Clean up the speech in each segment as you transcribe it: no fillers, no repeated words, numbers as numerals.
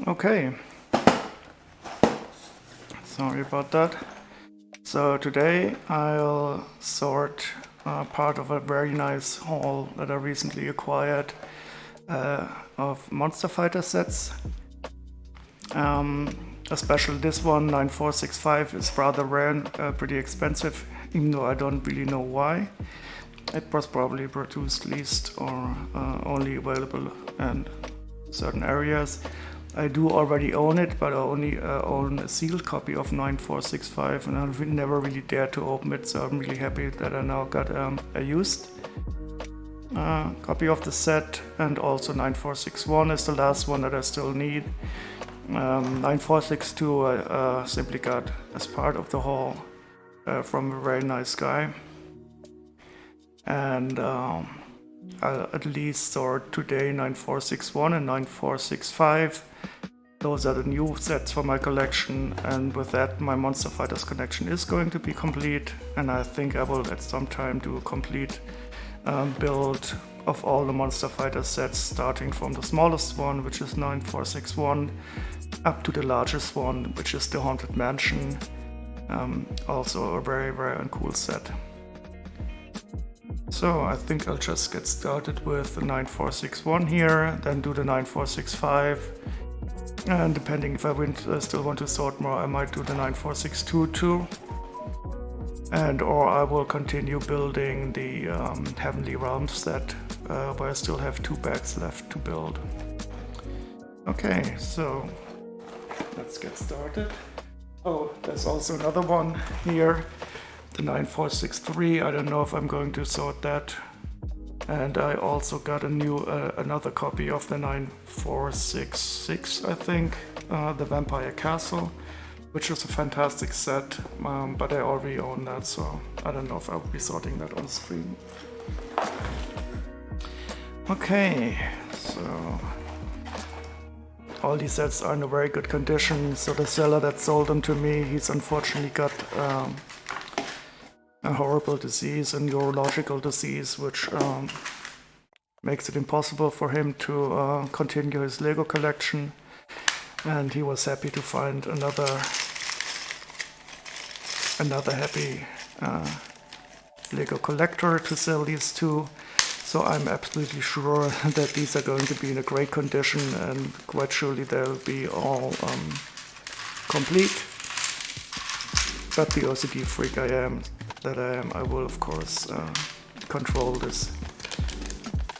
Okay, sorry about that. So today I'll sort part of a very nice haul that I recently acquired of Monster Fighter sets. Especially this one, 9465, is rather rare and pretty expensive, even though I don't really know why. It was probably produced least or only available in certain areas. I do already own it, but I only own a sealed copy of 9465, and I've never really dared to open it, so I'm really happy that I now got a used copy of the set. And also 9461 is the last one that I still need. 9462 I simply got as part of the haul from a very nice guy. And I'll at least sort today 9461 and 9465. Those are the new sets for my collection, and with that my Monster Fighters collection is going to be complete, and I think I will at some time do a complete build of all the Monster Fighter sets, starting from the smallest one, which is 9461, up to the largest one, which is the Haunted Mansion. Also a very, very uncool set. So I think I'll just get started with the 9461 here, then do the 9465, and depending if I still want to sort more, I might do the 9462 too. And or I will continue building the Heavenly Realms set, where I still have 2 bags left to build. Okay, so let's get started. Oh, there's also another one here, the 9463. I don't know if I'm going to sort that. And I also got a new another copy of the 9466, I think, the Vampire Castle, which is a fantastic set, but I already own that, so I don't know if I'll be sorting that on stream. Okay, so all these sets are in a very good condition. So the seller that sold them to me, he's unfortunately got a horrible disease, a neurological disease, which makes it impossible for him to continue his Lego collection. And he was happy to find another happy Lego collector to sell these to. So I'm absolutely sure that these are going to be in a great condition, and quite surely they'll be all complete. But the OCD freak I will of course control this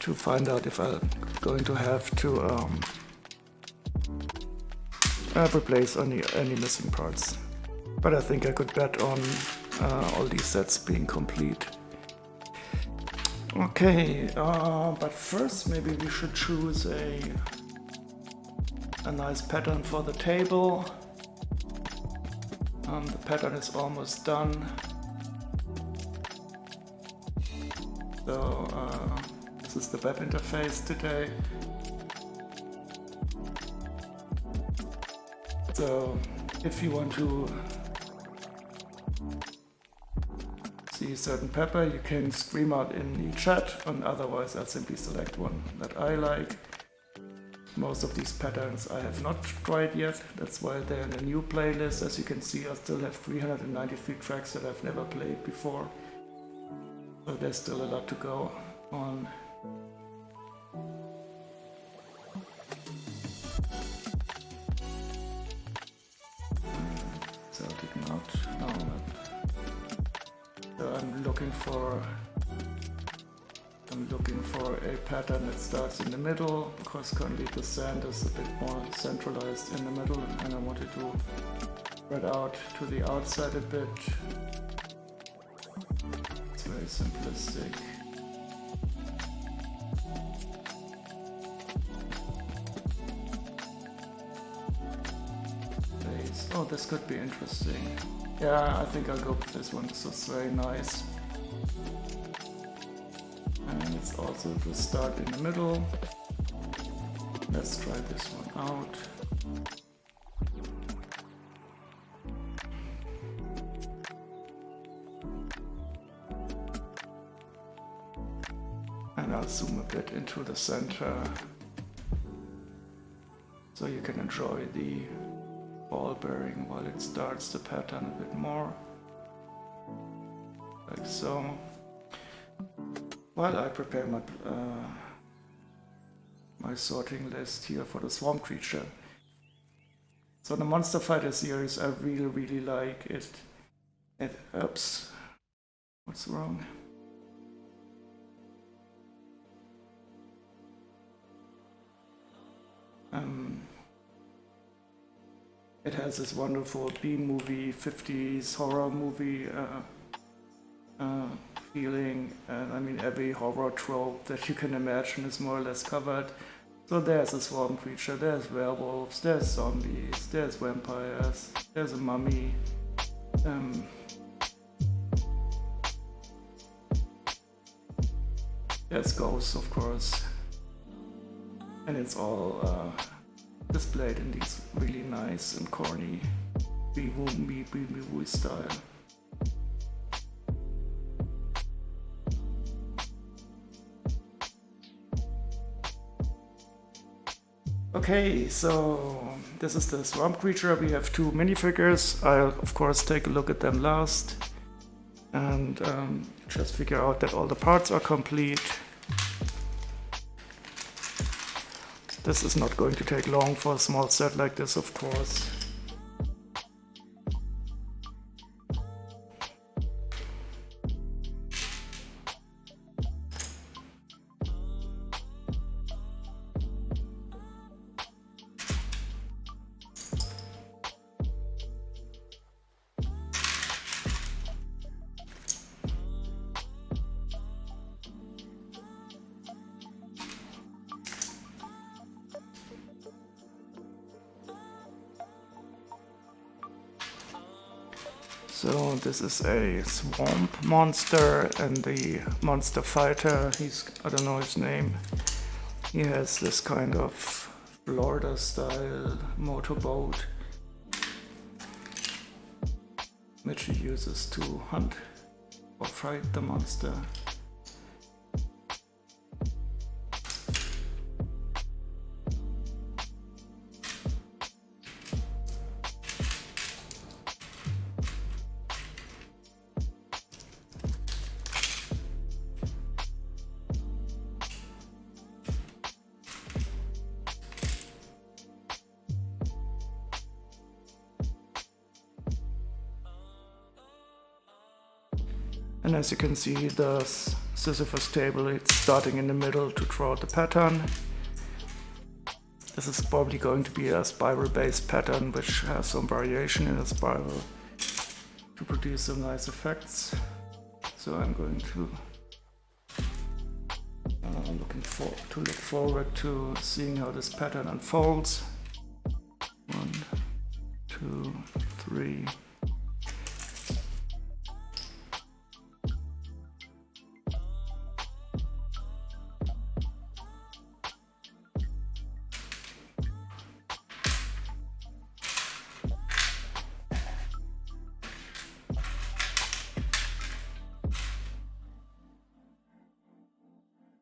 to find out if I'm going to have to replace any missing parts. But I think I could bet on all these sets being complete. Okay, but first maybe we should choose a nice pattern for the table. The pattern is almost done. So this is the web interface today. So if you want to see a certain pepper, you can scream out in the chat, and otherwise I'll simply select one that I like. Most of these patterns I have not tried yet, that's why they're in a new playlist. As you can see, I still have 393 tracks that I've never played before. So there's still a lot to go on. Celtic Knot, no, not. So I'm looking for a pattern that starts in the middle, because currently the sand is a bit more centralized in the middle, and I wanted to spread out to the outside a bit. It's very simplistic. Oh, this could be interesting. Yeah, I think I'll go with this one. This is very nice. And it's also to start in the middle. Let's try this one out. And I'll zoom a bit into the center so you can enjoy the ball bearing while it starts the pattern a bit more. Like so. While I prepare my sorting list here for the Swamp Creature. So the Monster Fighter series, I really like it. Oops, what's wrong? It has this wonderful B-movie, 50s horror movie feeling, and I mean every horror trope that you can imagine is more or less covered. So there's a Swamp Creature, there's werewolves, there's zombies, there's vampires, there's a mummy. There's ghosts, of course. And it's all displayed in these really nice and corny B-movie style. Okay, so this is the Swamp Creature. We have two minifigures. I'll of course take a look at them last and just figure out that all the parts are complete. This is not going to take long for a small set like this, of course. So this is a swamp monster, and the monster fighter, I don't know his name, he has this kind of Florida style motorboat which he uses to hunt or fight the monster. And as you can see, the Sisyphus table, it's starting in the middle to draw the pattern. This is probably going to be a spiral-based pattern, which has some variation in the spiral to produce some nice effects. So I'm going to look forward to seeing how this pattern unfolds. 1, 2, 3.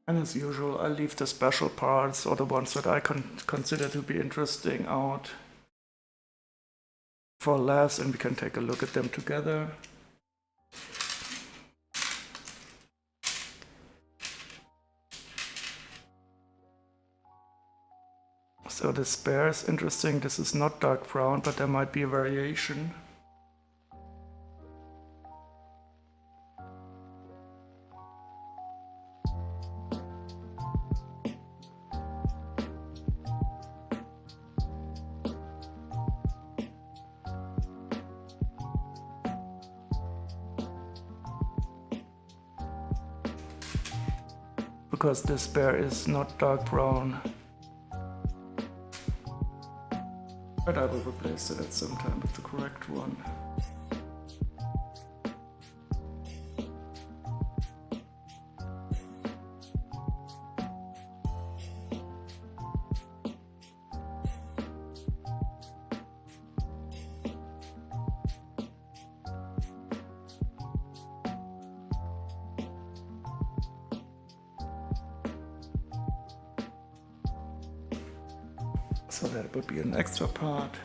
And as usual, I leave the special parts, or the ones that I consider to be interesting, out for last, and we can take a look at them together. So this bear is interesting. This is not dark brown, but there might be a variation. Because this bear is not dark brown. But I will replace it at some time with the correct one. So that would be an extra part.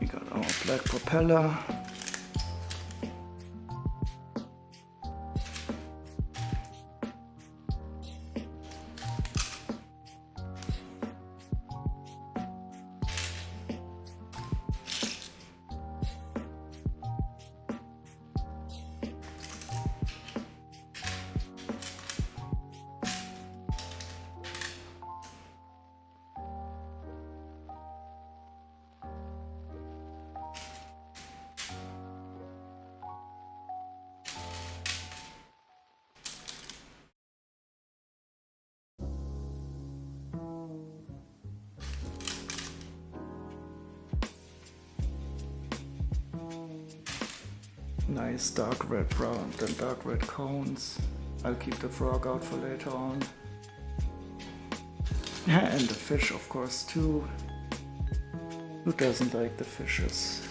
We got our black propeller. Nice dark red brown, then dark red cones. I'll keep the frog out for later on. And the fish, of course, too. Who doesn't like the fishes?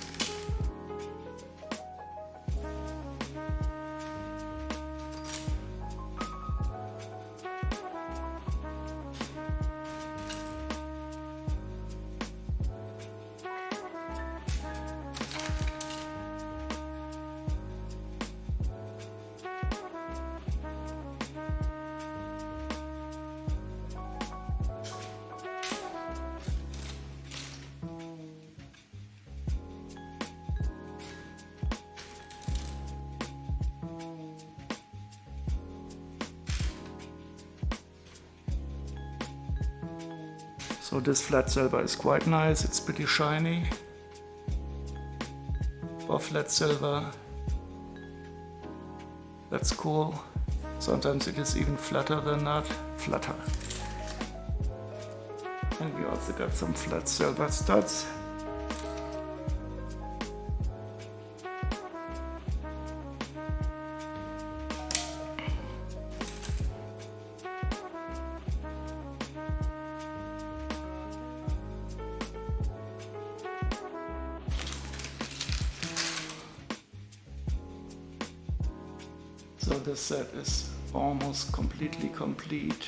So this flat silver is quite nice, it's pretty shiny for flat silver. That's cool. Sometimes it is even flatter than that. Flatter. And we also got some flat silver studs. So this set is almost completely complete.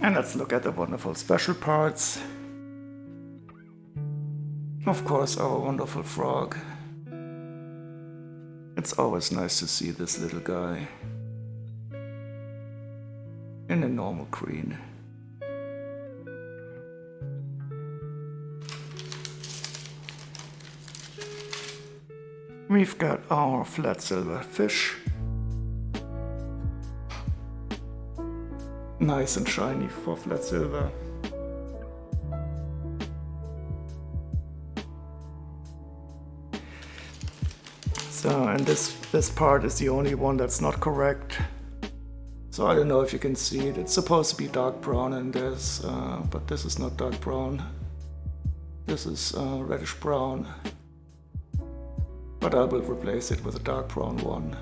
And let's look at the wonderful special parts. Of course, our wonderful frog. It's always nice to see this little guy in a normal green. We've got our flat silver fish. Nice and shiny for flat silver. So, and this part is the only one that's not correct. So I don't know if you can see it. It's supposed to be dark brown in this, but this is not dark brown. This is reddish brown. But I will replace it with a dark brown one.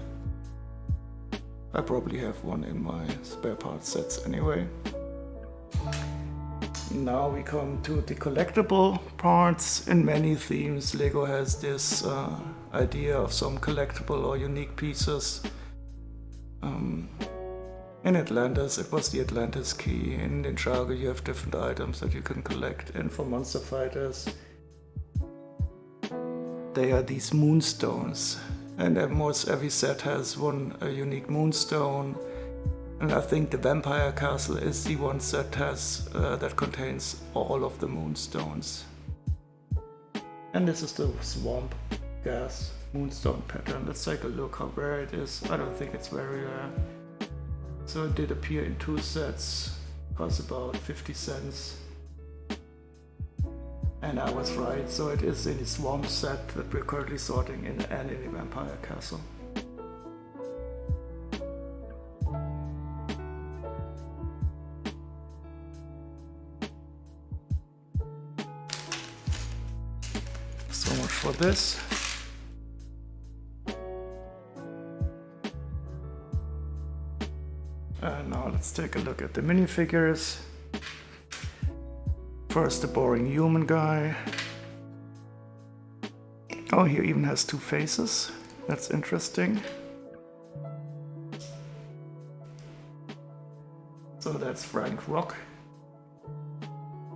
I probably have one in my spare parts sets anyway. Now we come to the collectible parts. In many themes, Lego has this idea of some collectible or unique pieces. In Atlantis, it was the Atlantis key. In Ninjago, you have different items that you can collect. And for Monster Fighters, they are these moonstones. And almost every set has one unique moonstone. And I think the Vampire Castle is the one set that contains all of the moonstones. And this is the swamp gas moonstone pattern. Let's take a look how rare it is. I don't think it's very rare. So it did appear in 2 sets, cost about 50 cents. And I was right, so it is in the swamp set that we're currently sorting in and in the Vampire Castle. So much for this. And now let's take a look at the minifigures. First, the boring human guy. Oh, he even has two faces. That's interesting. So that's Frank Rock.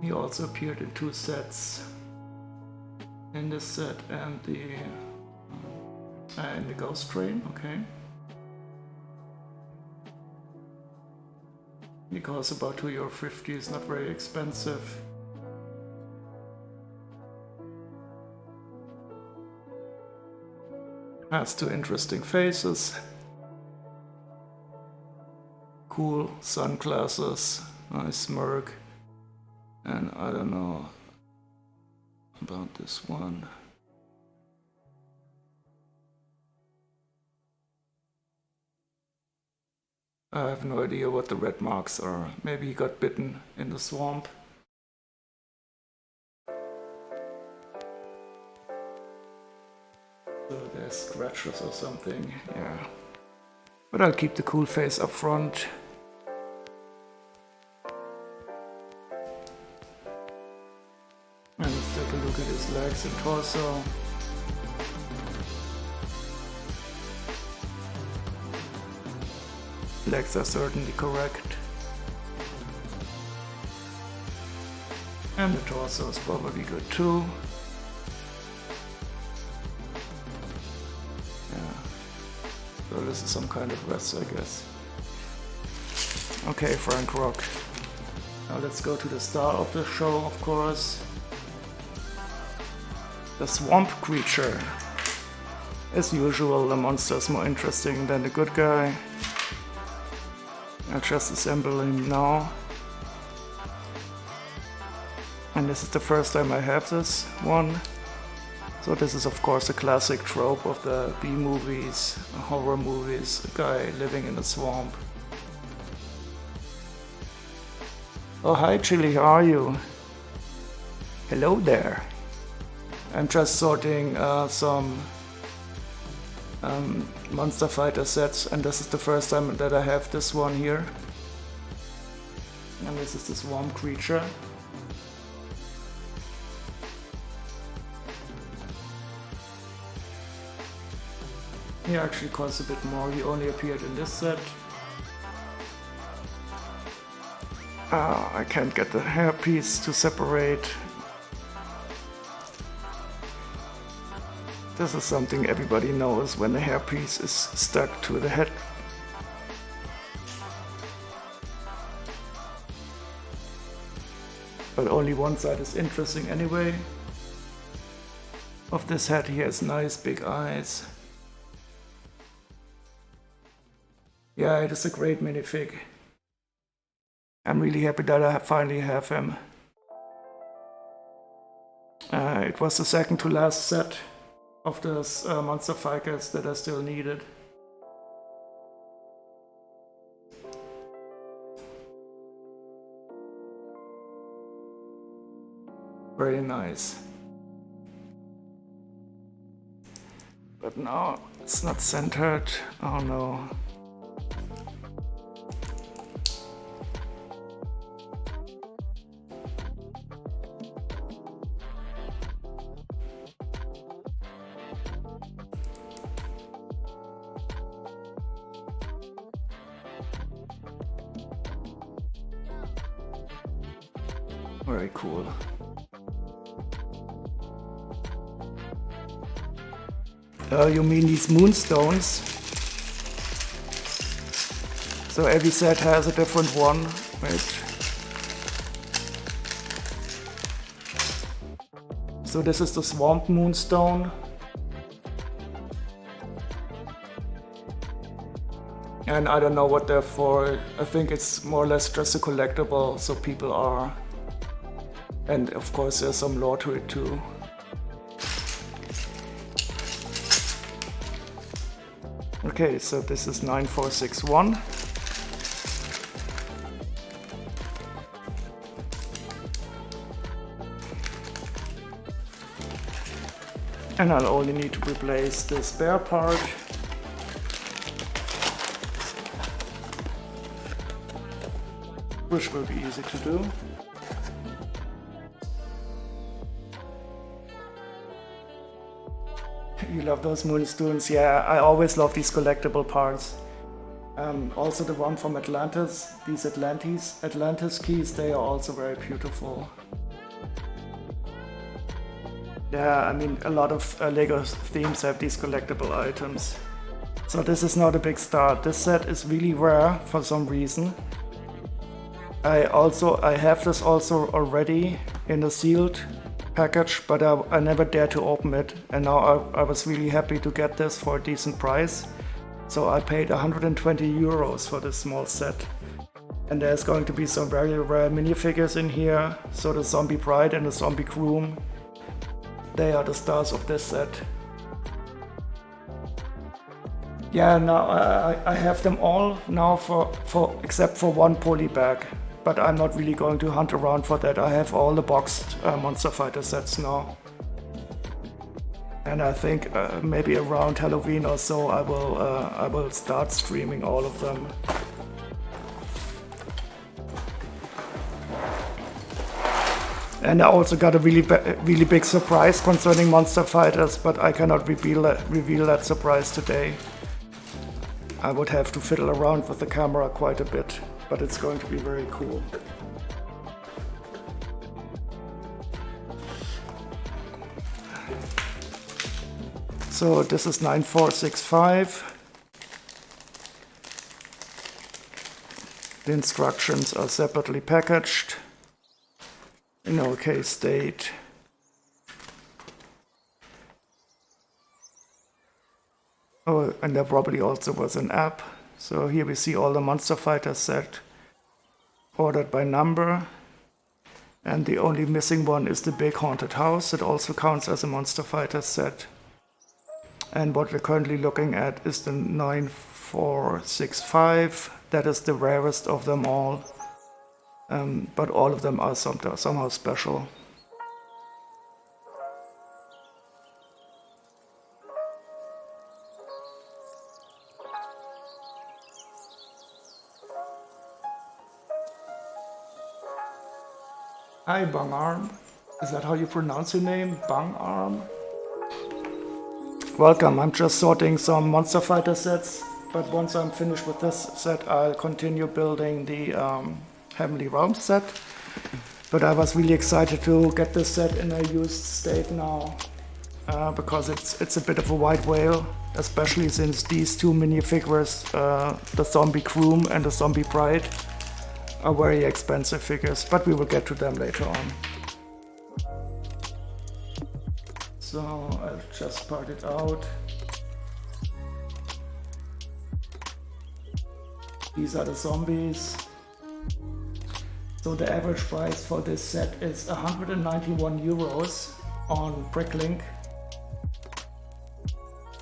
He also appeared in two sets. In this set and in the Ghost Train, okay. Because about €2.50 is not very expensive. Has two interesting faces. Cool sunglasses, nice smirk. And I don't know about this one. I have no idea what the red marks are. Maybe he got bitten in the swamp. So there's scratches or something, yeah. But I'll keep the cool face up front. And let's take a look at his legs and torso. Legs are certainly correct. And the torso is probably good too. Yeah. So this is some kind of vest, I guess. Okay, Frank Rock. Now let's go to the star of the show, of course. The swamp creature. As usual, the monster is more interesting than the good guy. I'll just assemble him now. And this is the first time I have this one. So this is of course a classic trope of the B-movies, horror movies, a guy living in a swamp. Oh hi Chili, how are you? Hello there. I'm just sorting some Monster Fighter sets, and this is the first time that I have this one here. And this is the swamp creature. He actually costs a bit more. He only appeared in this set. I can't get the hairpiece to separate. This is something everybody knows when the hairpiece is stuck to the head. But only one side is interesting anyway. Of this head he has nice big eyes. Yeah, it is a great minifig. I'm really happy that I finally have him. It was the second to last set of those Monster Fighters that I still needed. Very nice. But now it's not centered. Oh no. Very cool. You mean these moonstones? So every set has a different one. Wait. So this is the Swamp Moonstone. And I don't know what they're for. I think it's more or less just a collectible, so people are. And of course there's some lore to it too. Okay, so this is 9461. And I'll only need to replace the spare part. Which will be easy to do. You love those Moonstones? Yeah, I always love these collectible parts. Also the one from Atlantis, these Atlantis keys, they are also very beautiful. Yeah, I mean, a lot of LEGO themes have these collectible items. So this is not a big start. This set is really rare for some reason. I have this also already in a sealed package, but I never dared to open it, and now I was really happy to get this for a decent price. So I paid 120 euros for this small set. And there's going to be some very rare minifigures in here. So the Zombie Bride and the Zombie Groom, they are the stars of this set. Yeah, now I have them all now for except for one poly bag. But I'm not really going to hunt around for that. I have all the boxed Monster Fighter sets now. And I think maybe around Halloween or so I will start streaming all of them. And I also got a really big surprise concerning Monster Fighters, but I cannot reveal that surprise today. I would have to fiddle around with the camera quite a bit, but it's going to be very cool. So this is 9465. The instructions are separately packaged in OK state. Oh, and there probably also was an app. So here we see all the Monster Fighter set ordered by number. And the only missing one is the big haunted house. It also counts as a Monster Fighter set. And what we're currently looking at is the 9465. That is the rarest of them all. But all of them are somehow special. Hi, Bang Arm. Is that how you pronounce your name? Bang Arm? Welcome, I'm just sorting some Monster Fighter sets, but once I'm finished with this set, I'll continue building the Heavenly Realms set. But I was really excited to get this set in a used state now, because it's a bit of a white whale, especially since these two minifigures, the Zombie Groom and the Zombie Bride, are very expensive figures, but we will get to them later on. So I'll just part it out. These are the zombies. So the average price for this set is 191 euros on Bricklink.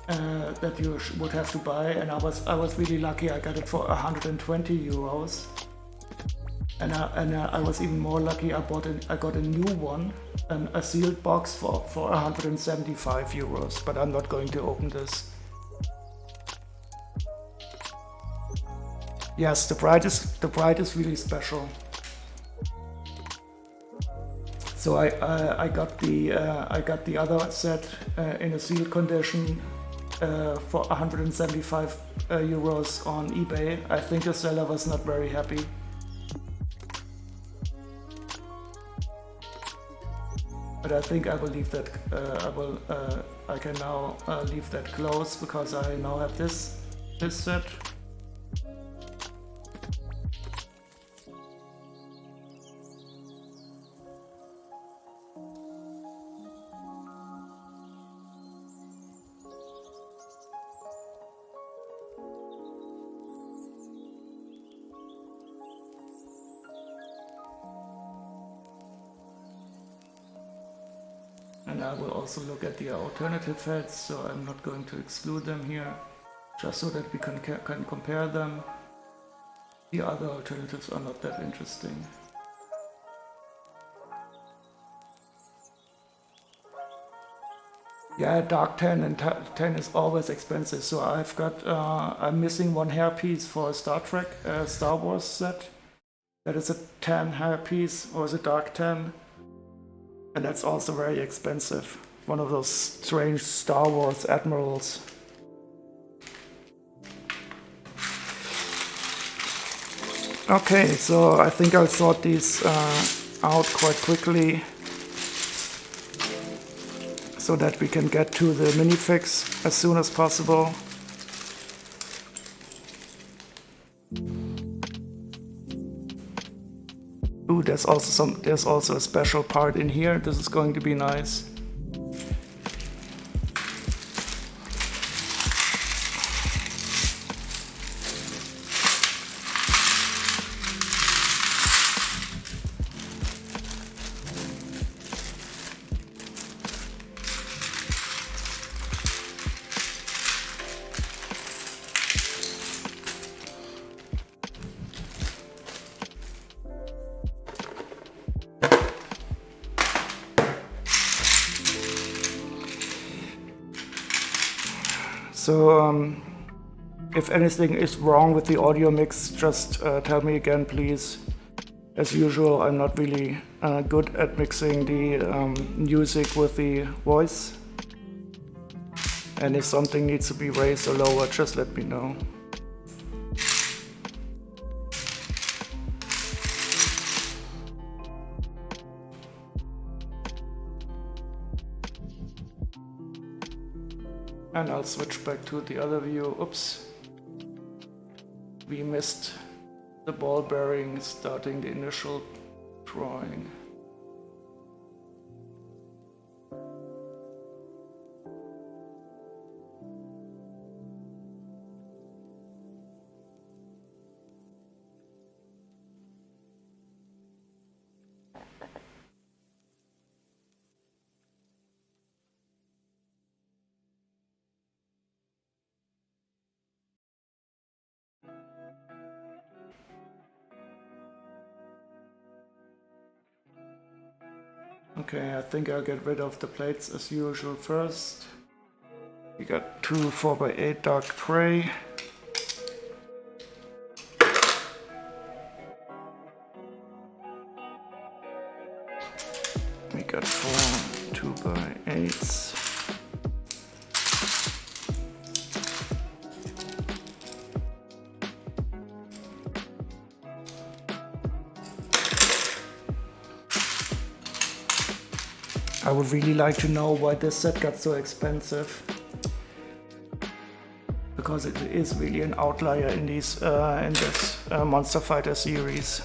That you would have to buy, and I was really lucky. I got it for 120 euros. And I was even more lucky. I got a new one, a sealed box for 175 euros. But I'm not going to open this. Yes, the bride is really special. So I got the other set in a sealed condition for 175 euros on eBay. I think the seller was not very happy. But I think I will leave that. I can now leave that closed because I now have this set. And I will also look at the alternative heads, so I'm not going to exclude them here, just so that we can compare them. The other alternatives are not that interesting. Yeah, dark 10 and 10 is always expensive. So I've got, I'm missing one hairpiece for a Star Trek, Star Wars set. That is a 10 hairpiece, or is it dark 10? And that's also very expensive. One of those strange Star Wars admirals. Okay, so I think I'll sort these out quite quickly so that we can get to the minifigs as soon as possible. Ooh, there's also a special part in here. This is going to be nice. So if anything is wrong with the audio mix, just tell me again, please. As usual, I'm not really good at mixing the music with the voice. And if something needs to be raised or lowered, just let me know. And I'll switch back to the other view. Oops. We missed the ball bearing starting the initial drawing. Okay, I think I'll get rid of the plates as usual first. We got two 4x8 dark gray. We got four 2x8s. I would really like to know why this set got so expensive, because it is really an outlier in these in this Monster Fighter series.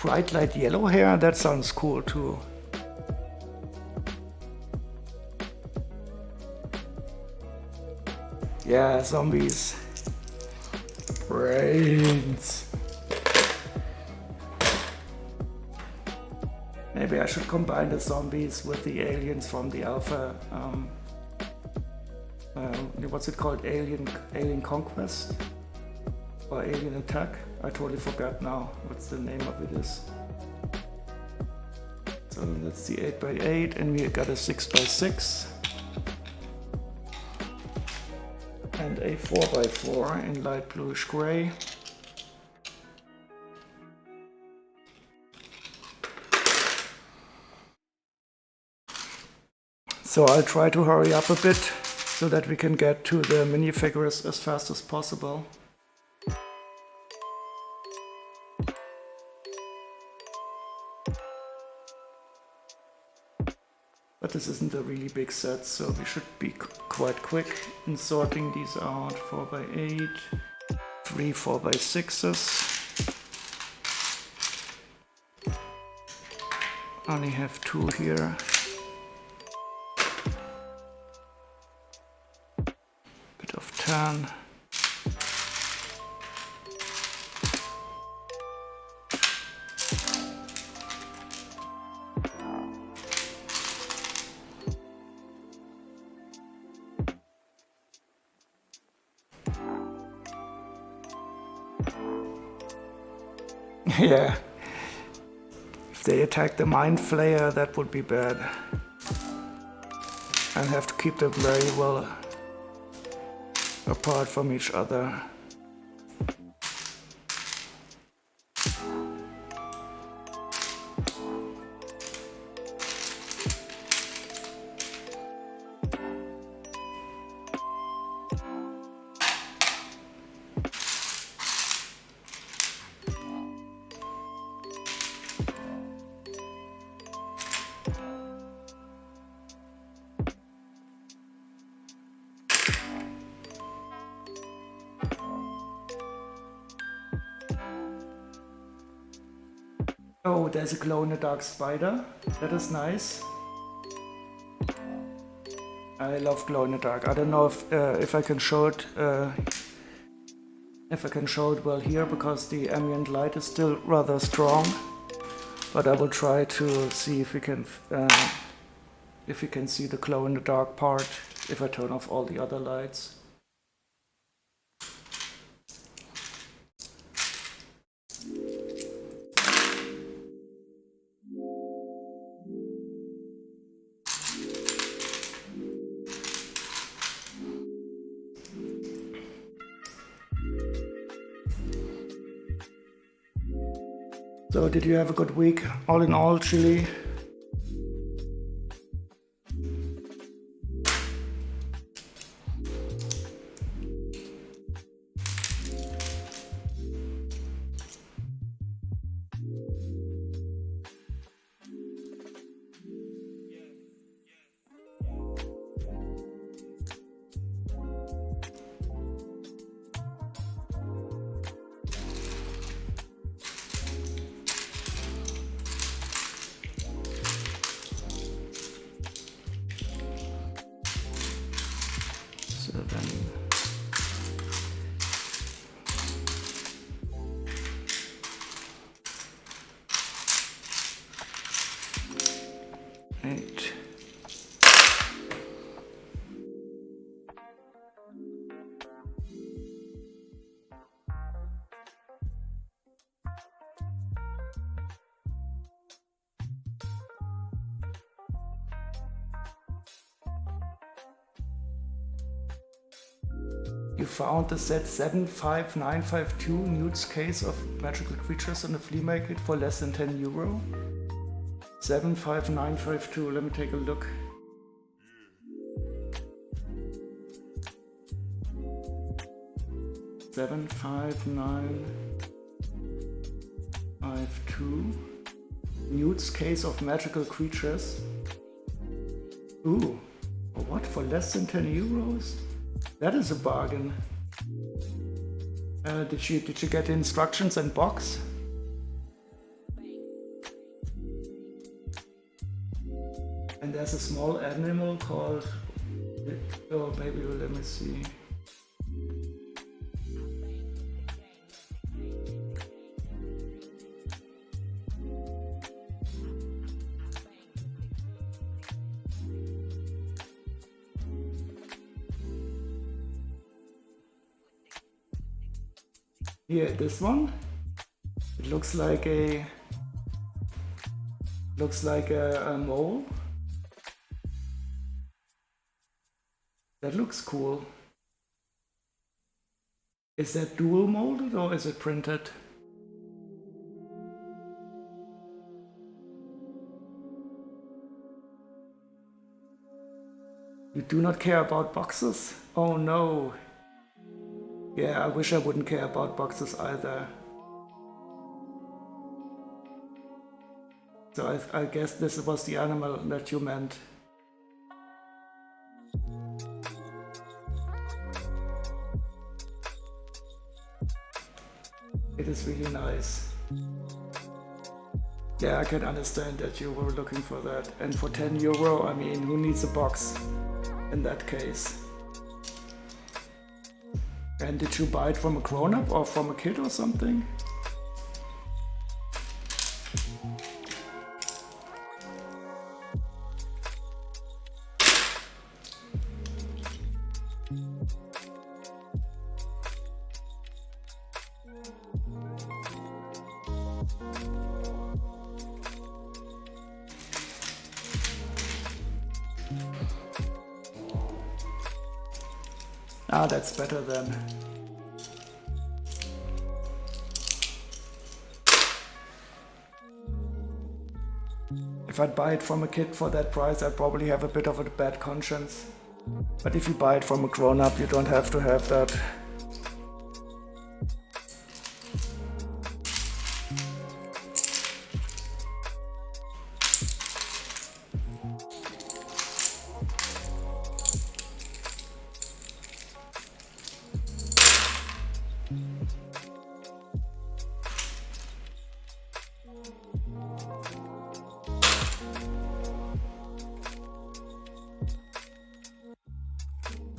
Bright light yellow hair, that sounds cool too. Yeah, zombies. Brains. Maybe I should combine the zombies with the aliens from the alpha. What's it called? Alien Conquest? Or Alien Attack? I totally forgot now what's the name of it is. So that's the 8x8 and we got a 6x6. And a 4x4 in light bluish gray. So I'll try to hurry up a bit so that we can get to the minifigures as fast as possible. But this isn't a really big set, so we should be quite quick in sorting these out. 4x8. 3 4x6s. Only have 2 here. Bit of tan. Yeah. If they attack the Mind Flayer, that would be bad. I'll have to keep them very well apart from each other. Oh, there's a glow-in-the-dark spider. That is nice. I love glow-in-the-dark. I don't know if I can show it. If I can show it well here, because the ambient light is still rather strong. But I will try to see if we can see the glow-in-the-dark part if I turn off all the other lights. So, did you have a good week? All in all, Chile? You found the set 75952 Newt's Case of Magical Creatures in the flea market for less than €10. 75952, let me take a look. $75952 Newt's Case of Magical Creatures. Ooh, what, for less than €10? That is a bargain. Did you get the instructions and box? And there's a small animal called, oh maybe let me see. Yeah, this one. It looks like a mole. That looks cool. Is that dual molded or is it printed? You do not care about boxes? Oh no. Yeah, I wish I wouldn't care about boxes either. So I guess this was the animal that you meant. It is really nice. Yeah, I can understand that you were looking for that. And for 10 euro, I mean, who needs a box in that case? And did you buy it from a grown-up or from a kid or something? Ah, that's better then. If I'd buy it from a kid for that price, I'd probably have a bit of a bad conscience. But if you buy it from a grown-up, you don't have to have that.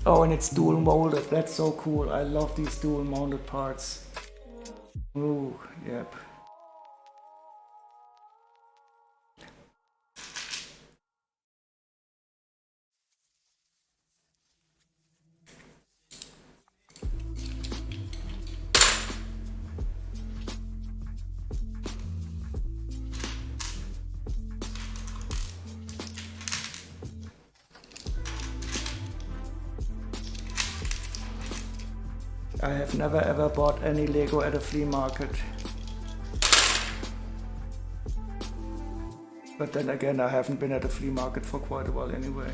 Oh, and it's dual molded. That's so cool. I love these dual molded parts. Ooh, yep. I have never ever bought any Lego at a flea market. But then again, I haven't been at a flea market for quite a while anyway.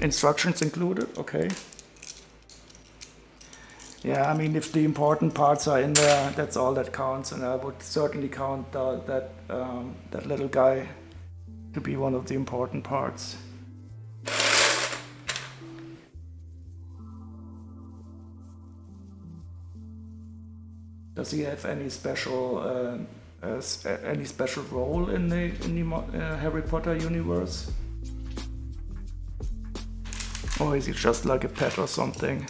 Instructions included, okay. Yeah, I mean, if the important parts are in there, that's all that counts, and I would certainly count that little guy to be one of the important parts. Does he have any special role in the Harry Potter universe? Or is he just like a pet or something?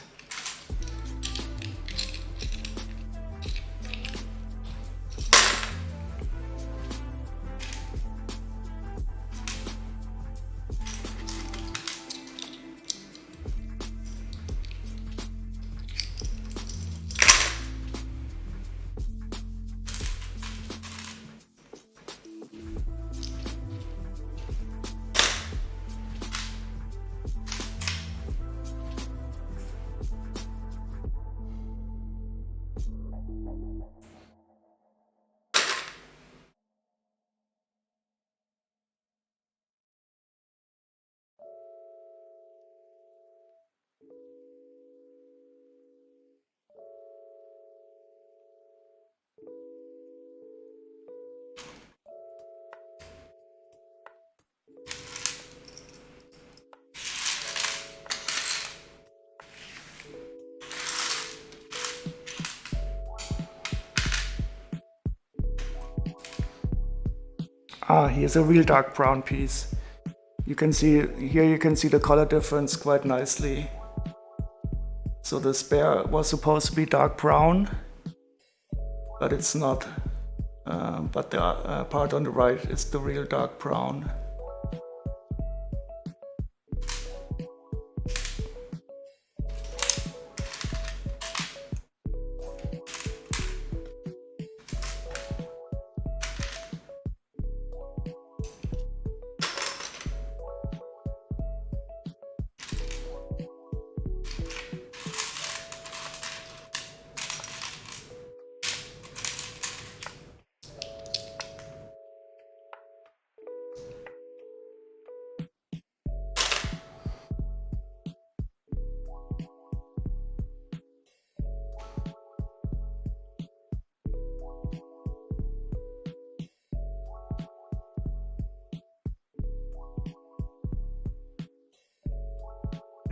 Ah, here's a real dark brown piece. You can see the color difference quite nicely. So the spare was supposed to be dark brown, but it's not. But the part on the right is the real dark brown.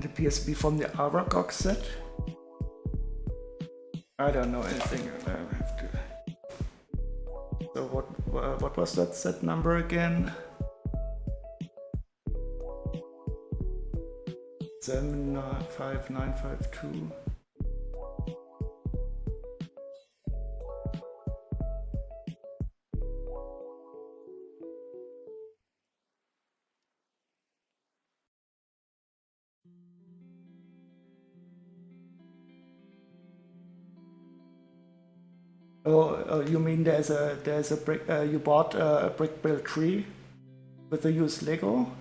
It appears to be from the Aragog set. I don't know anything. I have to. So what was that set number again? 75952. Oh, you mean there's a brick? You bought a brick build tree with the used Lego?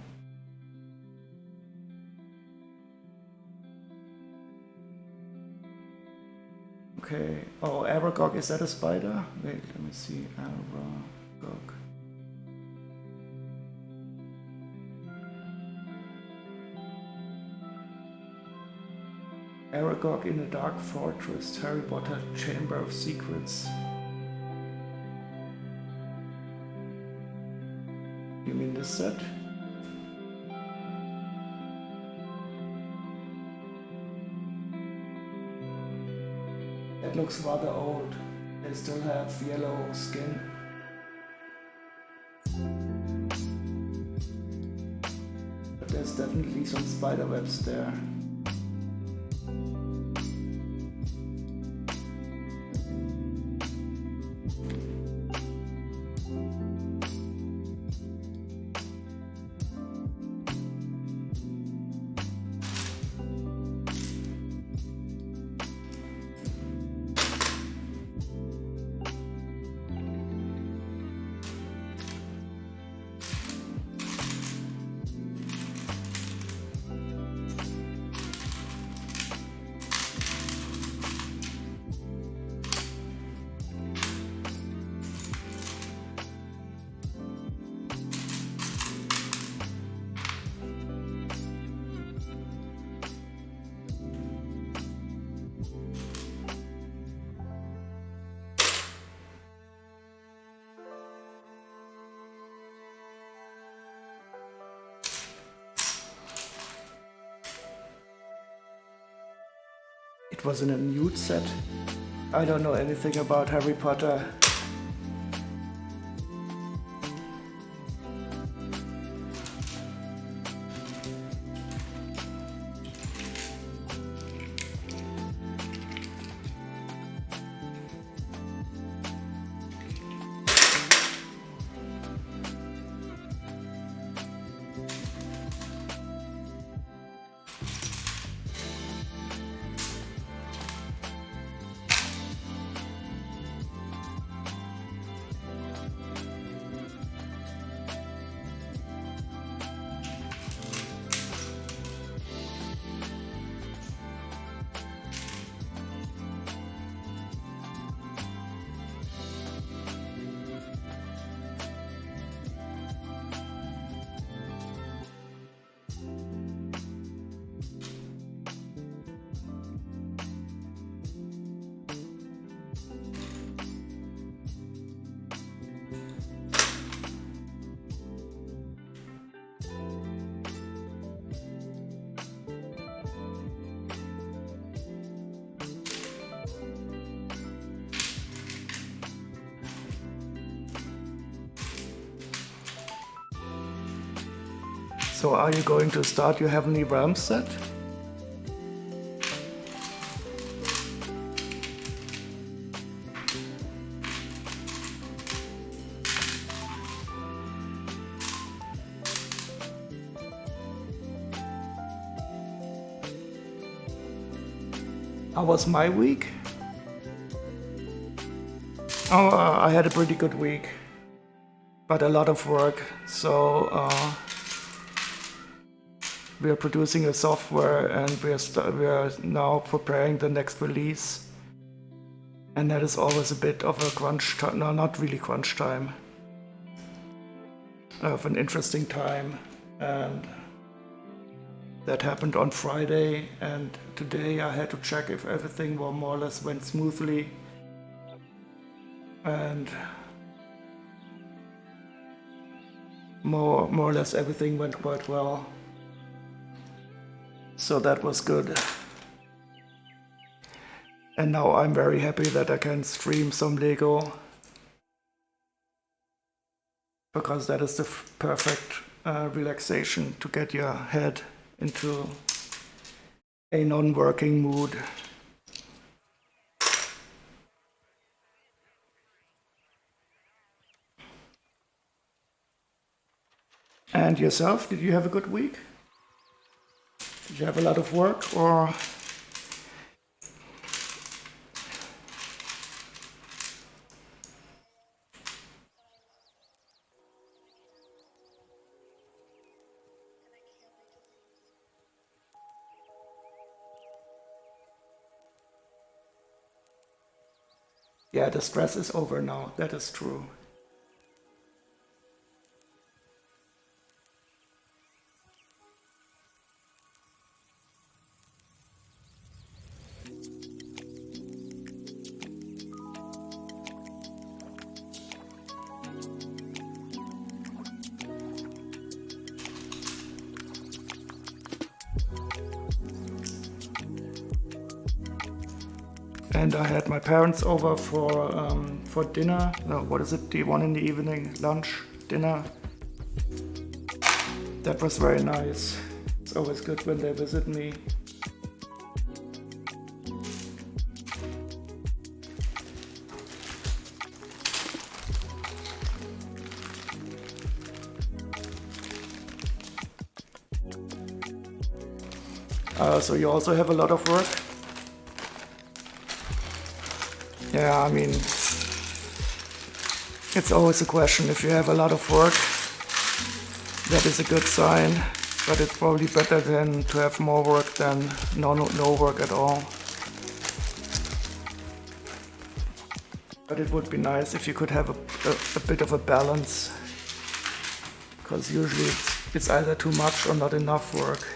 Okay. Oh, Aragog, is that a spider? Wait, let me see. Aragog. Aragog in a Dark Fortress, Harry Potter Chamber of Secrets. You mean this set? It looks rather old. They still have yellow skin. But there's definitely some spider webs there. It was in a nude set. I don't know anything about Harry Potter. So are you going to start your Heavenly Realms set? How was my week? Oh, I had a pretty good week, but a lot of work. So we are producing a software, and we are now preparing the next release, and that is always a bit of a crunch time. No, not really crunch time. Of an interesting time, and that happened on Friday, and today I had to check if everything more or less went smoothly, and more or less everything went quite well. So that was good. And now I'm very happy that I can stream some Lego, because that is the perfect relaxation to get your head into a non-working mood. And yourself, did you have a good week? Did you have a lot of work, or? Yeah, the stress is over now, that is true. And I had my parents over for dinner. No, what is it? The one in the evening, lunch, dinner. That was very nice. It's always good when they visit me. So you also have a lot of work? Yeah, I mean, it's always a question. If you have a lot of work, that is a good sign, but it's probably better than to have more work than no work at all. But it would be nice if you could have a bit of a balance, because usually it's either too much or not enough work.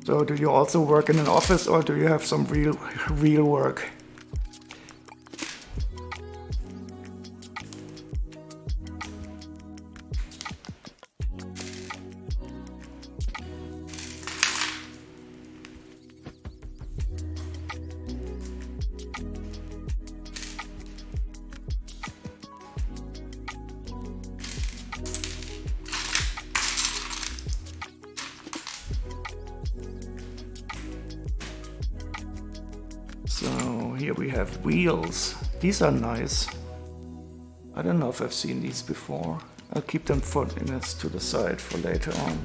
So do you also work in an office, or do you have some real work? So here we have wheels. These are nice. I don't know if I've seen these before. I'll keep them to the side for later on.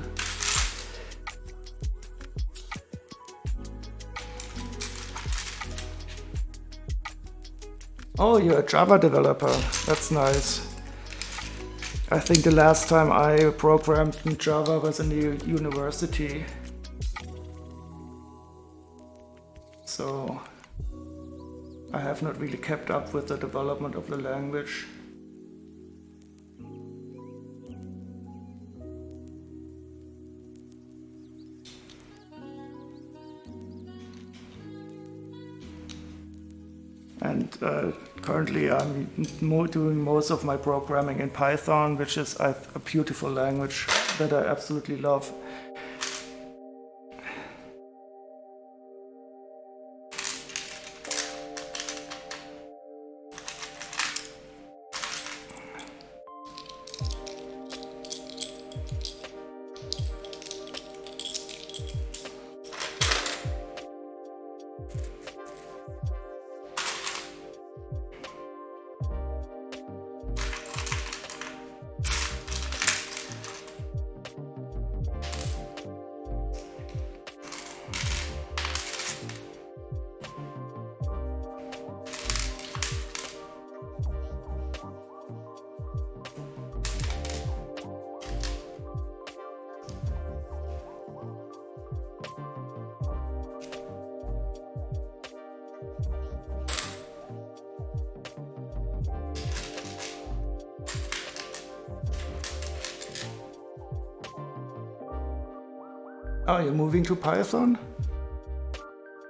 Oh, you're a Java developer. That's nice. I think the last time I programmed in Java was in the university. So I have not really kept up with the development of the language. And currently I'm doing most of my programming in Python, which is a beautiful language that I absolutely love. Oh, you're moving to Python?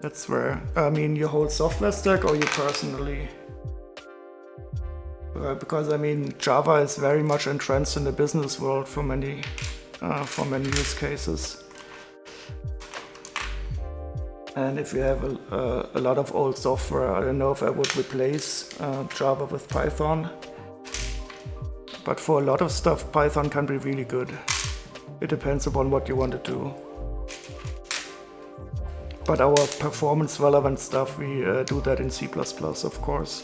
That's where, I mean, your whole software stack or you personally? Because I mean, Java is very much entrenched in the business world for many use cases. And if you have a lot of old software, I don't know if I would replace Java with Python. But for a lot of stuff, Python can be really good. It depends upon what you want to do. But our performance relevant stuff, we do that in C++, of course.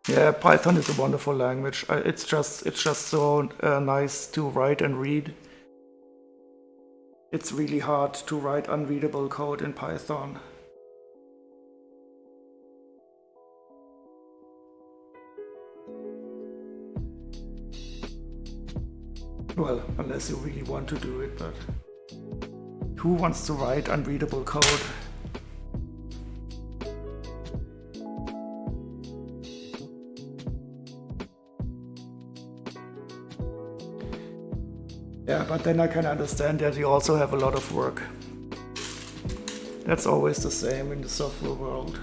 Yeah, Python is a wonderful language. It's just so nice to write and read. It's really hard to write unreadable code in Python. Well, unless you really want to do it, but who wants to write unreadable code? Yeah, but then I can understand that you also have a lot of work. That's always the same in the software world.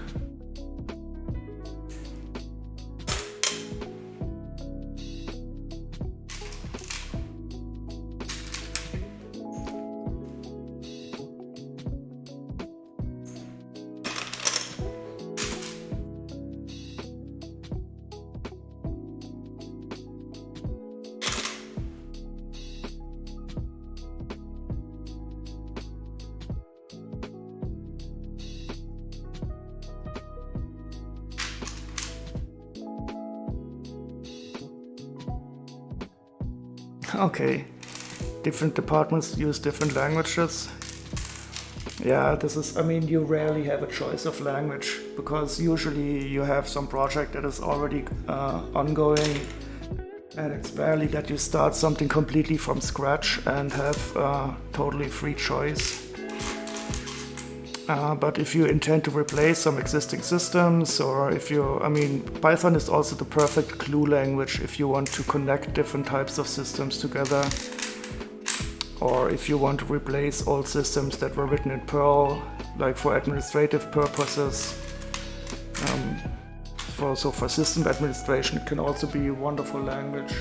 Okay, different departments use different languages. Yeah, this is, I mean, you rarely have a choice of language because usually you have some project that is already ongoing and it's rarely that you start something completely from scratch and have totally free choice. But if you intend to replace some existing systems, or if you, I mean, Python is also the perfect glue language if you want to connect different types of systems together, or if you want to replace old systems that were written in Perl, like for administrative purposes. So for system administration, it can also be a wonderful language.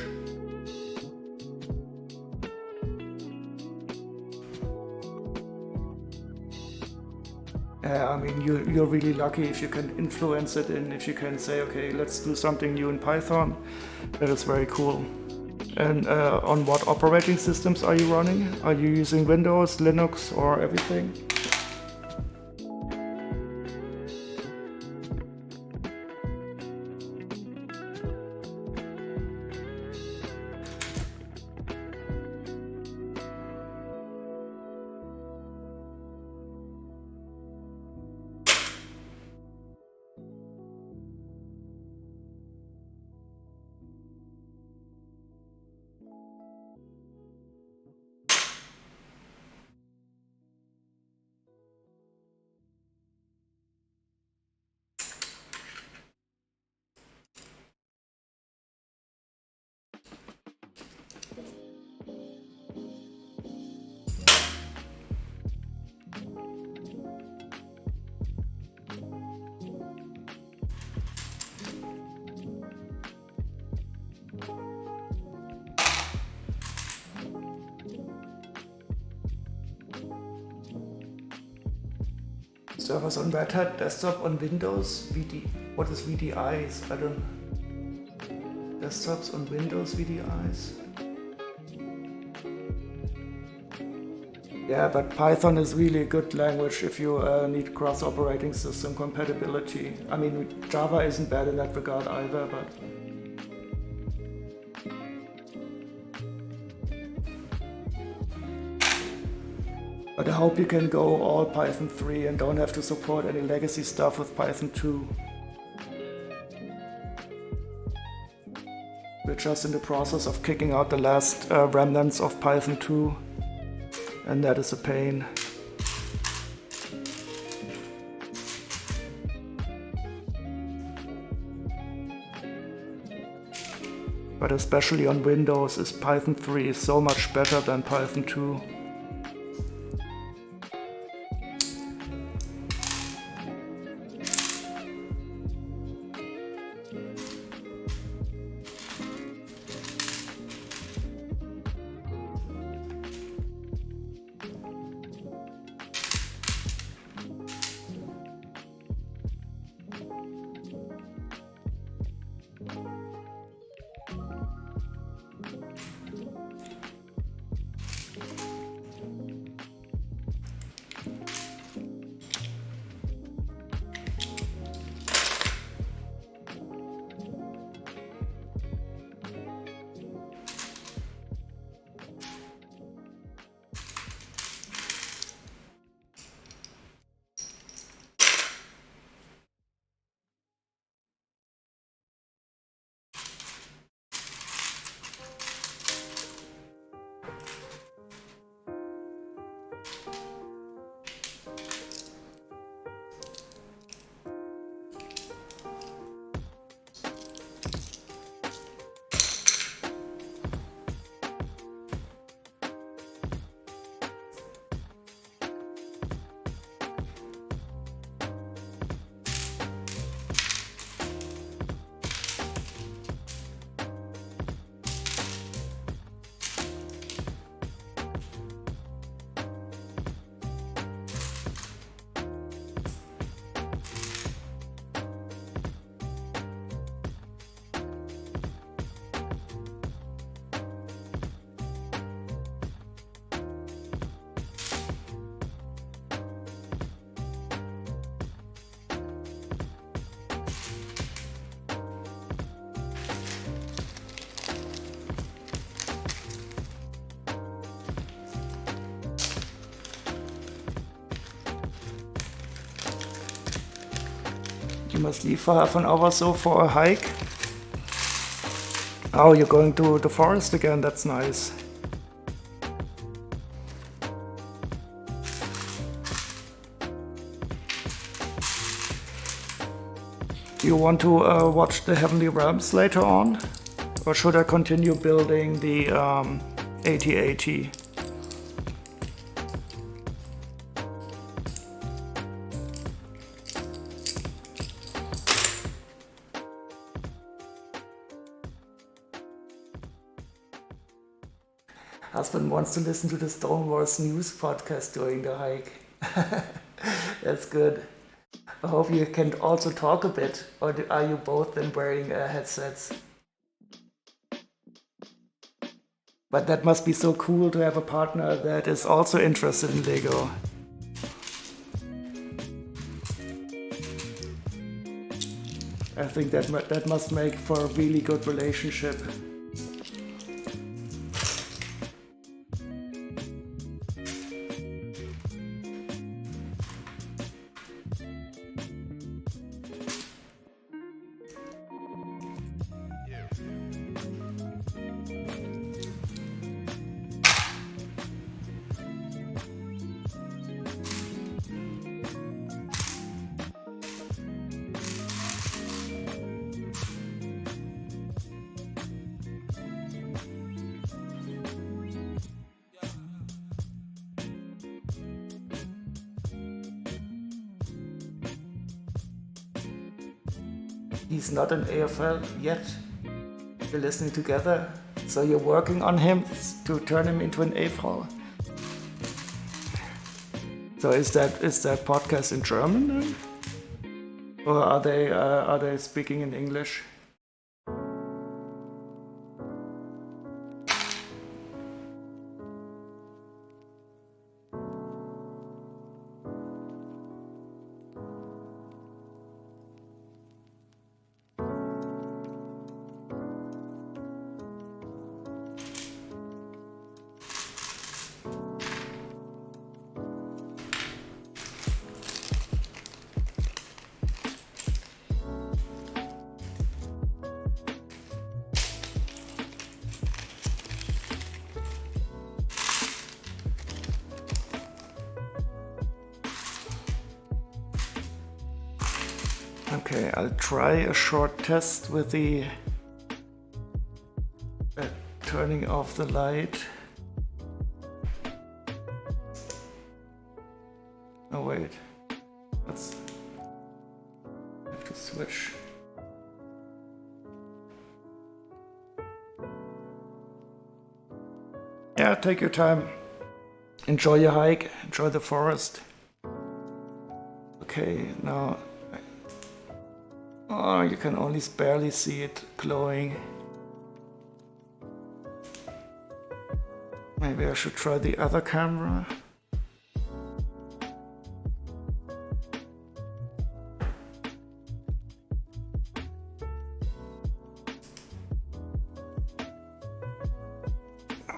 I mean, you're really lucky if you can influence it and if you can say, okay, let's do something new in Python. That is very cool. And on what operating systems are you running? Are you using Windows, Linux, or everything? Servers on Red Hat, desktop on Windows, what is VDIs? I don't know. Desktops on Windows VDIs? Yeah, but Python is really a good language if you need cross operating system compatibility. I mean, Java isn't bad in that regard either, but I hope you can go all Python 3 and don't have to support any legacy stuff with Python 2. We're just in the process of kicking out the last remnants of Python 2, and that is a pain. but especially on Windows is Python 3 is so much better than Python 2. You must leave for half an hour or so for a hike. Oh, you're going to the forest again, that's nice. Do you want to watch the Heavenly Realms later on? Or should I continue building the 8080? Husband wants to listen to the Stone Wars news podcast during the hike. That's good. I hope you can also talk a bit, or are you both then wearing headsets? But that must be so cool to have a partner that is also interested in Lego. I think that must make for a really good relationship. He's not an AFL yet. You're listening together, so you're working on him to turn him into an AFL. So is that podcast in German then, or are they speaking in English? Okay, I'll try a short test with the turning off the light. Oh wait, let's have to switch. Yeah, take your time. Enjoy your hike, enjoy the forest. Okay, now, oh, you can only barely see it glowing. Maybe I should try the other camera.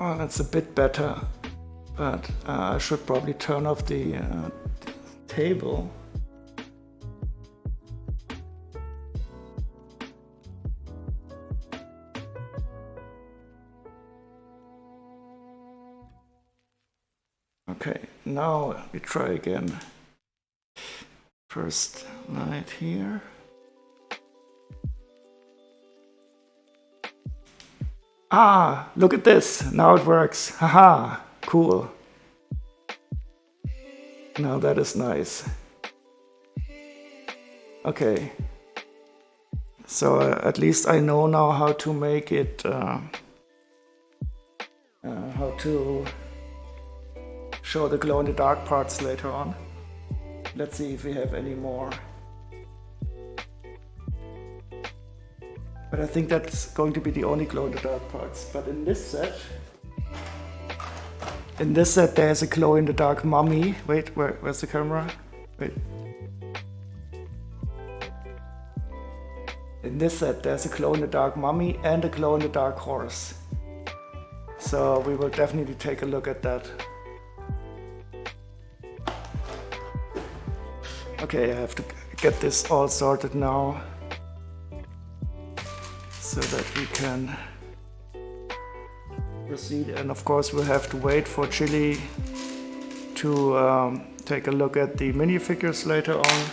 Oh, that's a bit better, but I should probably turn off the table. Okay, now we try again. First light here. Ah, look at this. Now it works. Haha, cool. Now that is nice. Okay. So at least I know now how to make it, how to show the glow-in-the-dark parts later on. Let's see if we have any more. But I think that's going to be the only glow-in-the-dark parts. But in this set there's a glow-in-the-dark mummy. Wait, where's the camera? Wait. In this set there's a glow-in-the-dark mummy and a glow-in-the-dark horse. So we will definitely take a look at that. Okay, I have to get this all sorted now, so that we can proceed. And of course we'll have to wait for Chili to take a look at the minifigures later on.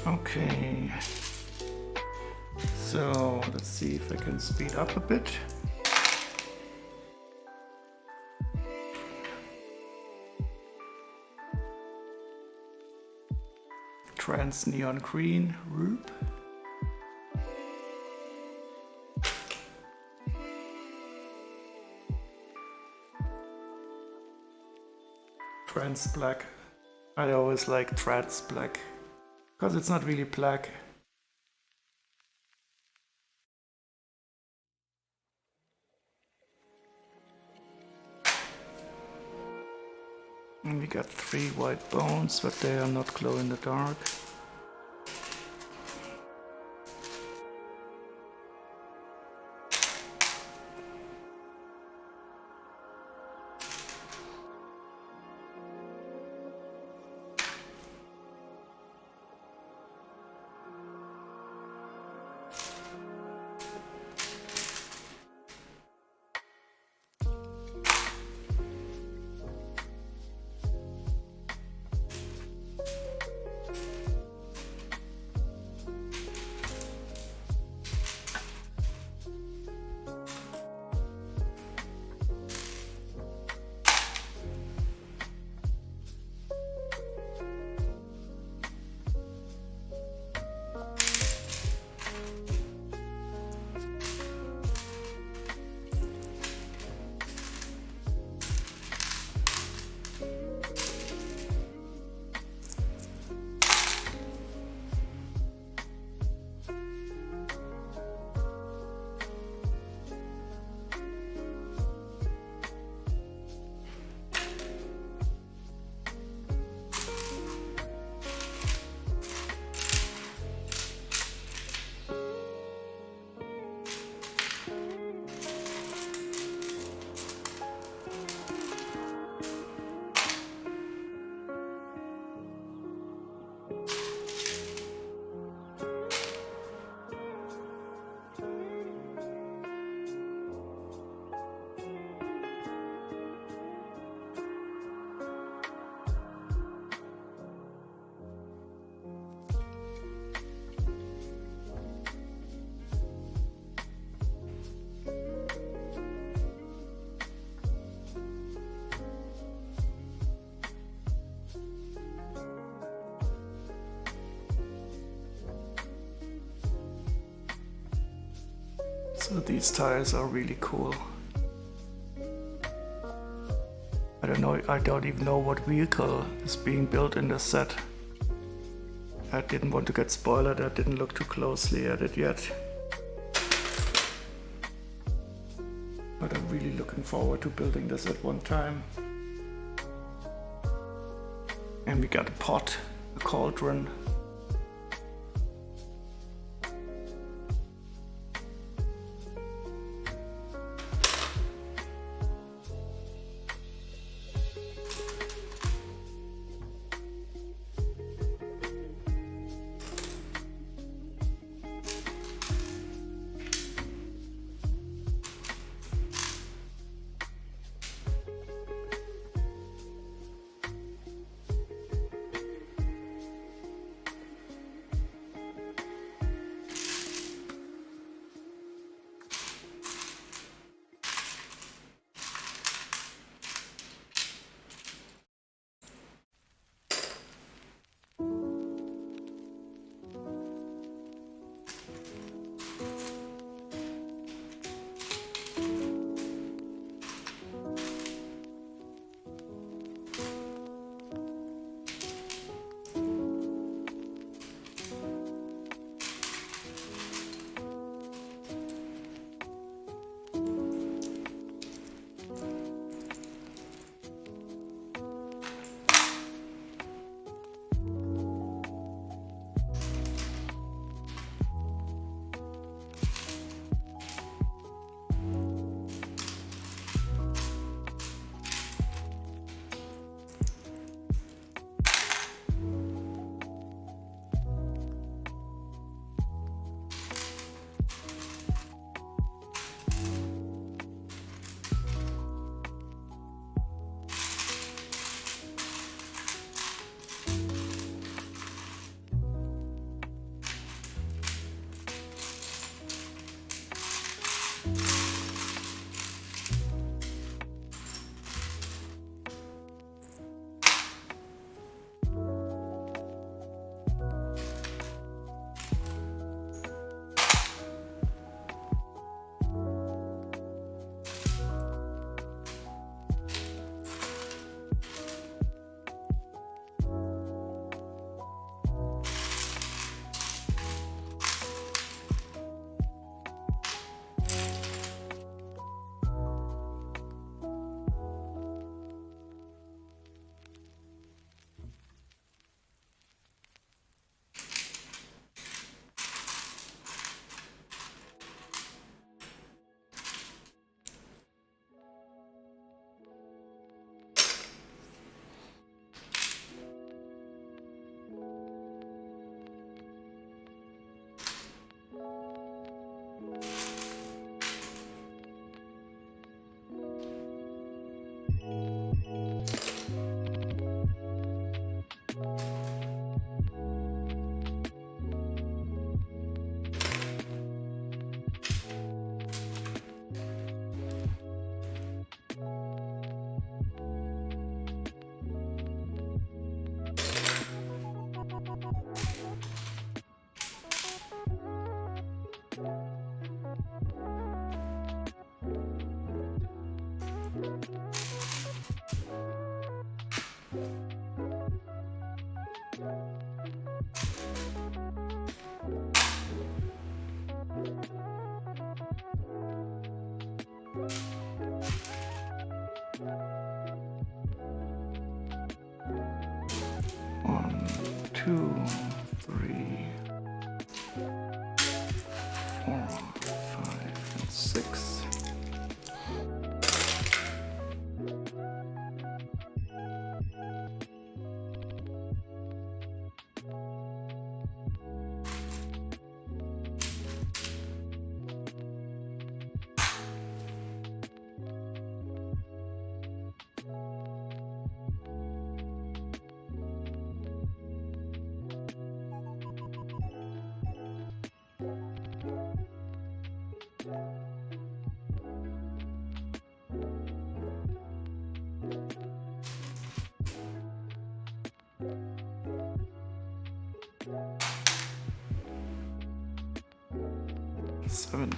Okay, so let's see if I can speed up a bit. Trans neon green, Roop. Trans black. I always like trans black, because it's not really black. And we got 3 white bones, but they are not glow in the dark. So these tires are really cool. I don't even know what vehicle is being built in this set. I didn't want to get spoiled, I didn't look too closely at it yet. But I'm really looking forward to building this at one time. And we got a pot, a cauldron.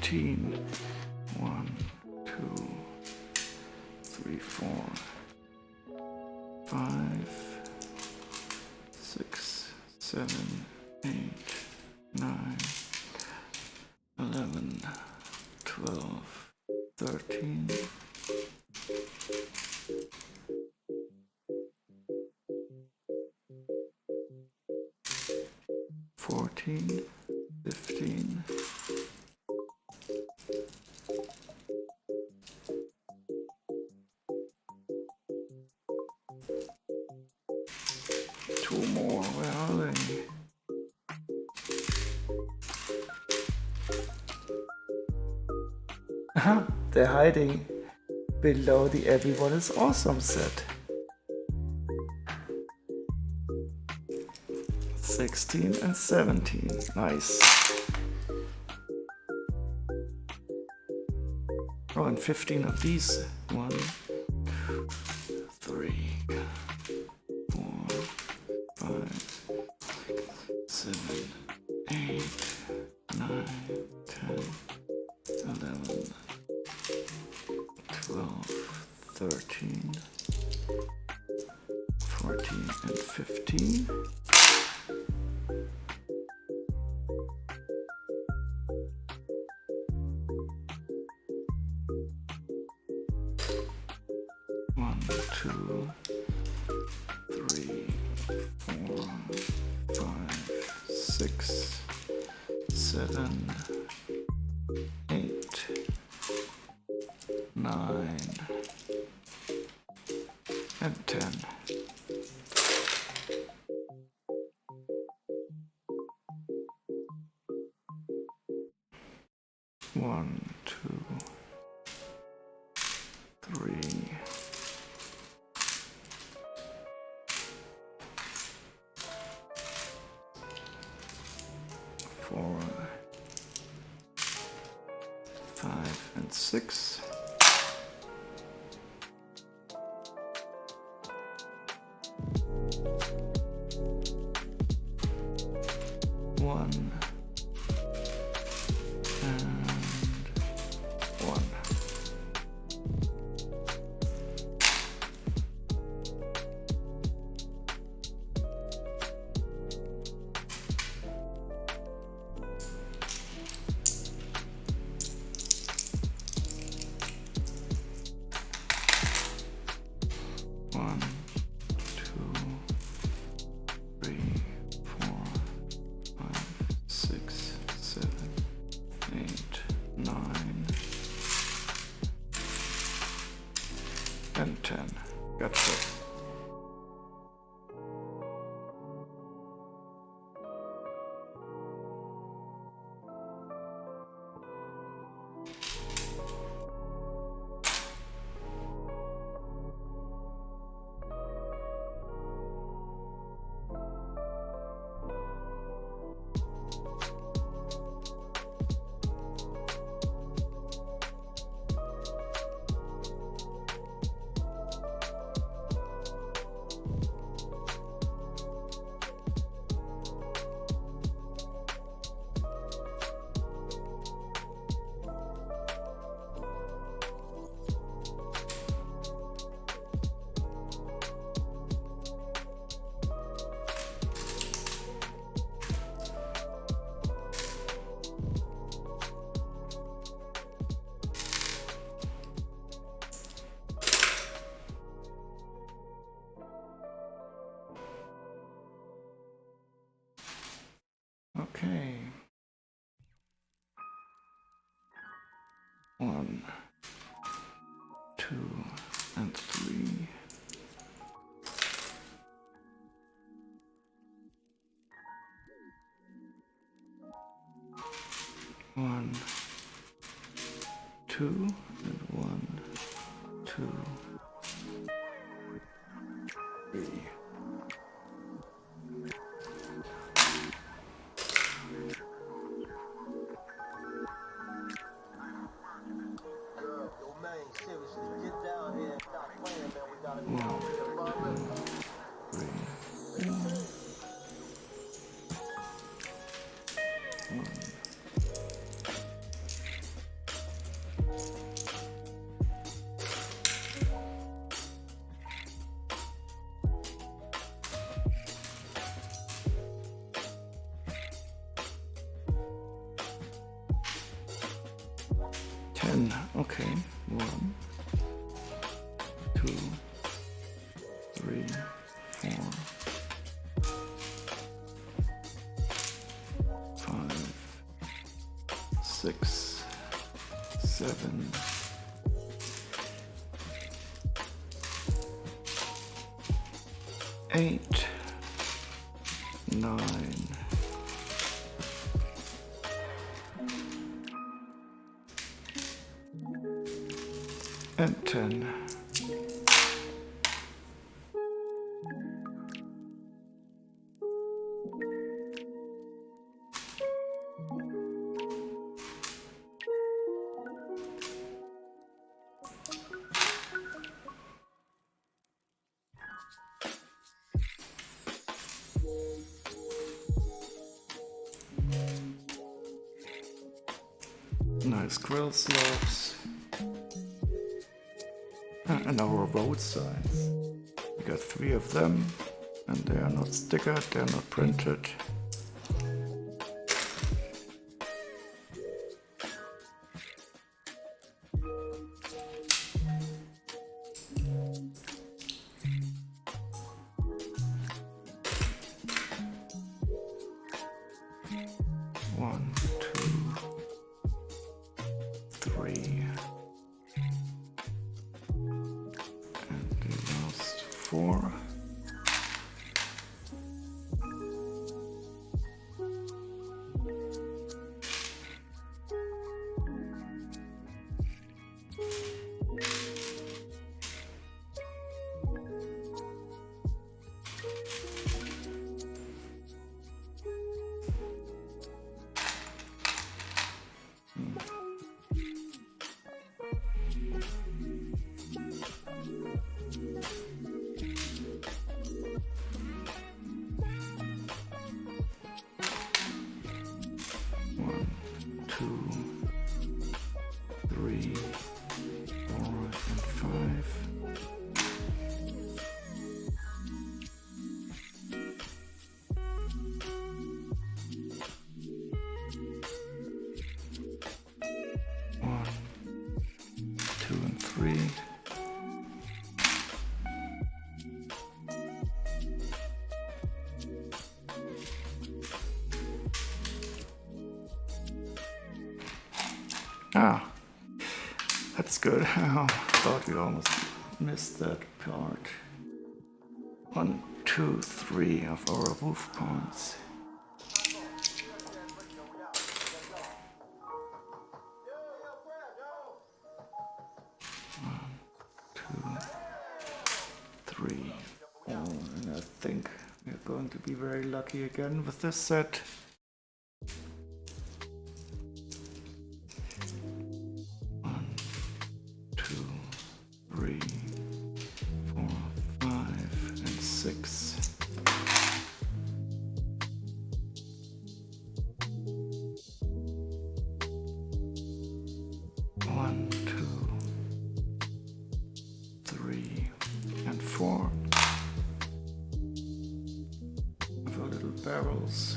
13. 1, 2, 3, 4, 5, 6, 7, 8, 9, 11, 12, 13. 14, 15, 2 more, where are they? Aha, they're hiding below the Everyone is Awesome set. 16 and 17, nice. Oh, and 15 of these. 1, 3, 4, 5, 7, 8, 9, 10, 11, 12, 13, 14, and 15. One, 2, 3, 4, 5, 6, 7, 8, 9, and 10. One, 2, 3, 4, 5, and 6. 1 and 1. One, 2, 3, 4, 5, 6, 7, 8, 9, and 10. Gotcha. Okay. 1, 2, and 3. 1, 2, and 1, 2, 3. 10. Okay, 1, 2, 3, 4, 5, 6, 7, 8, 9, and 10. Nice grill slopes. And our road signs. We got 3 of them, and they are not stickered, they are not printed. One, 2, 3. And the last 4. One, 2, 3, 4, and 5. One, 2, and 3. Ah, that's good. I thought we almost missed that part. 1, 2, 3 of our roof points. One, 2, 3, 4, and I think we're going to be very lucky again with this set. One, 2, 3, and 4. With our little barrels.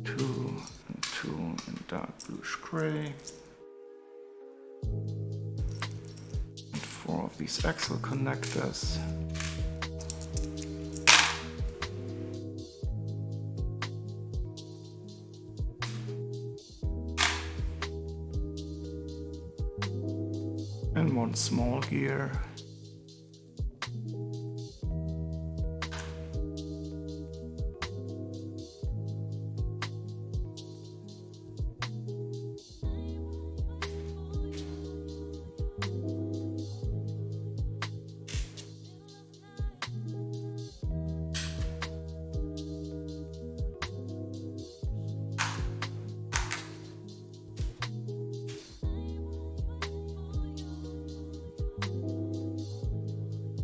2 and 2 in dark bluish gray. And 4 of these axle connectors. And 1 small gear.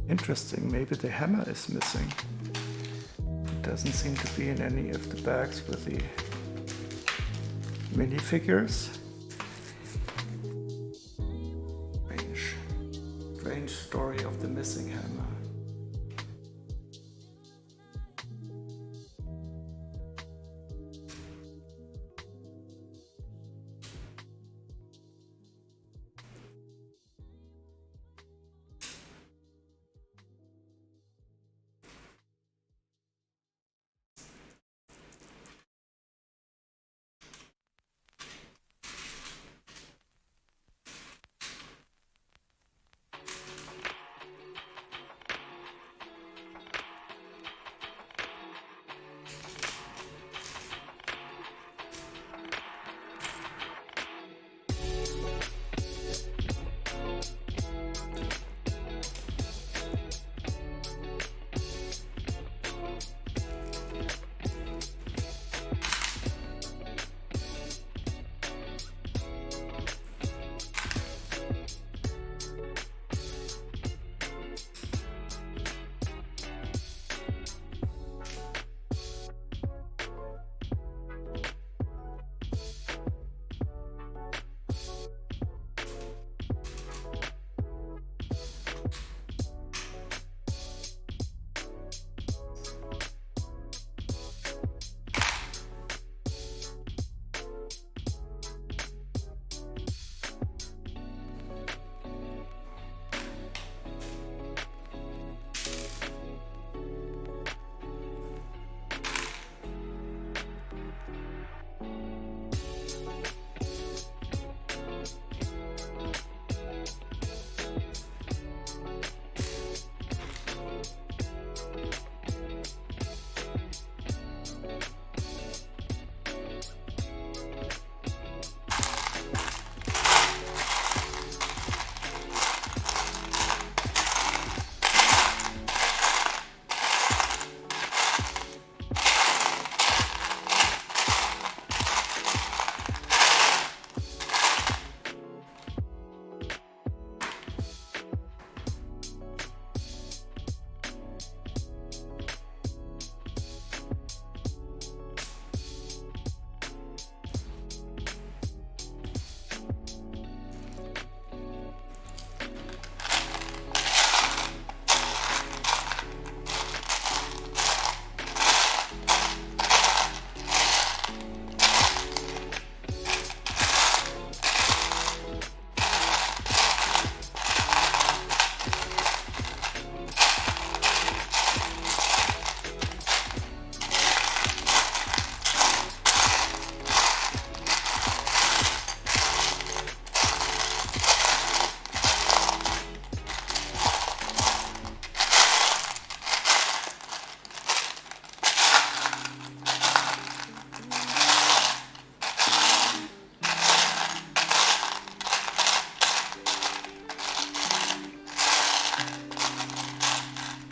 Interesting, maybe the hammer is missing. It doesn't seem to be in any of the bags with the minifigures. Strange story of the missing hammer.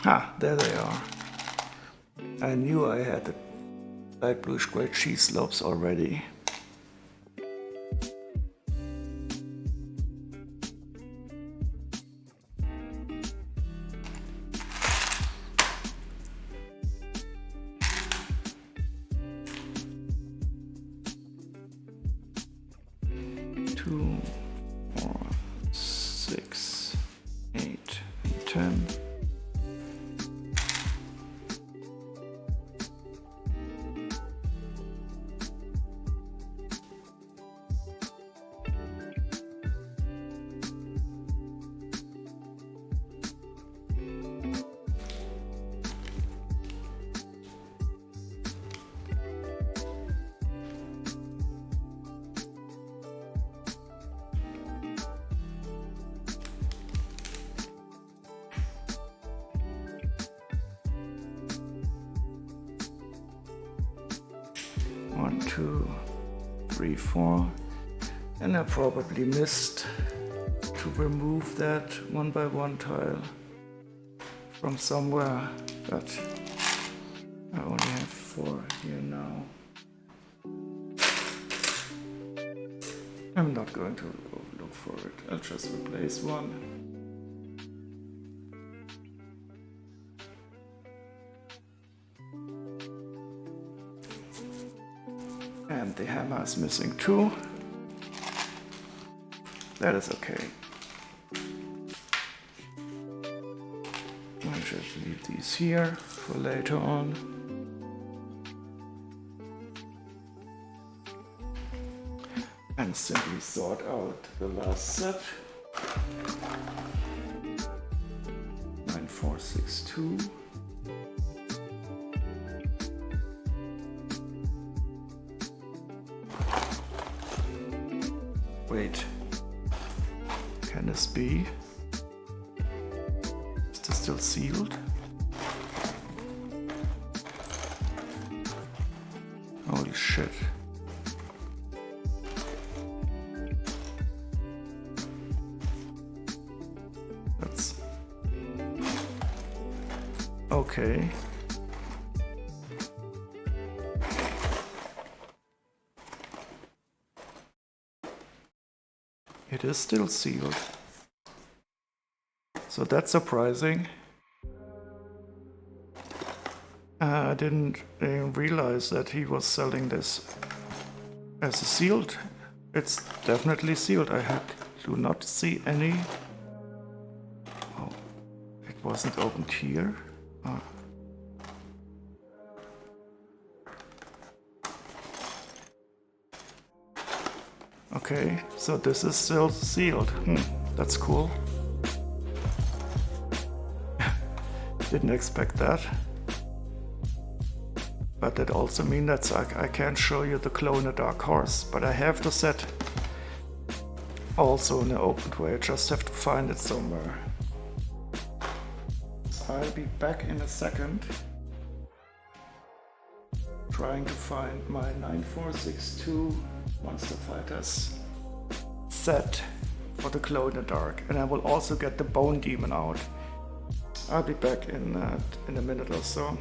Ah, there they are. I knew I had the light bluish gray cheese slopes already. Two, 4, 6, 8, and 10. One, 2, 3, 4, and I probably missed to remove that one by one tile from somewhere, but I only have 4 here now. I'm not going to look for it, I'll just replace one. And the hammer is missing too. That is okay. I'll just leave these here for later on. And simply sort out the last set. 9462. Wait, can this be? Is this still sealed? Holy shit. That's okay. It is still sealed. So that's surprising. I didn't even realize that he was selling this as a sealed. It's definitely sealed. Do not see any. Oh, it wasn't opened here. Oh. Okay, so this is still sealed. That's cool. Didn't expect that. But that also means that I can't show you the glow in the dark horse, but I have the set also in an opened way. I just have to find it somewhere. So I'll be back in a second. Trying to find my 9462 Monster Fighters set for the glow in the dark, and I will also get the Bone Demon out. I'll be back in a minute or so.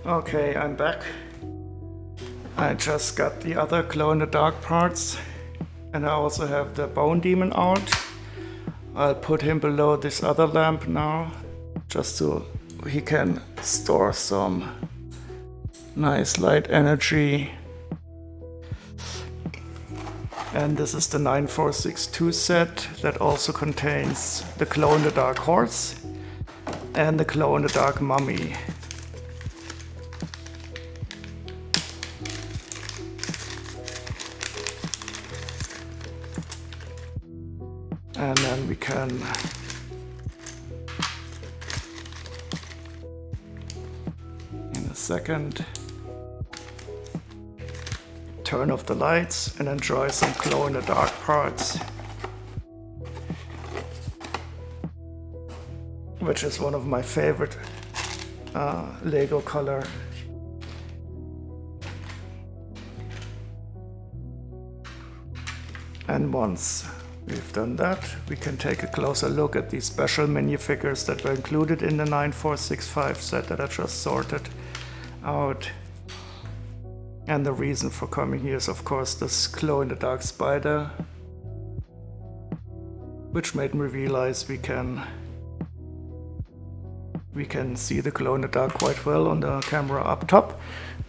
Okay, I'm back. I just got the other glow-in-the-dark parts, and I also have the Bone Demon out. I'll put him below this other lamp now, just so he can store some nice light energy. And this is the 9462 set that also contains the glow-in-the-dark horse and the glow-in-the-dark mummy. And then we can in a second turn off the lights and enjoy some glow-in-the-dark parts, which is one of my favorite Lego color. And once we've done that, we can take a closer look at these special minifigures that were included in the 9465 set that I just sorted out. And the reason for coming here is of course this glow-in-the-dark spider, which made me realize we can see the glow-in-the-dark quite well on the camera up top.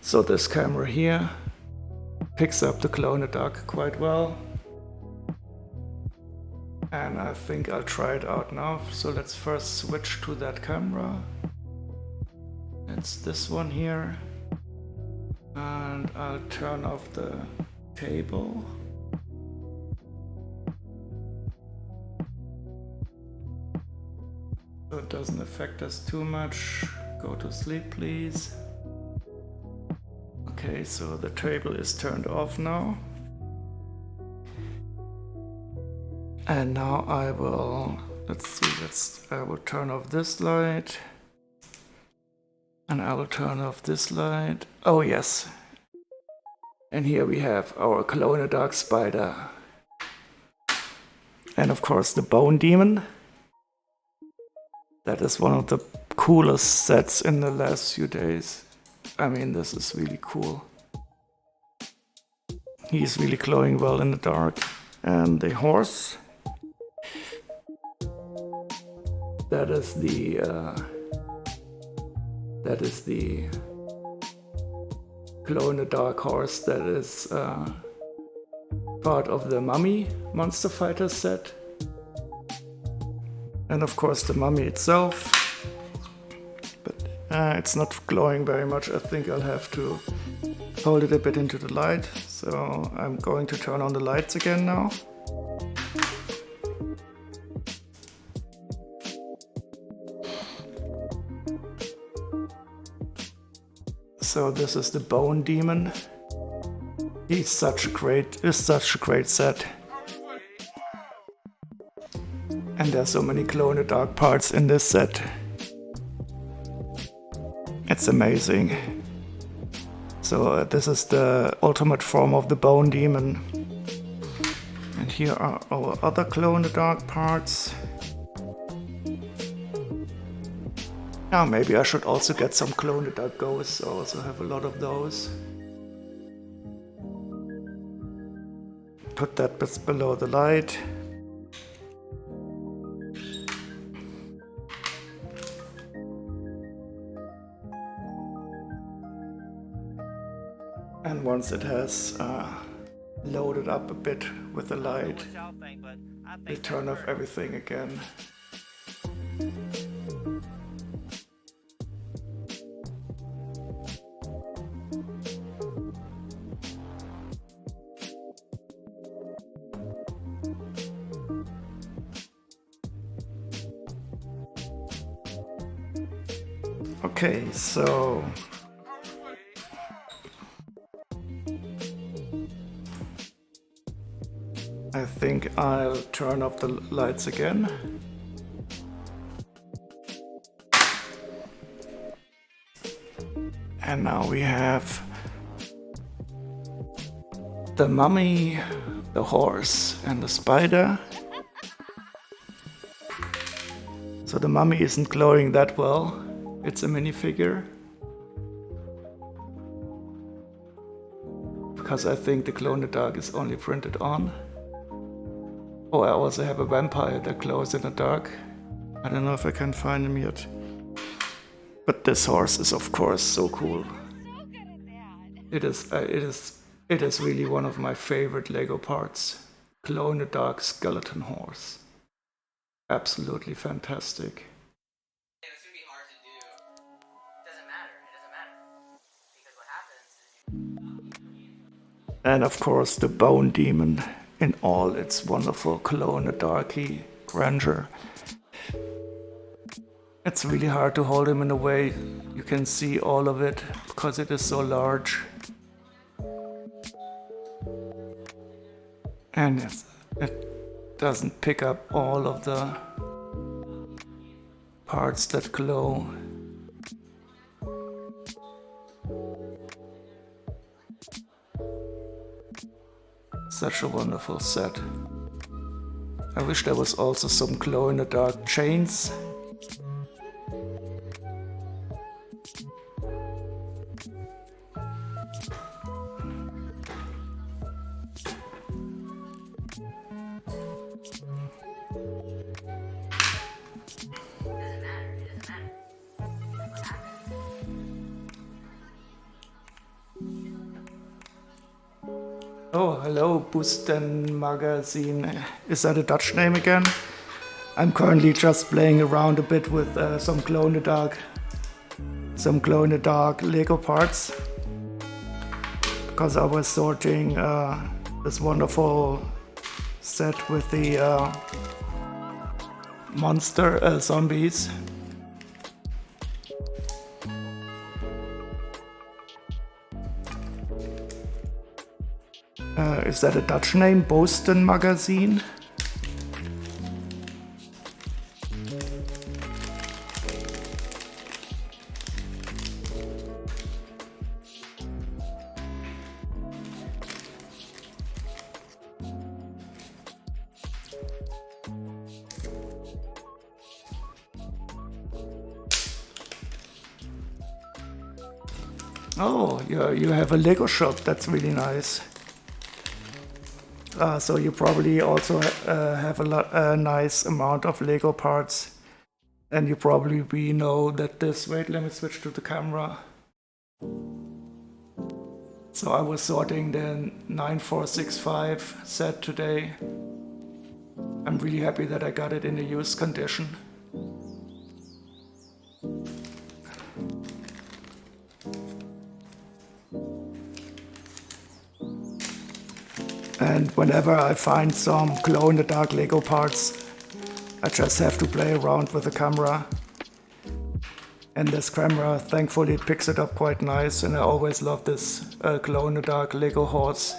So this camera here picks up the glow-in-the-dark quite well. And I think I'll try it out now. So let's first switch to that camera. It's this one here. And I'll turn off the table. So it doesn't affect us too much. Go to sleep, please. Okay, so the table is turned off now. And now I will, I will turn off this light. And I will turn off this light. Oh yes. And here we have our glow-in-the-dark spider. And of course the Bone Demon. That is one of the coolest sets in the last few days. I mean, this is really cool. He's really glowing well in the dark. And the horse. That is the glow-in-the-dark horse that is part of the Mummy Monster Fighter set. And of course the mummy itself. But it's not glowing very much. I think I'll have to hold it a bit into the light. So I'm going to turn on the lights again now. So this is the Bone Demon. It's such a great set. And there's so many glow-in-the-dark parts in this set. It's amazing. So this is the ultimate form of the Bone Demon. And here are our other glow-in-the-dark parts. Now maybe I should also get some glow-in-the-dark ghosts. I also have a lot of those. Put that bit below the light. And once it has loaded up a bit with the light, we turn off everything again. Okay, so I think I'll turn off the lights again. And now we have the mummy, the horse, and the spider. So the mummy isn't glowing that well. It's a minifigure. because I think the glow-in-the-dark is only printed on. Oh, I also have a vampire that glows in the dark. I don't know if I can find him yet. But this horse is of course so cool. It is really one of my favorite Lego parts. Glow-in-the-dark skeleton horse. Absolutely fantastic. It's gonna be hard to do. It doesn't matter. Because what happens is And of course the Bone Demon in all its wonderful glow-in-the-darky grandeur. It's really hard to hold him in a way you can see all of it because it is so large. And it doesn't pick up all of the parts that glow. Such a wonderful set. I wish there was also some glow-in-the-dark chains. Oh, hello, Busten Magazine. Is that a Dutch name again? I'm currently just playing around a bit with some glow-in-the-dark Lego parts. Because I was sorting this wonderful set with the monster zombies. Is that a Dutch name? Boston Magazine? Oh, you have a Lego shop. That's really nice. So you probably also have a nice amount of Lego parts, and you probably know that this. Wait, let me switch to the camera. So I was sorting the 9465 set today. I'm really happy that I got it in a used condition. And whenever I find some glow-in-the-dark Lego parts, I just have to play around with the camera. And this camera, thankfully, it picks it up quite nice, and I always love this glow-in-the-dark Lego horse.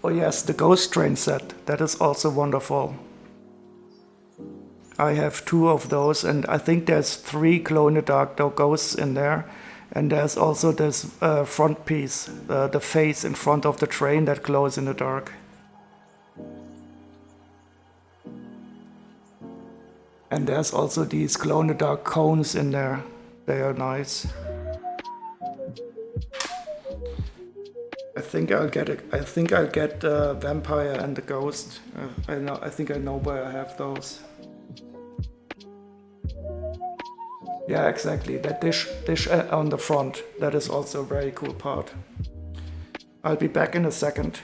Oh yes, the Ghost Train set, that is also wonderful. I have 2 of those, and I think there's 3 glow-in-the-dark ghosts in there. And there's also this front piece, the face in front of the train that glows in the dark. And there's also these glow-in-the-dark cones in there. They are nice. I think I'll get the vampire and the ghost. I think I know where I have those. Yeah, exactly. That dish on the front. That is also a very cool part. I'll be back in a second.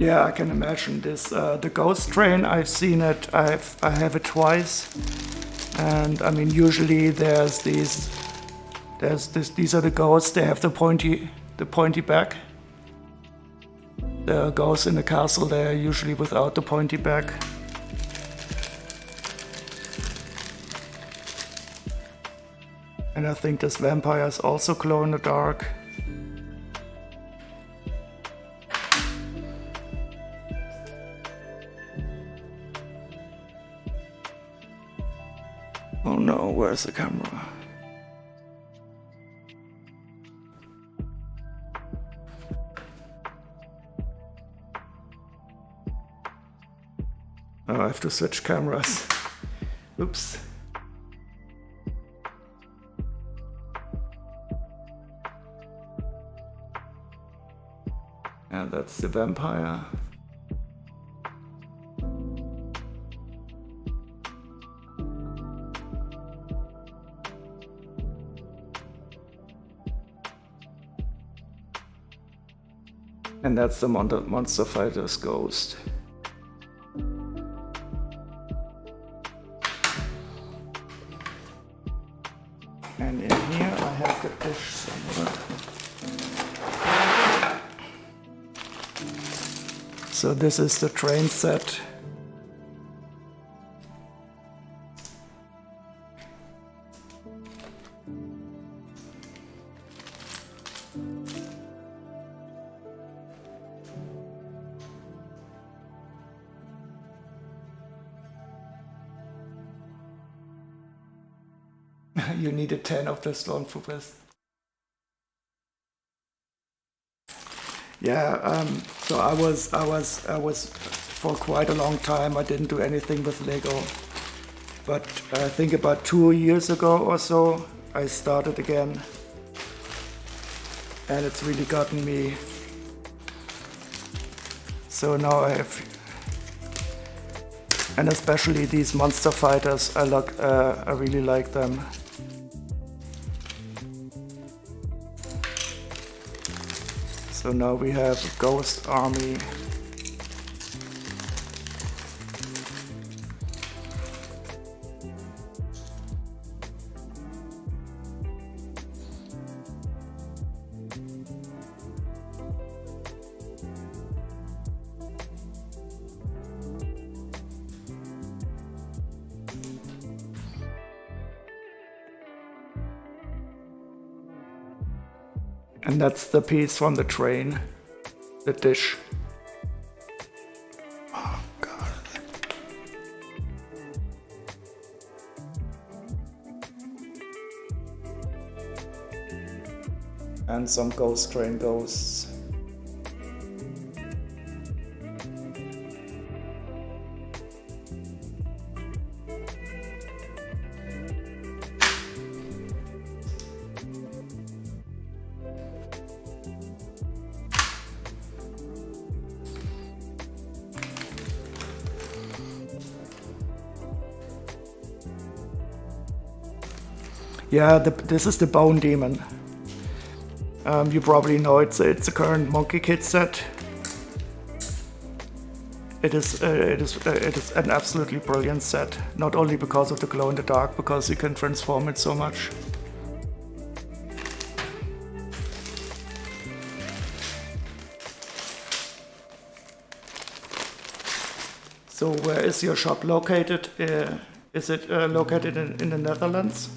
Yeah, I can imagine this. The ghost train, I've seen it. I have it twice, and I mean usually these are the ghosts. They have the pointy back. The ghosts in the castle, they're usually without the pointy back. And I think this vampire is also glow in the dark. Oh no, where's the camera? Oh, I have to switch cameras. Oops. And that's the vampire. And that's the monster fighter's ghost. And in here I have the dish somewhere. So this is the train set. You needed 10 of the stormtroopers. Yeah, so I was for quite a long time. I didn't do anything with Lego, but I think about 2 years ago or so, I started again, and it's really gotten me. So now I have, and especially these monster fighters, I really like them. So now we have a ghost army. And that's the piece from the train, the dish. Oh God. And some ghost train ghosts. Yeah, this is the Bone Demon. You probably know it's a current Monkie kit set. It is an absolutely brilliant set. Not only because of the glow in the dark, because you can transform it so much. So where is your shop located? Is it located in the Netherlands?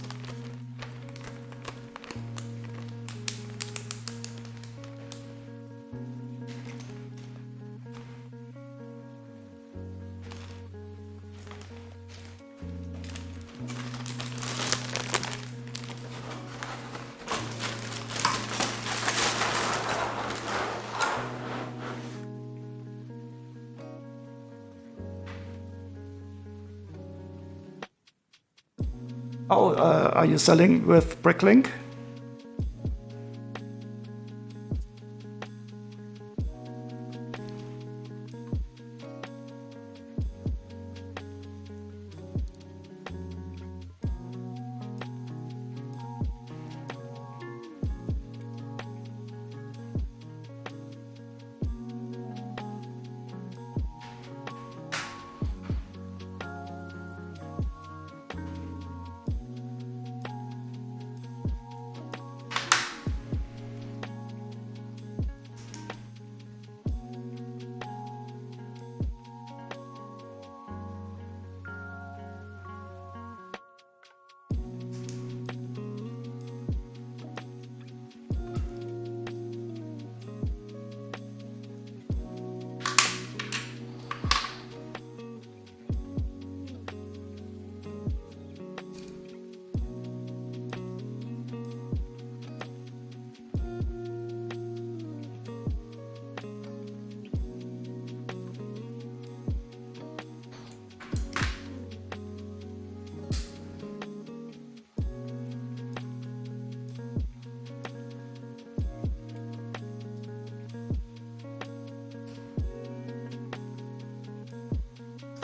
Oh, are you selling with Bricklink?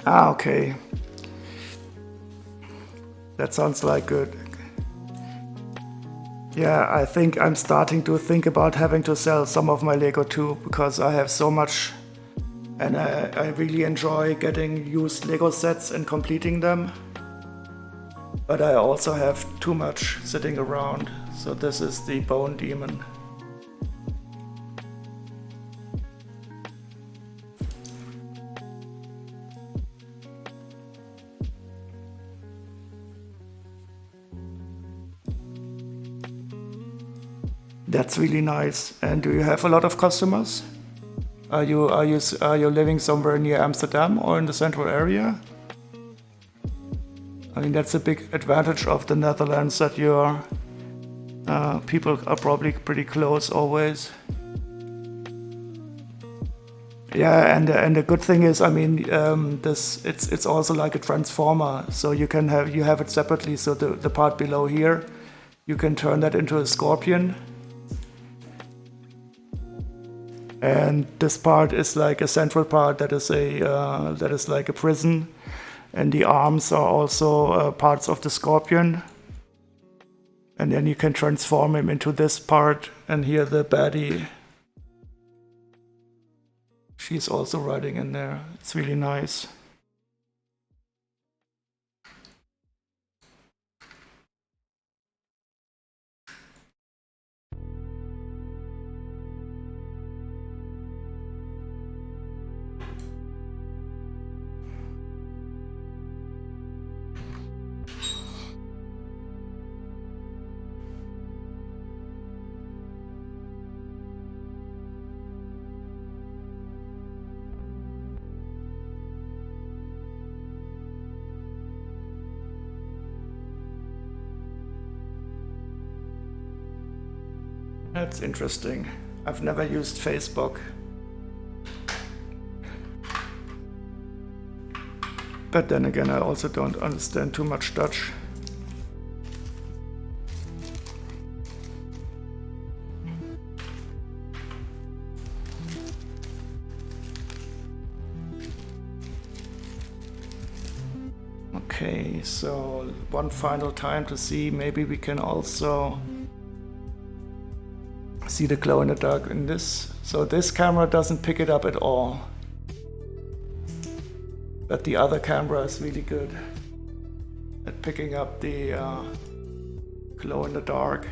Ah, okay. That sounds like good. Yeah, I think I'm starting to think about having to sell some of my Lego too, because I have so much, and I really enjoy getting used Lego sets and completing them. But I also have too much sitting around, so this is the Bone Demon. That's really nice. And do you have a lot of customers? Are you living somewhere near Amsterdam or in the central area? I mean, that's a big advantage of the Netherlands, that your people are probably pretty close always. Yeah, and the good thing is, I mean, it's also like a transformer, so you have it separately. So the part below here, you can turn that into a scorpion. And this part is like a central part that is like a prison, and the arms are also parts of the scorpion. And then you can transform him into this part, and here the baddie. She's also riding in there. It's really nice. That's interesting. I've never used Facebook. But then again, I also don't understand too much Dutch. Okay, so one final time to see, maybe we can also see the glow in the dark in this. So this camera doesn't pick it up at all. But the other camera is really good at picking up the glow in the dark.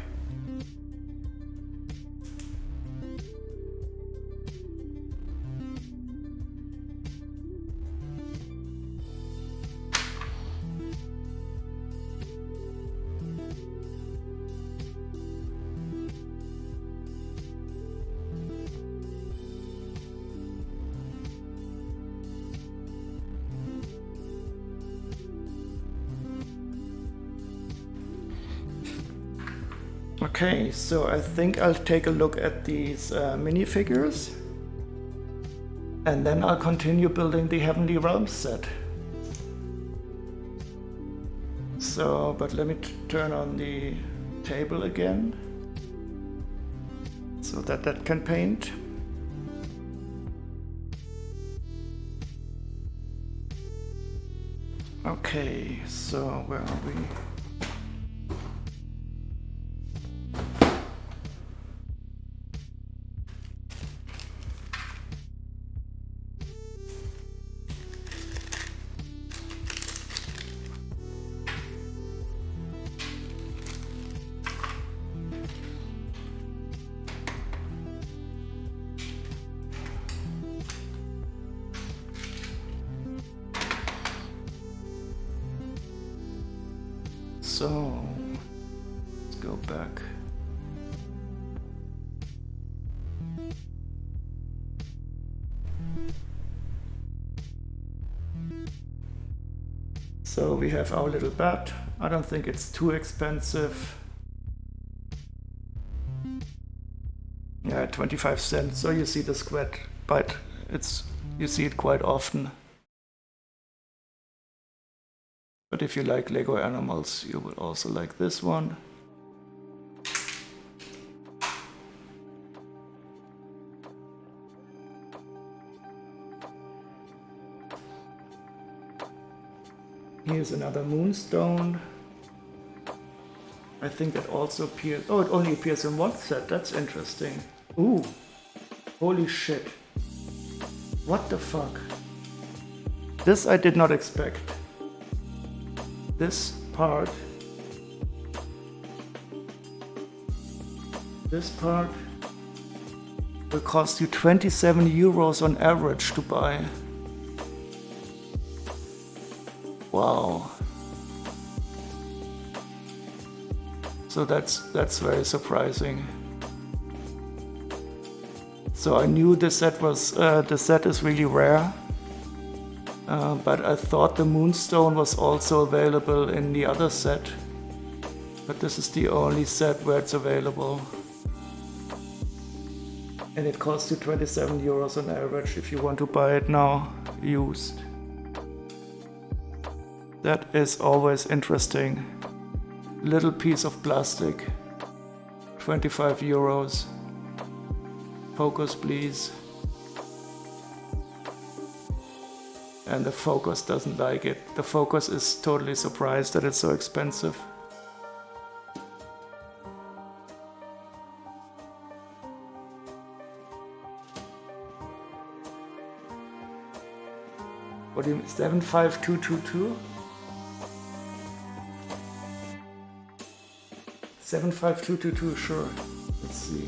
Okay, so I think I'll take a look at these minifigures, and then I'll continue building the Heavenly Realms set. So, but let me turn on the table again, so that can paint. Okay, so where are we? So, let's go back. So we have our little bat. I don't think it's too expensive. Yeah, 25 cents. So you see the squid, but you see it quite often. But if you like Lego animals, you will also like this one. Here's another Moonstone. I think that also appears... Oh, it only appears in one set. That's interesting. Ooh. Holy shit. What the fuck? This I did not expect. This part... This part will cost you 27 euros on average to buy. Wow. So that's very surprising. So I knew the set is really rare, but I thought the Moonstone was also available in the other set. But this is the only set where it's available. And it costs you 27 euros on average if you want to buy it now, used. That is always interesting. Little piece of plastic, 25 euros. Focus please. And the Focus doesn't like it. The Focus is totally surprised that it's so expensive. What do you mean? 75222? 75222, sure. Let's see.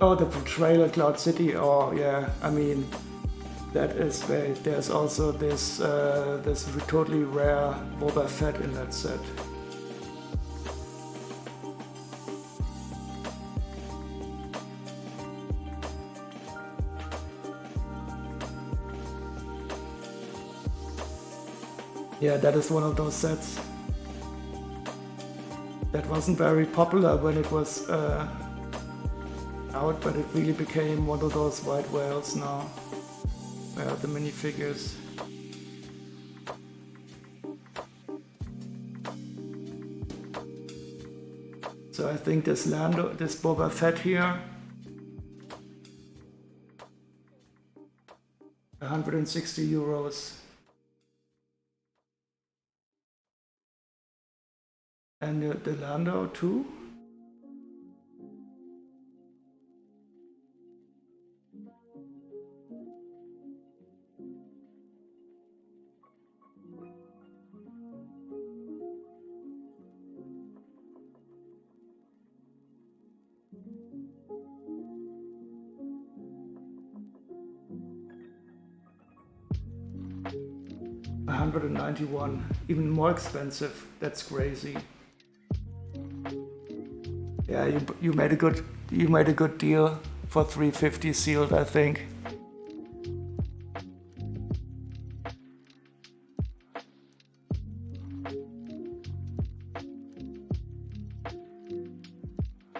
Oh, the trailer Cloud City. Oh, yeah. I mean, that is very. There's also this totally rare Boba Fett in that set. Yeah, that is one of those sets that wasn't very popular when it was out, but it really became one of those white whales now. The minifigures. So I think this Boba Fett here, 160 euros. And the Lando too? $191, even more expensive. That's crazy. Yeah, you made a good deal for 350 sealed, I think.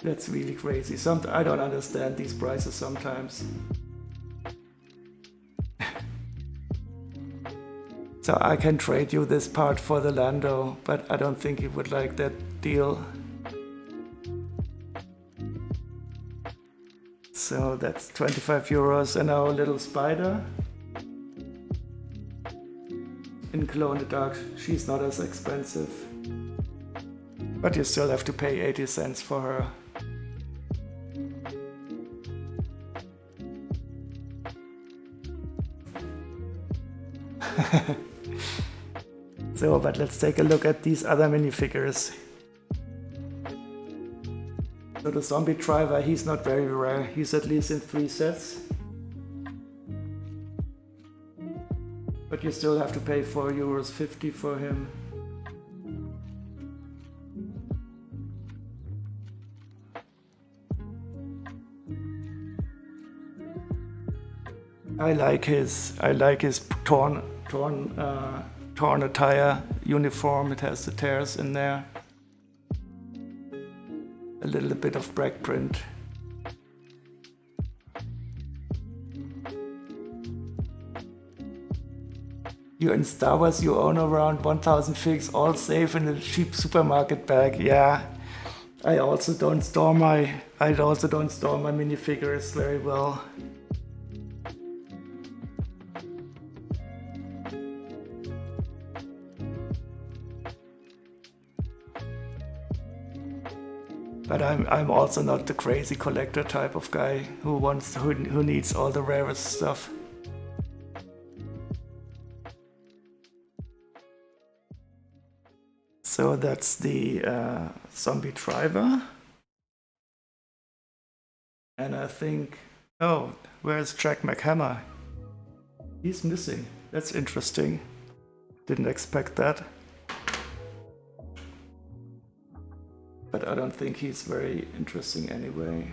That's really crazy. I don't understand these prices sometimes. So I can trade you this part for the Lando, but I don't think you would like that deal. So that's 25 euros and our little spider. In Glow in the Dark, she's not as expensive. But you still have to pay 80 cents for her. So, but let's take a look at these other minifigures. So the Zombie Driver, he's not very rare. He's at least in 3 sets. But you still have to pay €4.50 for him. I like his torn attire uniform. It has the tears in there. A little bit of brake print. You in Star Wars, you own around 1,000 figs, all safe in a cheap supermarket bag. Yeah, I also don't store my minifigures very well. But I'm also not the crazy collector type of guy who needs all the rarest stuff. So that's the zombie driver. And I think, oh, where's Jack Mchammer? He's missing. That's interesting. Didn't expect that. But I don't think he's very interesting anyway.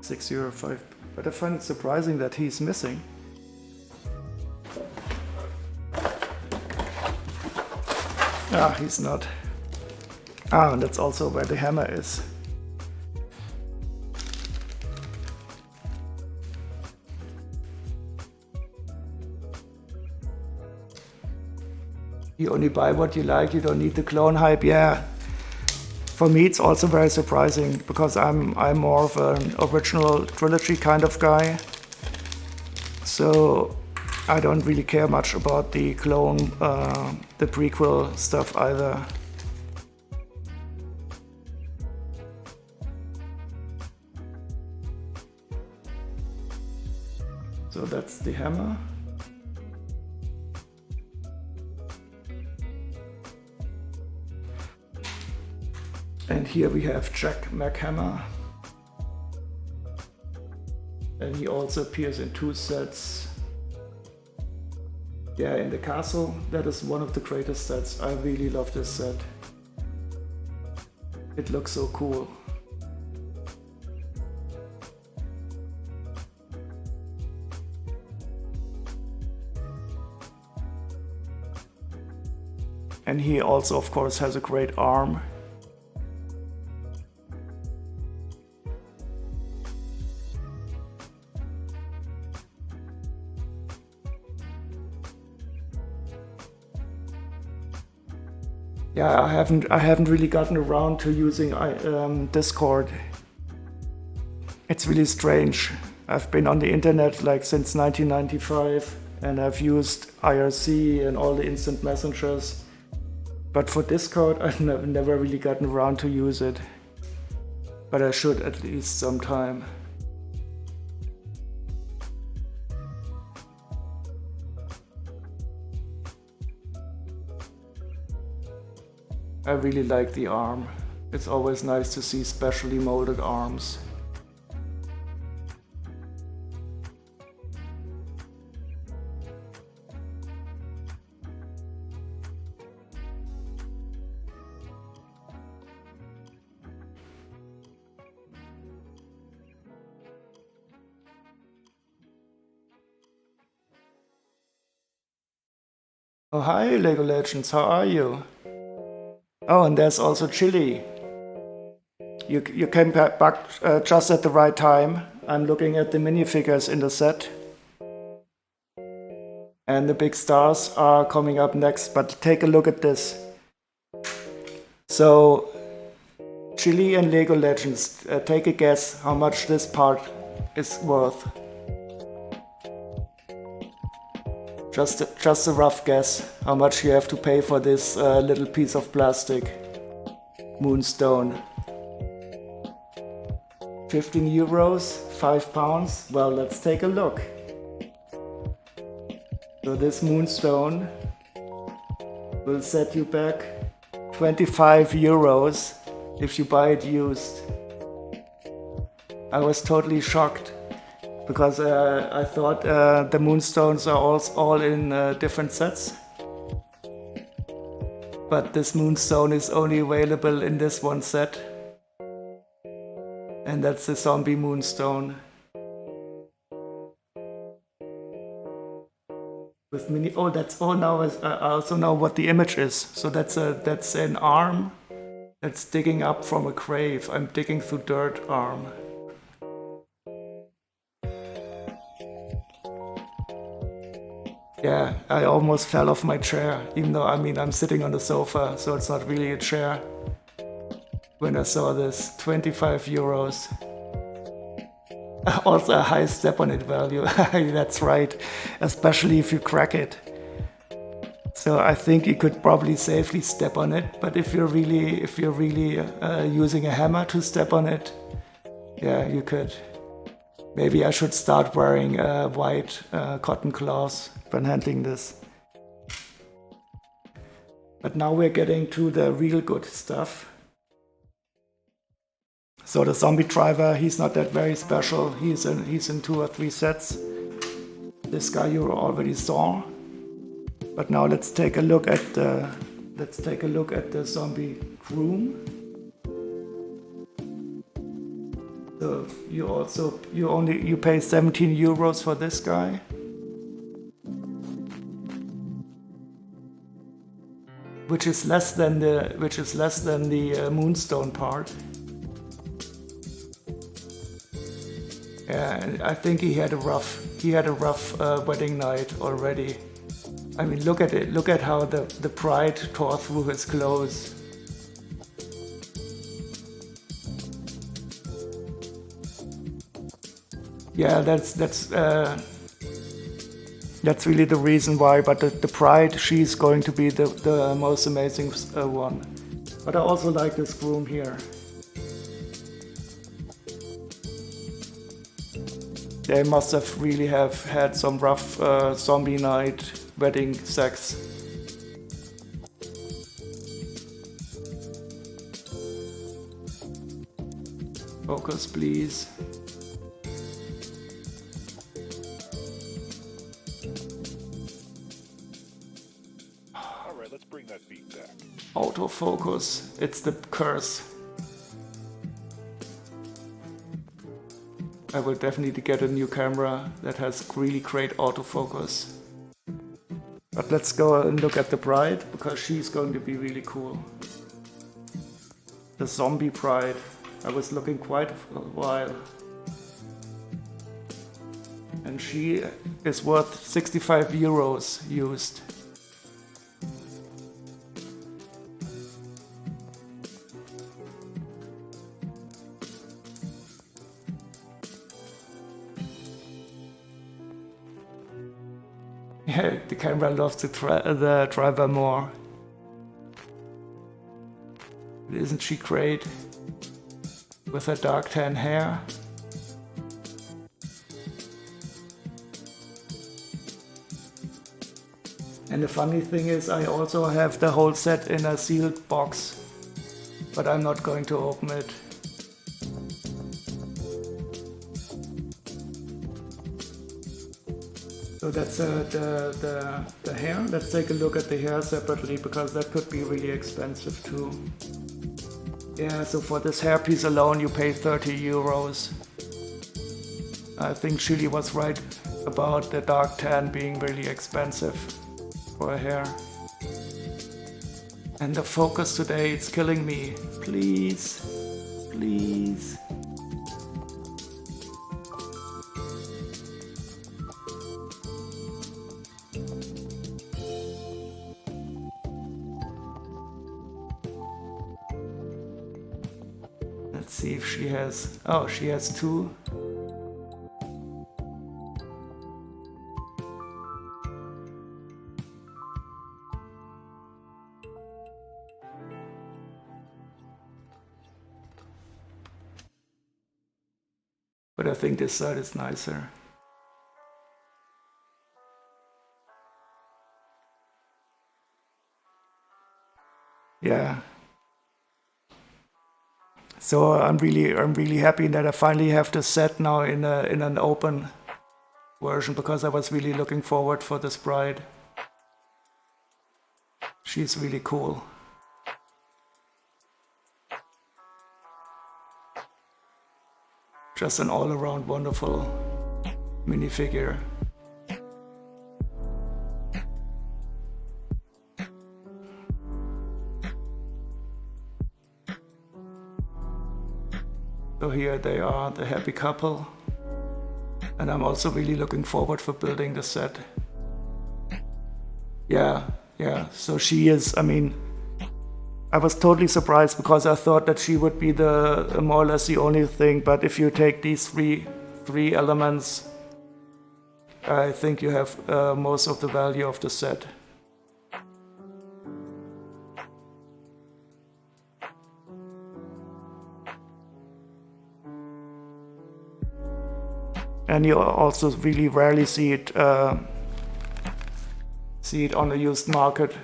€6.05. But I find it surprising that he's missing. Ah, he's not. Ah, and that's also where the hammer is. You only buy what you like, you don't need the clone hype, yeah. For me it's also very surprising because I'm more of an original trilogy kind of guy. So I don't really care much about the clone, the prequel stuff either. So that's the hammer. And here we have Jack Mchammer. And he also appears in 2 sets. Yeah, in the castle, that is one of the greatest sets. I really love this set. It looks so cool. And he also, of course, has a great arm. Yeah, I haven't really gotten around to using Discord. It's really strange. I've been on the internet like since 1995 and I've used IRC and all the instant messengers. But for Discord, I've never really gotten around to use it. But I should at least sometime. I really like the arm. It's always nice to see specially molded arms. Oh hi Lego Legends, how are you? Oh, and there's also Chili. You came back just at the right time. I'm looking at the minifigures in the set. And the big stars are coming up next, but take a look at this. So, Chili and Lego Legends, take a guess how much this part is worth. Just a rough guess how much you have to pay for this little piece of plastic. Moonstone. 15 euros, 5 pounds. Well, let's take a look. So this moonstone will set you back 25 euros if you buy it used. I was totally shocked. Because I thought the moonstones are all in different sets. But this moonstone is only available in this one set. And that's the zombie moonstone. With mini. Oh, that's all now. I also know what the image is. So that's an arm that's digging up from a grave. I'm digging through dirt arm. Yeah, I almost fell off my chair, even though I'm sitting on the sofa, so it's not really a chair. When I saw this, 25 euros. Also a high step on it value, that's right, especially if you crack it. So I think you could probably safely step on it, but if you're really using a hammer to step on it, yeah, you could. Maybe I should start wearing white cotton gloves when handling this. But now we're getting to the real good stuff. So the zombie driver, he's not that very special. He's in 2 or 3 sets. This guy you already saw. But now let's take a look at the zombie groom. So you pay 17 euros for this guy. Which is less than the moonstone part. Yeah, I think he had a rough wedding night already. I mean, look at it. Look at how the pride tore through his clothes. Yeah, that's really the reason why. But the pride, she's going to be the most amazing one. But I also like this groom here. They must have really had some rough zombie night wedding sex. Focus, please. All right, let's bring that beat back. Autofocus. It's the curse. I will definitely get a new camera that has really great autofocus. But let's go and look at the bride, because she's going to be really cool. The zombie bride. I was looking quite a while. And she is worth 65 euros used. Yeah, the camera loves the driver more. Isn't she great? With her dark tan hair. And the funny thing is, I also have the whole set in a sealed box, but I'm not going to open it. So that's the hair. Let's take a look at the hair separately, because that could be really expensive too. Yeah, so for this hairpiece alone you pay 30 euros. I think Chili was right about the dark tan being really expensive for a hair. And the focus today, it's killing me. Please, please. Let's see if she has... Oh, she has 2. But I think this side is nicer. Yeah. So I'm really happy that I finally have the set now in an open version, because I was really looking forward for this bride. She's really cool. Just an all-around wonderful minifigure. So here they are, the happy couple. And I'm also really looking forward for building the set. Yeah, so she is, I mean, I was totally surprised, because I thought that she would be the more or less the only thing, but if you take these three elements, I think you have most of the value of the set. and you also really rarely see it on the used market.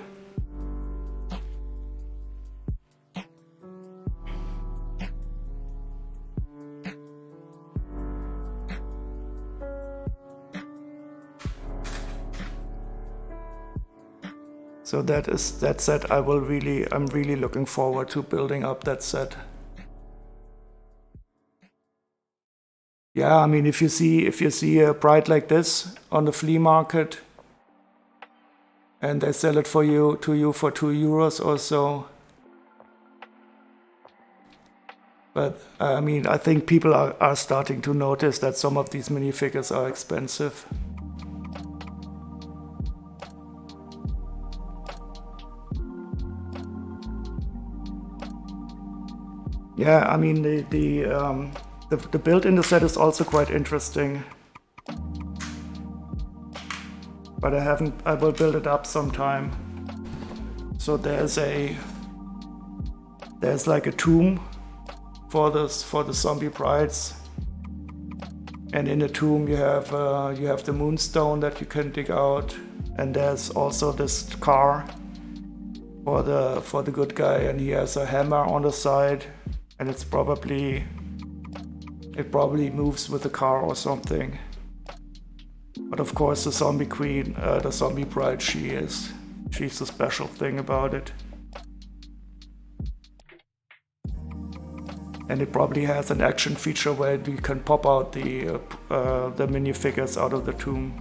So that set. I'm really looking forward to building up that set. Yeah, I mean, if you see a Pride like this on the flea market, and they sell it to you for €2 or so. But I mean, I think people are starting to notice that some of these minifigures are expensive. Yeah, I mean, the build in the set is also quite interesting. But I will build it up sometime. So there's like a tomb for the zombie brides, and in the tomb you have the moonstone that you can dig out, and there's also this car for the good guy, and he has a hammer on the side, and it probably moves with the car or something. But of course the zombie queen, the zombie bride, she's the special thing about it. And it probably has an action feature where you can pop out the minifigures out of the tomb.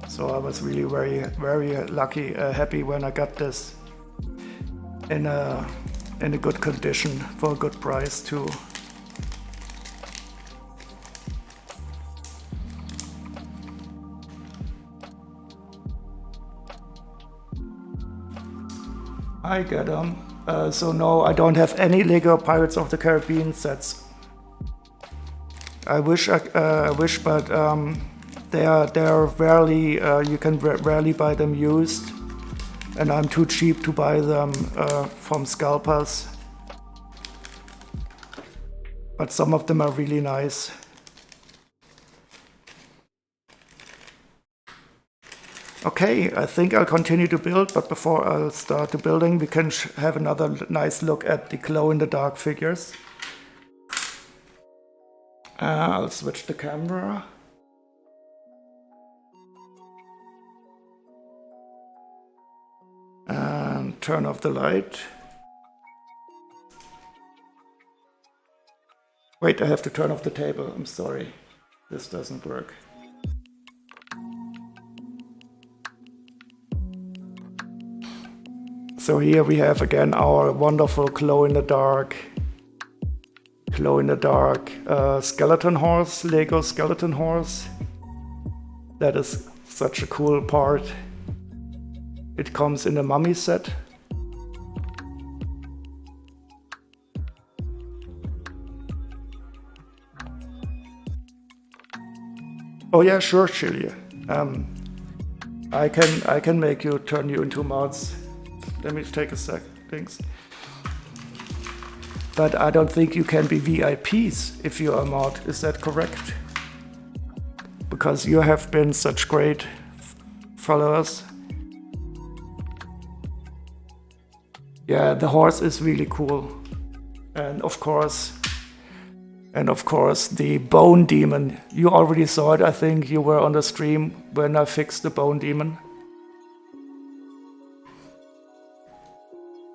So I was really very, very lucky, happy when I got this in a good condition for a good price too. I get them. So no, I don't have any Lego Pirates of the Caribbean sets. I wish, but they are rarely. You can rarely buy them used, and I'm too cheap to buy them from scalpers. But some of them are really nice. Okay, I think I'll continue to build, but before I'll start the building, we can have another nice look at the glow-in-the-dark figures. I'll switch the camera. And turn off the light. Wait, I have to turn off the table, I'm sorry. This doesn't work. So here we have again our wonderful glow-in-the-dark skeleton horse, Lego skeleton horse. That is such a cool part. It comes in a mummy set. Oh yeah, sure, Chili. I can make you turn you into mods. Let me take a sec. Thanks. But I don't think you can be VIPs if you are a mod. Is that correct? Because you have been such great followers. Yeah, the horse is really cool. And of course, the bone demon. You already saw it, I think. You were on the stream when I fixed the bone demon.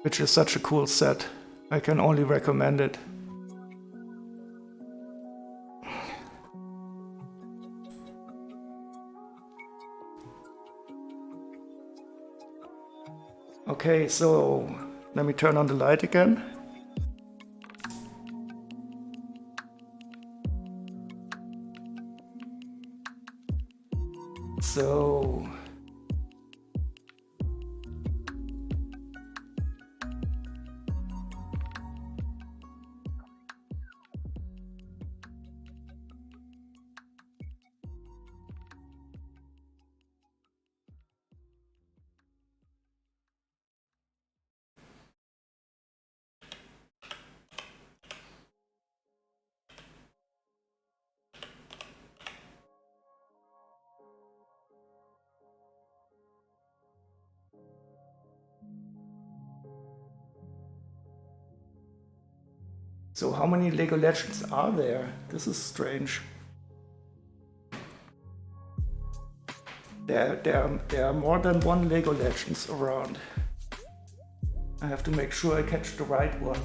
Which is such a cool set. I can only recommend it. Okay, so let me turn on the light again. So So how many Lego Legends are there? This is strange. There are more than one Lego Legends around. I have to make sure I catch the right one.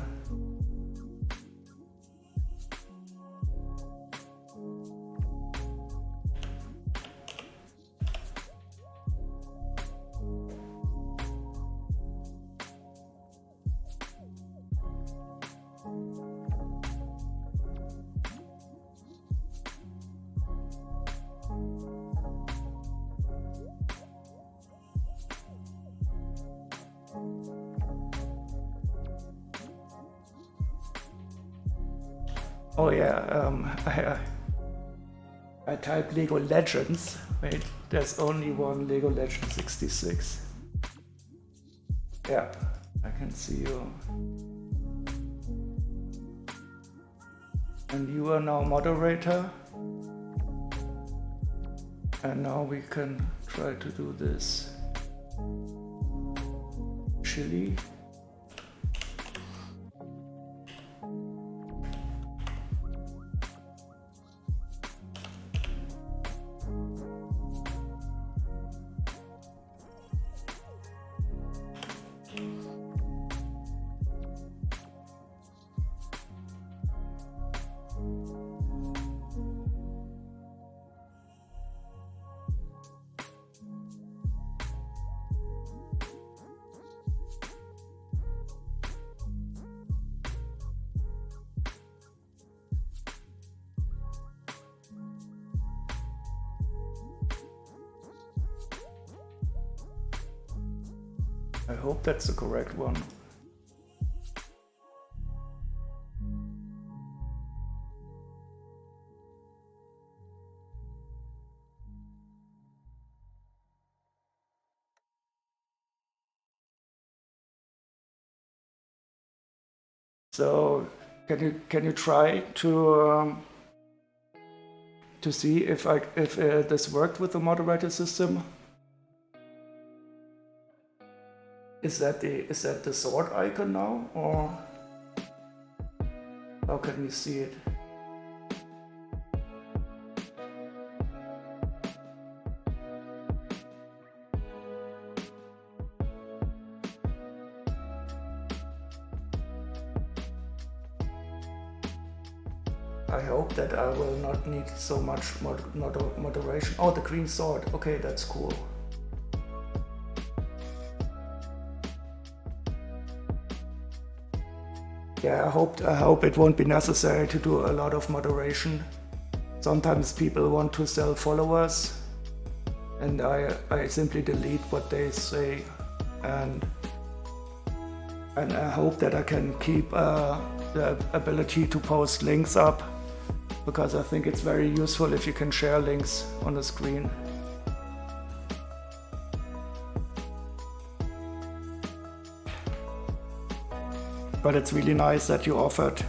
Oh yeah, I typed Lego Legends. Wait, there's only one Lego Legend 66. Yeah, I can see you. And you are now moderator. And now we can try to do this. Chili. I hope that's the correct one. So can you try to see if this worked with the moderator system? Is that the sword icon now, or how can we see it? I hope that I will not need so much moderation. Oh, the green sword. Okay, that's cool. Yeah, I hope it won't be necessary to do a lot of moderation. Sometimes people want to sell followers, and I simply delete what they say, and I hope that I can keep the ability to post links up, because I think it's very useful if you can share links on the screen. But it's really nice that you offered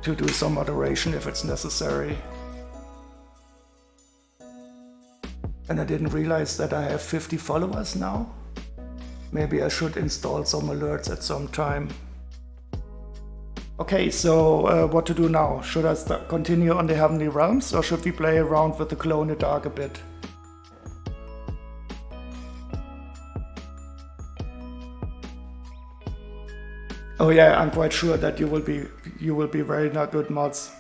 to do some moderation if it's necessary. And I didn't realize that I have 50 followers now. Maybe I should install some alerts at some time. Okay, so what to do now? Should I continue on the Heavenly Realms, or should we play around with the glow in the dark a bit? Oh yeah, I'm quite sure that you will be very good mods.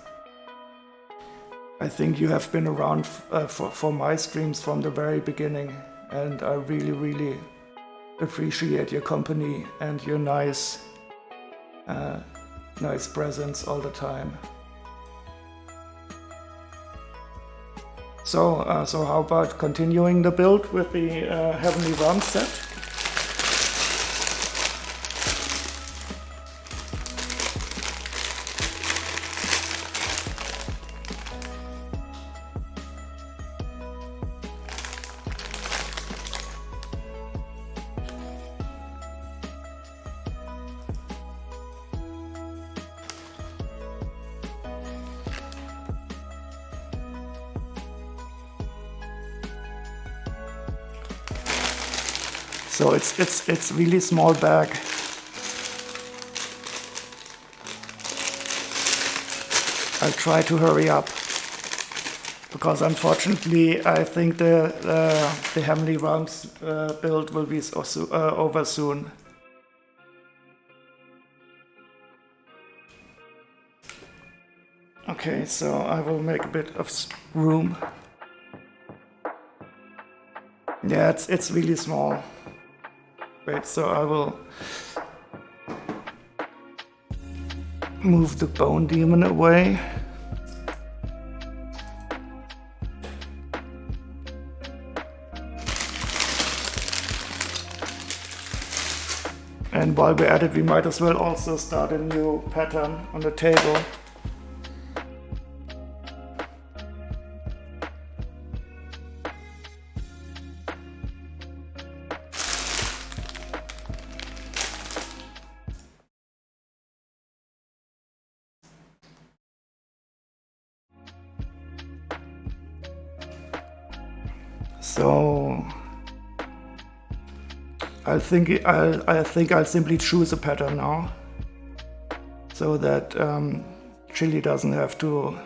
I think you have been around for my streams from the very beginning, and I really appreciate your company and your nice presence all the time. So how about continuing the build with the Heavenly Realms set? So it's really small bag. I'll try to hurry up, because unfortunately I think the Heavenly Realms build will be over soon. Okay, so I will make a bit of room. Yeah, it's really small. Wait, so I will move the Bone Demon away. And while we're at it, we might as well also start a new pattern on the table. So I think I'll simply choose a pattern now, so that Chili doesn't have to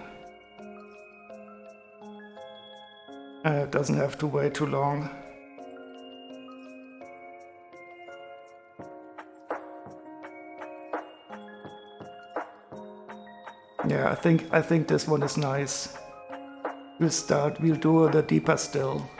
wait too long. Yeah, I think this one is nice. We'll do the deeper still.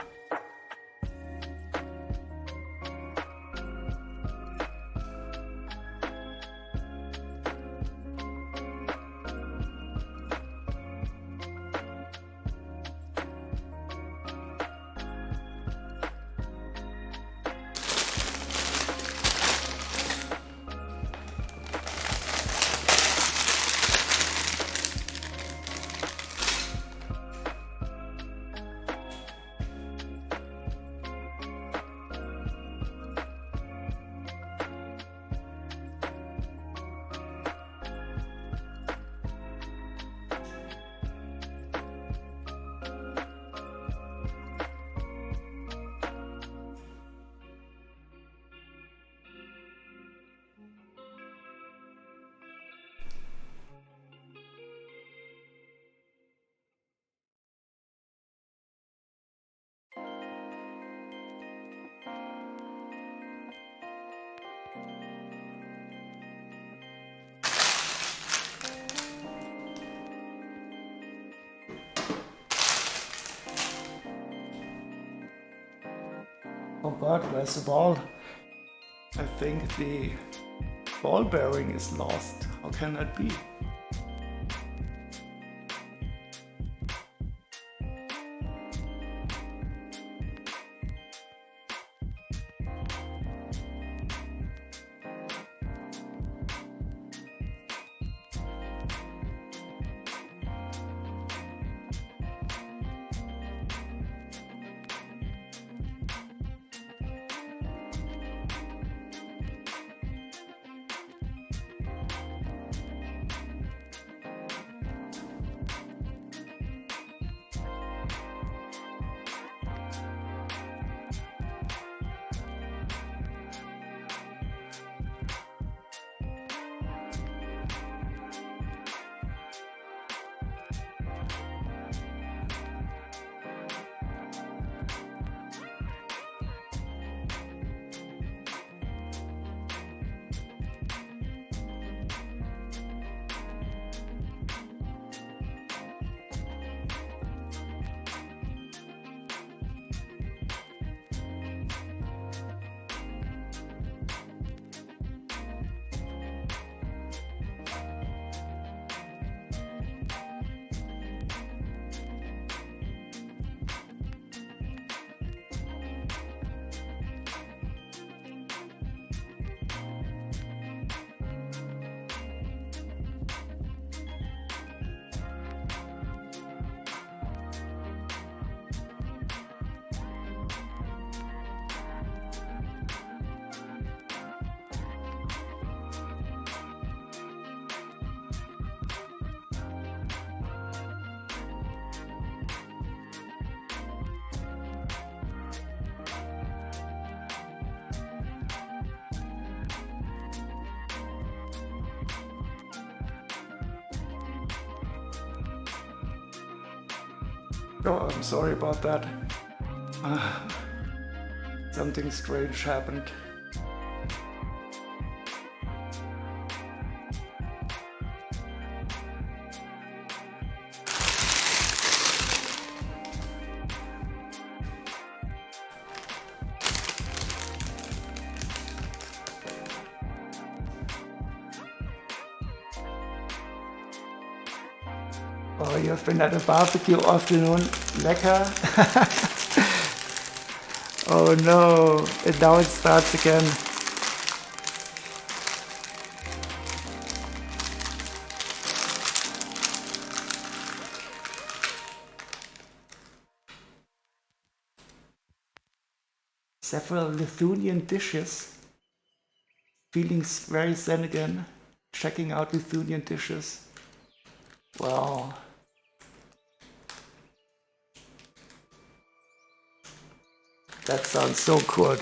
Oh god, where's the ball? I think the ball bearing is lost. How can that be? Oh, I'm sorry about that. Something strange happened. Oh, you've been at a barbecue afternoon. Lecker. Oh no, and now it starts again. Several Lithuanian dishes. Feeling very zen again. Checking out Lithuanian dishes. Wow. That sounds so good.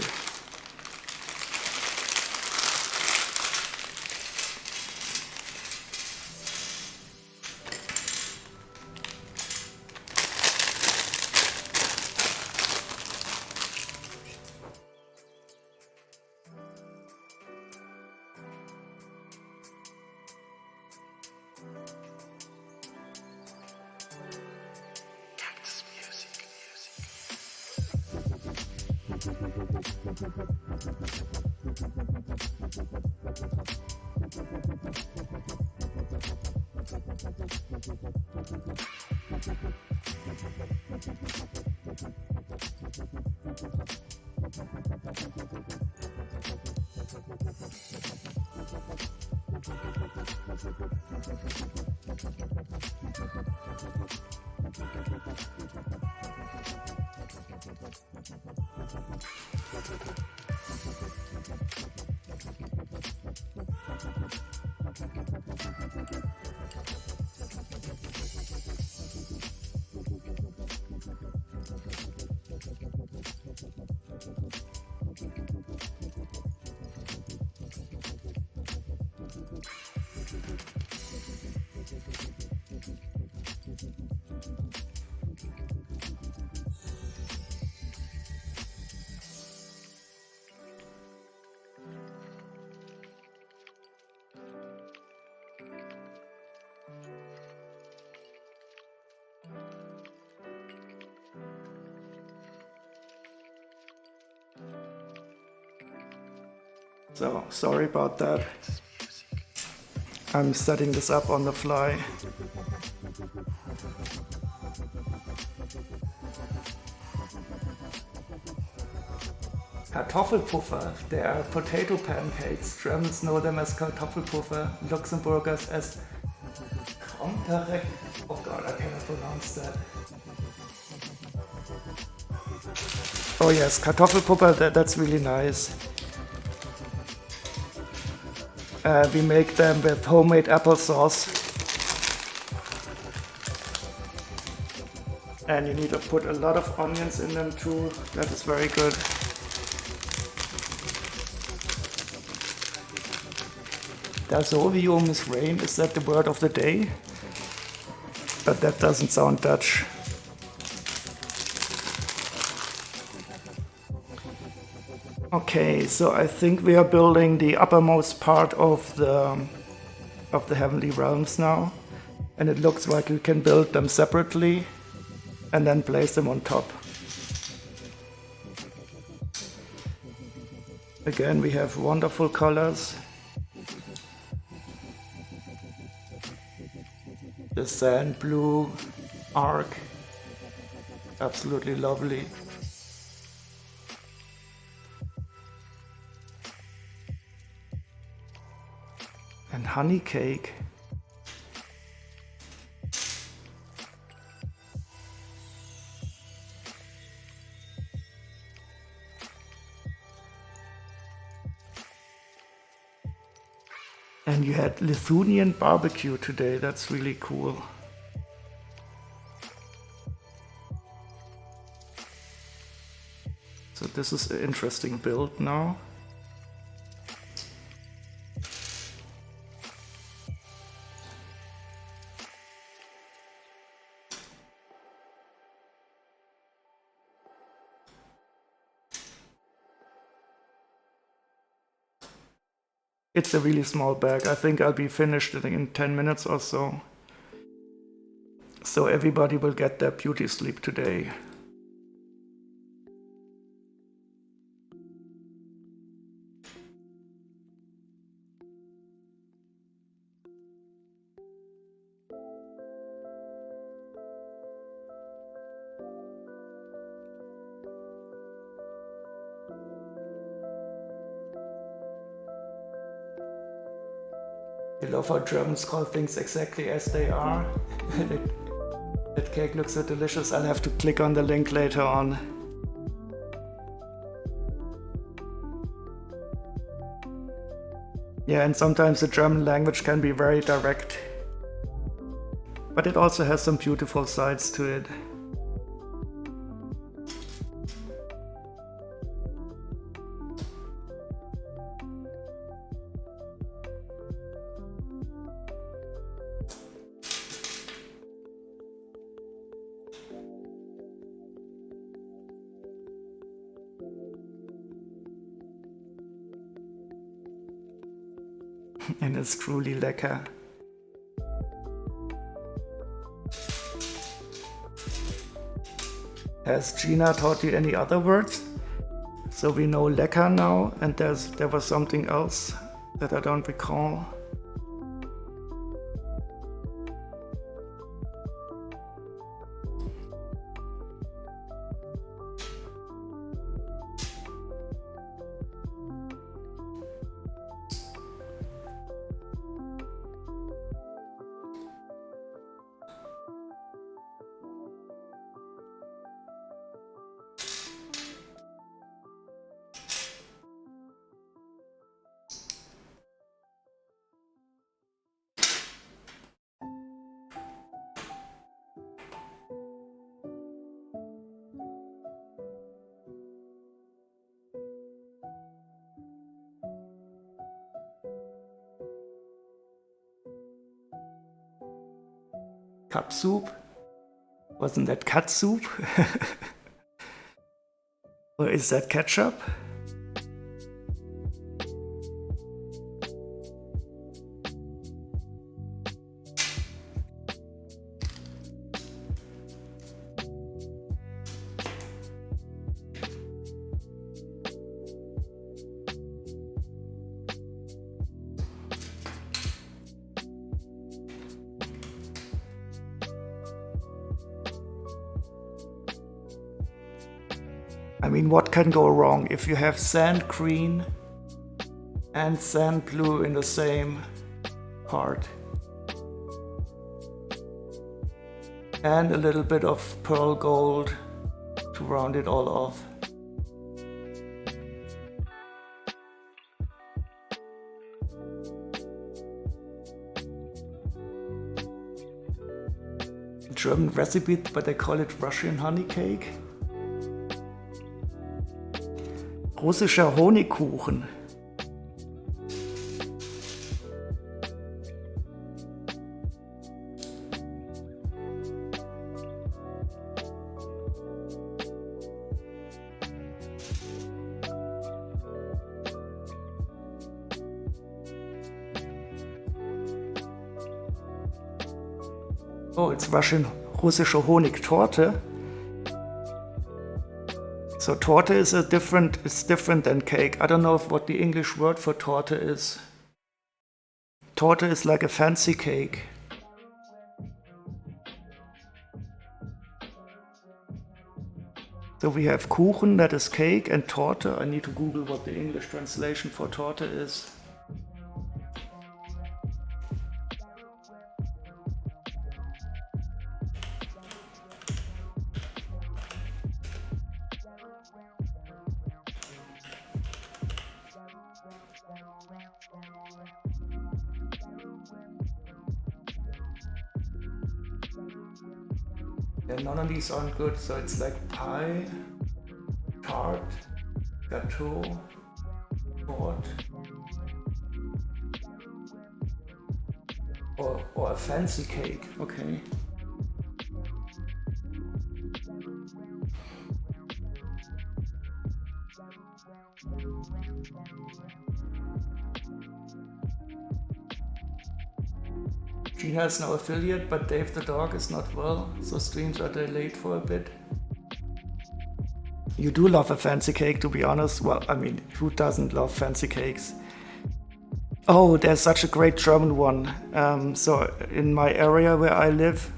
So, sorry about that. I'm setting this up on the fly. Kartoffelpuffer, they are potato pancakes. Germans know them as Kartoffelpuffer, Luxembourgers as Kromtarek. Oh god, I cannot pronounce that. Oh yes, Kartoffelpuffer, that's really nice. We make them with homemade applesauce. And you need to put a lot of onions in them too. That is very good. Dasovium is rain, is that the word of the day? But that doesn't sound Dutch. Okay, so I think we are building the uppermost part of the Heavenly Realms now. And it looks like we can build them separately and then place them on top. Again, we have wonderful colors. The sand blue arc, absolutely lovely. And honey cake. And you had Lithuanian barbecue today, that's really cool. So this is an interesting build now. It's a really small bag. I think I'll be finished in 10 minutes or so. So everybody will get their beauty sleep today. I love how Germans call things exactly as they are. That cake looks so delicious. I'll have to click on the link later on. Yeah, and sometimes the German language can be very direct. But it also has some beautiful sides to it. And it's truly lecker. Has Gina taught you any other words? So we know lecker now, and there was something else that I don't recall. Cup soup? Wasn't that cat soup? Or is that ketchup? I mean, what can go wrong if you have sand green and sand blue in the same part? And a little bit of pearl gold to round it all off. German recipe, but they call it Russian honey cake. Russischer Honigkuchen. Oh, it's russische Honigtorte. So torte is it's different than cake. I don't know what the English word for torte is. Torte is like a fancy cake. So we have Kuchen, that is cake, and Torte. I need to Google what the English translation for Torte is. Yeah, none of these aren't good, so it's like pie, tart, gâteau, torte, or a fancy cake, okay. She has no affiliate, but Dave the dog is not well, so streams are delayed for a bit. You do love a fancy cake, to be honest. Well, I mean, who doesn't love fancy cakes? Oh, there's such a great German one. So in my area where I live,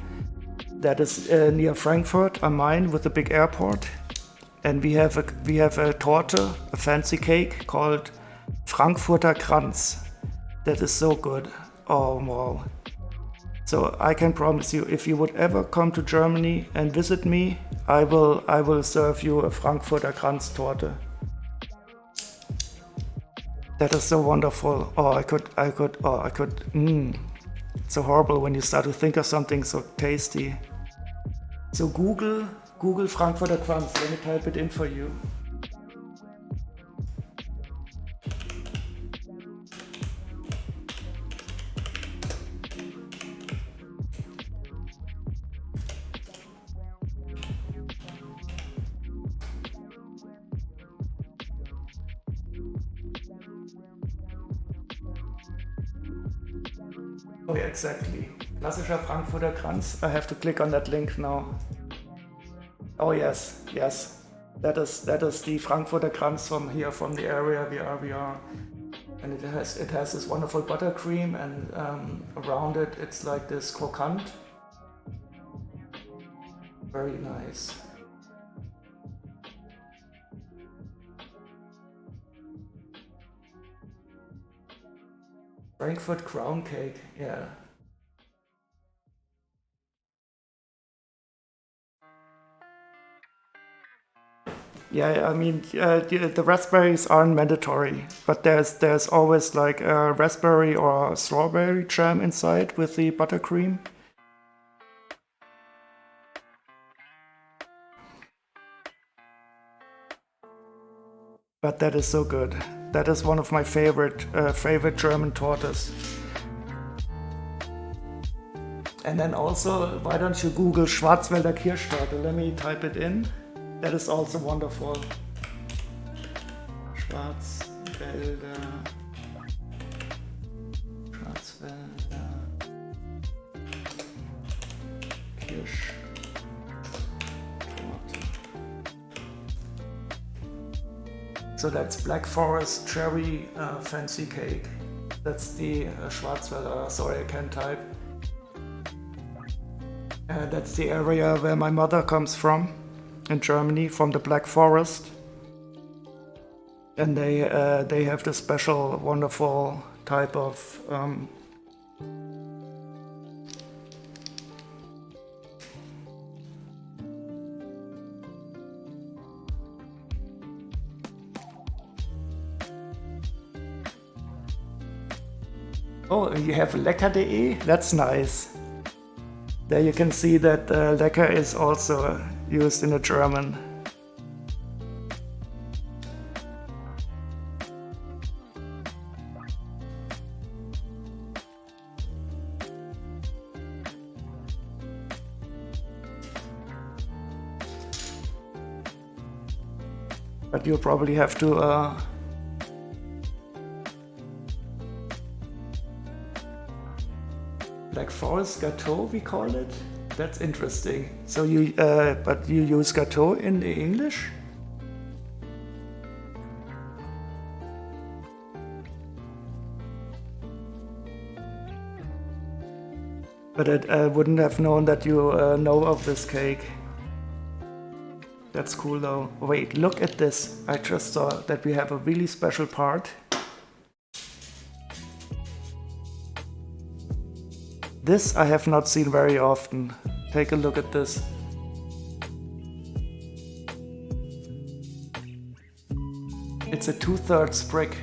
that is near Frankfurt am Main with a big airport, and we have a torte, a fancy cake called Frankfurter Kranz. That is so good. Oh wow. So I can promise you, if you would ever come to Germany and visit me, I will serve you a Frankfurter Kranz torte. That is so wonderful. I could. It's so horrible when you start to think of something so tasty. So Google Frankfurter Kranz. Let me type it in for you. Oh yeah, exactly. Klassischer Frankfurter Kranz. I have to click on that link now. Oh yes. That is the Frankfurter Kranz from here, from the area we are. And it has this wonderful buttercream, and around it it's like this croquant. Very nice. Frankfurt crown cake, yeah. Yeah, I mean, the raspberries aren't mandatory, but there's always like a raspberry or a strawberry jam inside with the buttercream. But that is so good. That is one of my favorite German tortas. And then also, why don't you Google Schwarzwälder Kirschtorte? Let me type it in. That is also wonderful. Schwarzwälder Kirschtorte. So that's Black Forest Cherry Fancy Cake. That's the Schwarzwälder, sorry I can't type. That's the area where my mother comes from, in Germany, from the Black Forest. And they have this special, wonderful type of Oh, you have lecker.de? That's nice. There you can see that lecker is also used in a German. But you probably have to Black Forest Gâteau, we call it. That's interesting. So you, but you use gâteau in the English? But I wouldn't have known that you know of this cake. That's cool though. Wait, look at this. I just saw that we have a really special part. This I have not seen very often. Take a look at this. It's a 2/3 brick.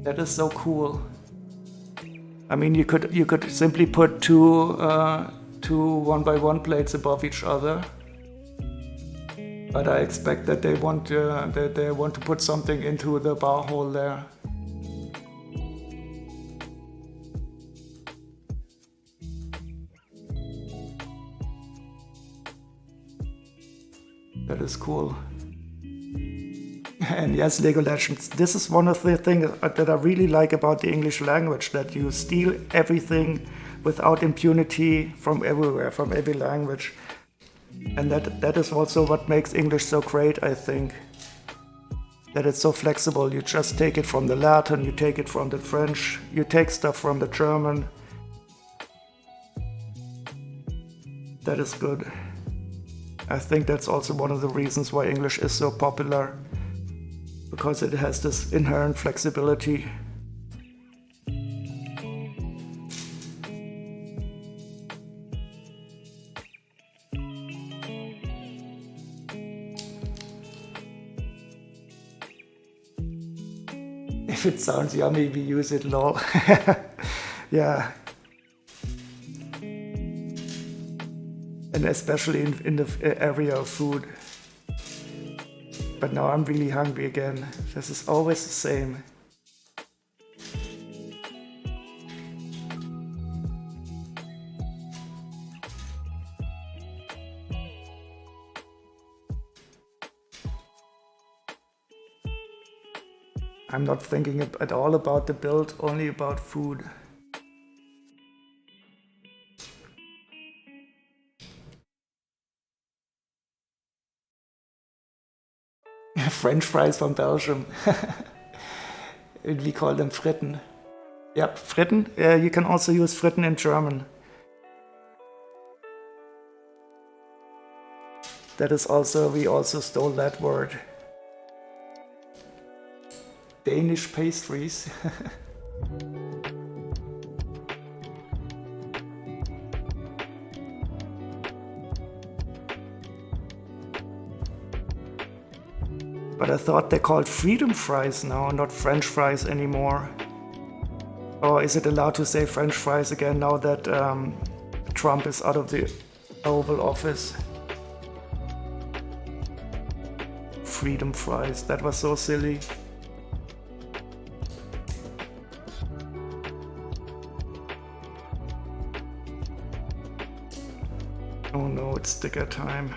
That is so cool. I mean, you could simply put two 1x1 plates above each other. But I expect that they want to put something into the bar hole there. That is cool. And yes, Lego Legends. This is one of the things that I really like about the English language, that you steal everything without impunity from everywhere, from every language. And that is also what makes English so great, I think. That it's so flexible. You just take it from the Latin, you take it from the French, you take stuff from the German. That is good. I think that's also one of the reasons why English is so popular, because it has this inherent flexibility. If it sounds yummy, we use it, lol. Yeah. And especially in the area of food. But now I'm really hungry again. This is always the same. I'm not thinking at all about the build, only about food. French fries from Belgium. We call them fritten. Yep, fritten. You can also use fritten in German. That is also, we also stole that word. Danish pastries. But I thought they're called freedom fries now, not French fries anymore. Or is it allowed to say French fries again now that Trump is out of the Oval Office? Freedom fries, that was so silly. Oh no, it's sticker time.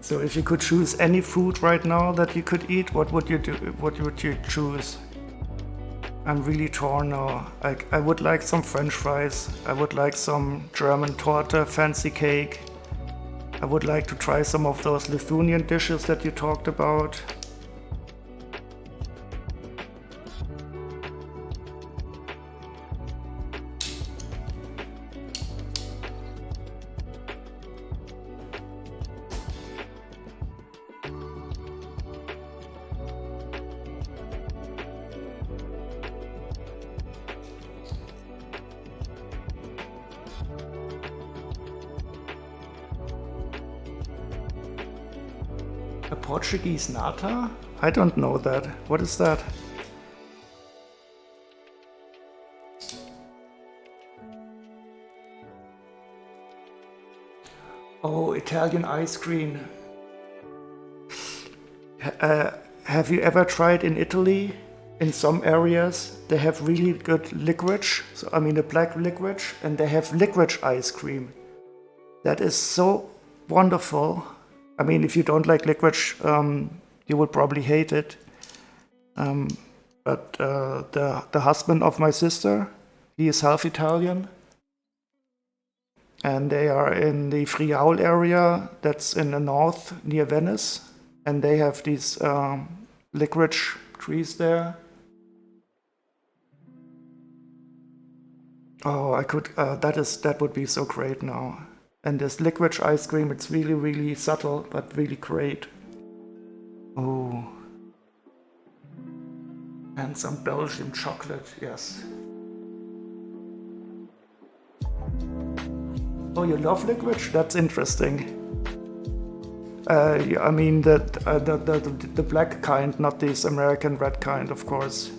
So if you could choose any food right now that you could eat, what would you do? What would you choose? I'm really torn now. I would like some French fries. I would like some German torte, fancy cake. I would like to try some of those Lithuanian dishes that you talked about. A Portuguese nata? I don't know that. What is that? Oh, Italian ice cream. Have you ever tried in Italy? In some areas, they have really good licorice. So, I mean, the black licorice, and they have licorice ice cream. That is so wonderful. I mean, if you don't like licorice, you would probably hate it. But the husband of my sister, he is half Italian. And they are in the Friaul area, that's in the north near Venice. And they have these licorice trees there. Oh, I could. That would be so great now. And this licorice ice cream, it's really, really subtle, but really great. Oh. And some Belgian chocolate, yes. Oh, you love licorice? That's interesting. I mean the black kind, not this American red kind, of course.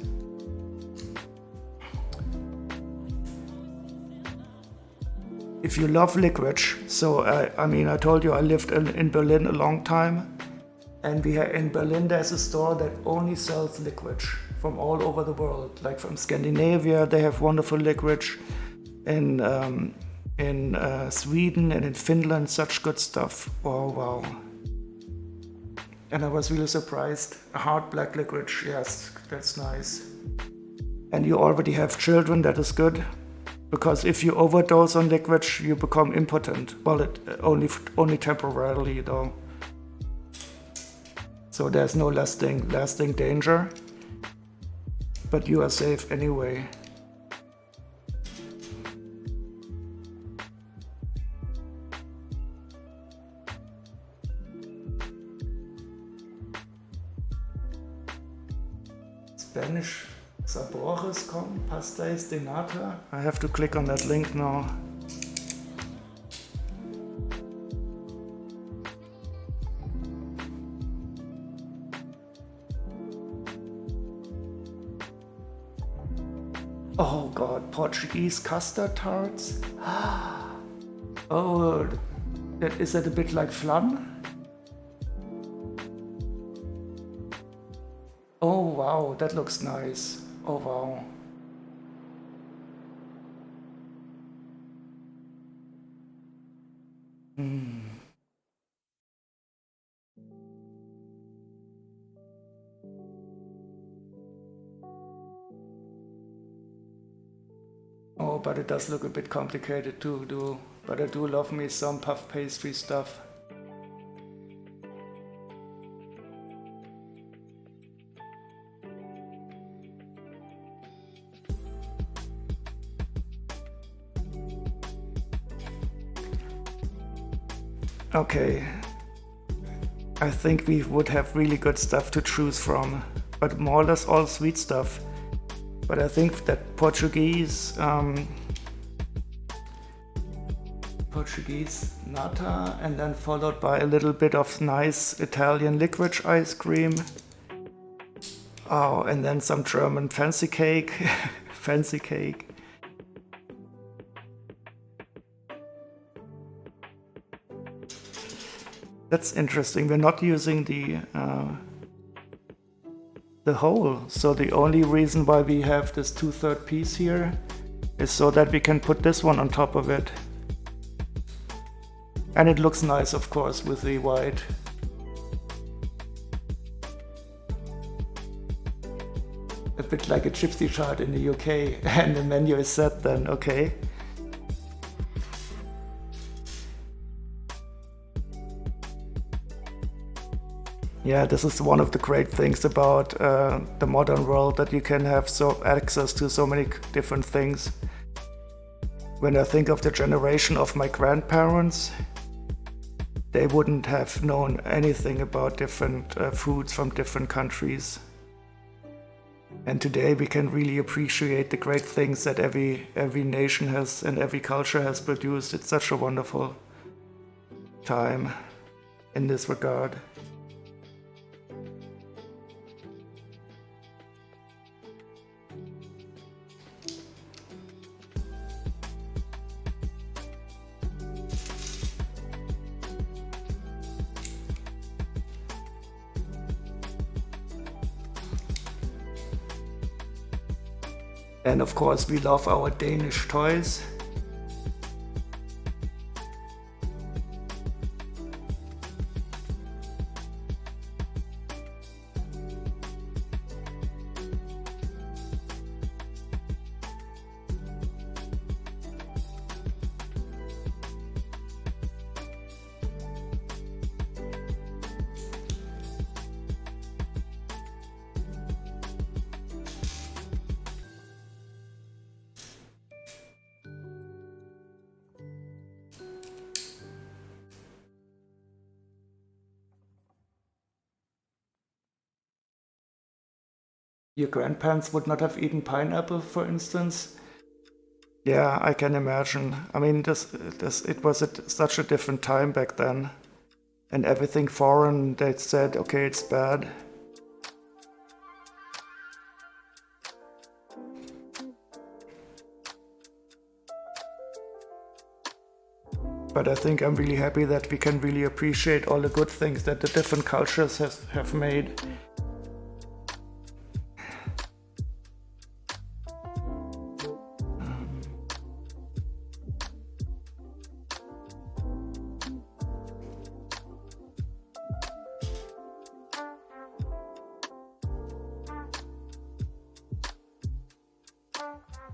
If you love licorice, so I mean, I told you I lived in Berlin a long time, and in Berlin there's a store that only sells licorice from all over the world, like from Scandinavia. They have wonderful licorice, in Sweden and in Finland, such good stuff. Oh wow! And I was really surprised. A hard black licorice, yes, that's nice. And you already have children, that is good. Because if you overdose on licorice, you become impotent. Well, it only temporarily though. So there's no lasting danger. But you are safe anyway. Spanish sabores con pastéis de nata. I have to click on that link now. Oh god, Portuguese custard tarts? Oh, is that a bit like flan? Oh wow, that looks nice. Oh wow. Oh, but it does look a bit complicated to do. But I do love me some puff pastry stuff. Okay, I think we would have really good stuff to choose from, but more or less all sweet stuff. But I think that Portuguese nata, and then followed by a little bit of nice Italian licorice ice cream. Oh, and then some German fancy cake, fancy cake. That's interesting. We're not using the hole. So the only reason why we have this 2/3 piece here is so that we can put this one on top of it. And it looks nice, of course, with the white. A bit like a gypsy chart in the UK. And the menu is set then, okay. Yeah, this is one of the great things about the modern world, that you can have access to so many different things. When I think of the generation of my grandparents, they wouldn't have known anything about different foods from different countries. And today we can really appreciate the great things that every nation has and every culture has produced. It's such a wonderful time in this regard. And of course, we love our Danish toys. Your grandparents would not have eaten pineapple, for instance. Yeah, I can imagine. I mean, it was such a different time back then. And everything foreign, they said, okay, it's bad. But I think I'm really happy that we can really appreciate all the good things that the different cultures have made.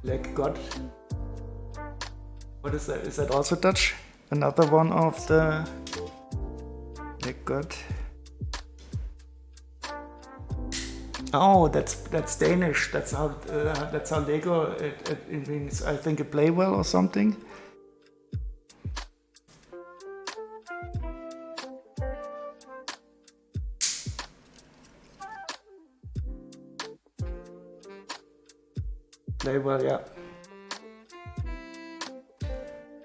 Like God. What is that? Is that also Dutch? Another one of the... Like God. Oh, that's Danish. That's how Lego it means. I think a play well or something. Play well, yeah.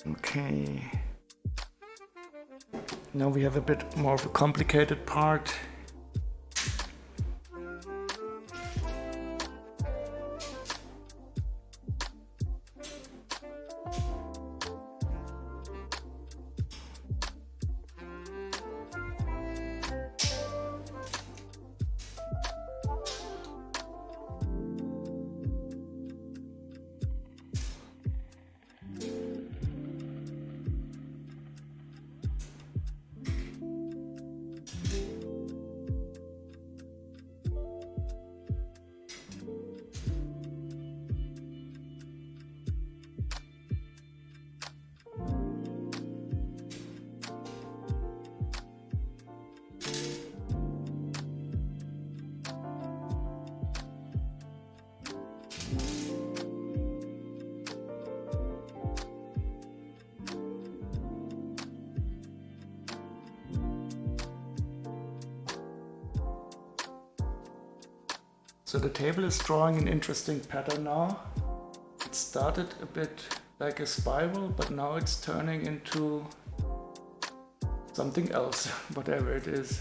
Okay. Now we have a bit more of a complicated part. So the table is drawing an interesting pattern now. It started a bit like a spiral, but now it's turning into something else, whatever it is.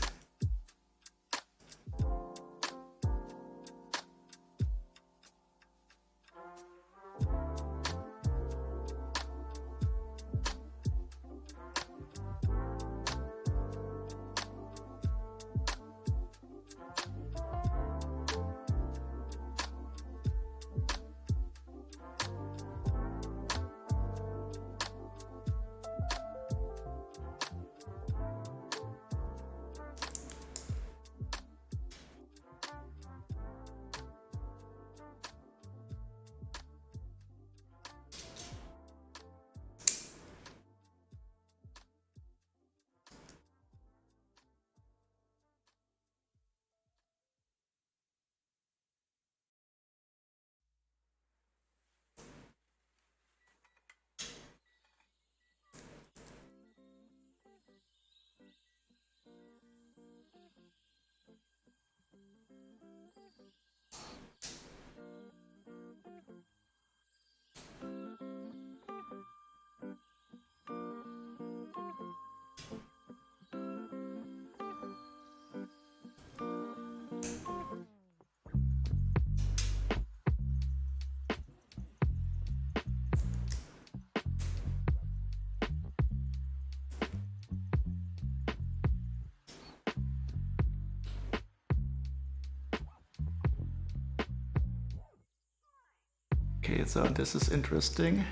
Okay, so this is interesting.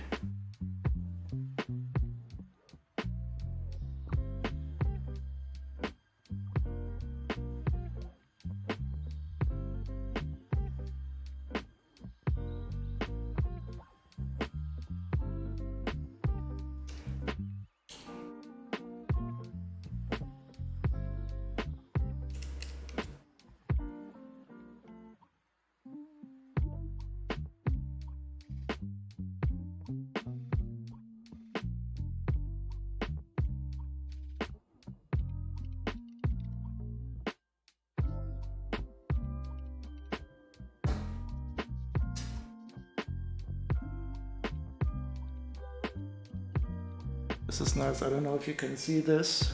This is nice. I don't know if you can see this,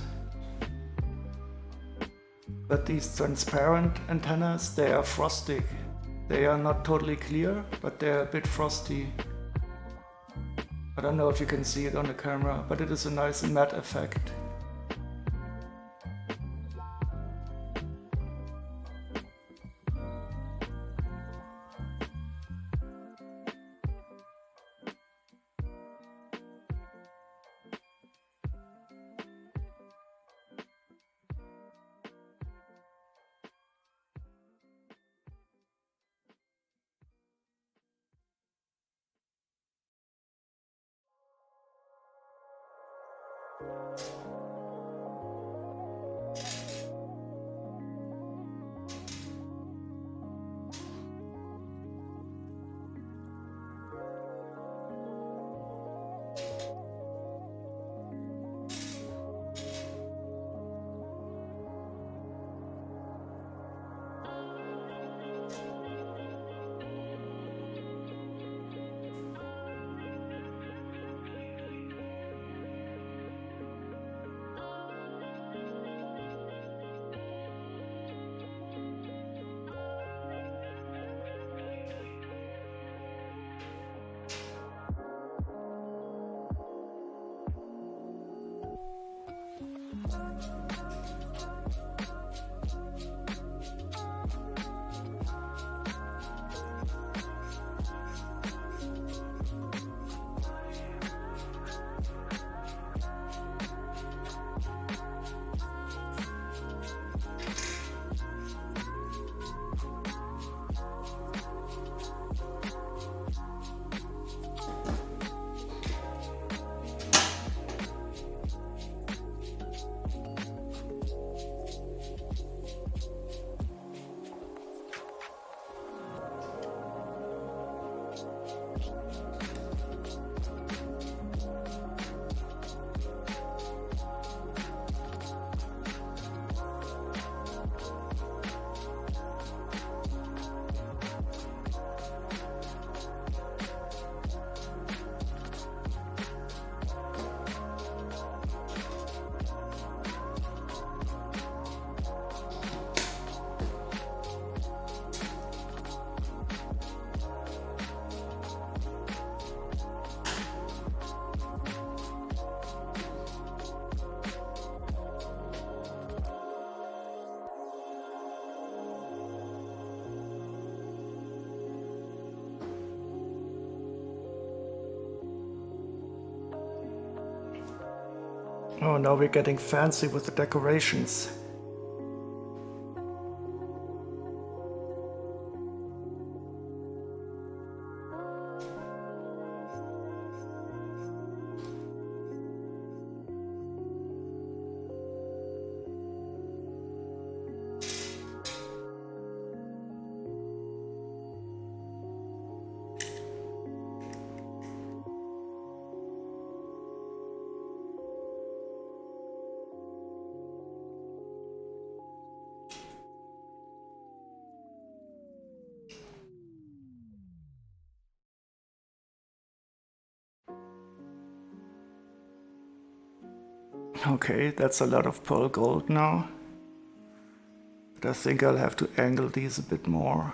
but these transparent antennas, they are frosty. They are not totally clear, but they're a bit frosty. I don't know if you can see it on the camera, but it is a nice matte effect. Oh, now we're getting fancy with the decorations. Okay, that's a lot of pearl gold now. But I think I'll have to angle these a bit more.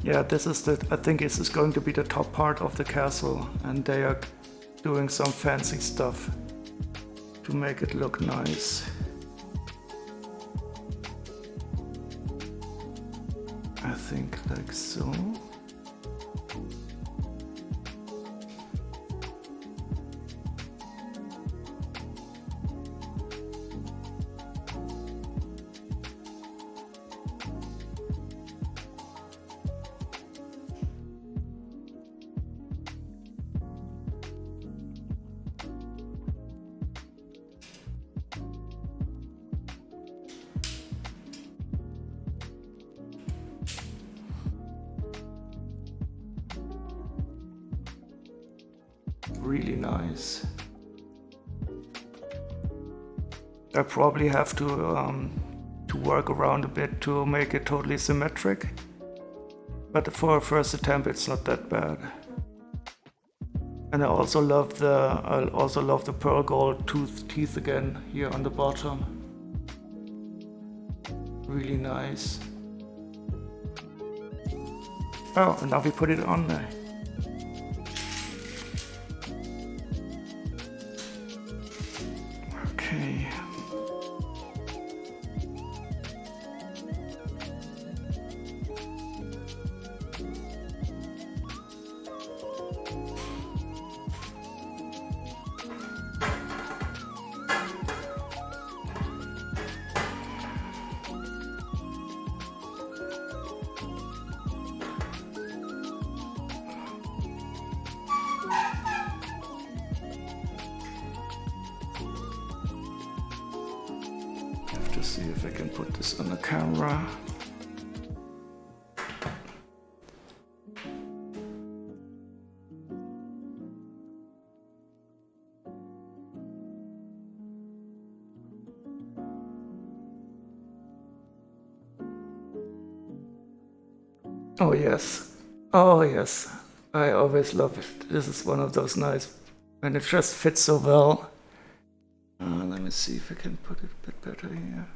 Yeah, this is the, I think this is going to be the top part of the castle, and they are doing some fancy stuff to make it look nice. I think like so. Really nice. I probably have to work around a bit to make it totally symmetric, but for a first attempt it's not that bad. And I also love the pearl gold teeth again here on the bottom. Really nice. Oh, and now we put it on there. Okay. Have to see if I can put this on the camera. Oh yes, oh yes, I always love it. This is one of those nice, and it just fits so well. Let me see if I can put it a bit better here.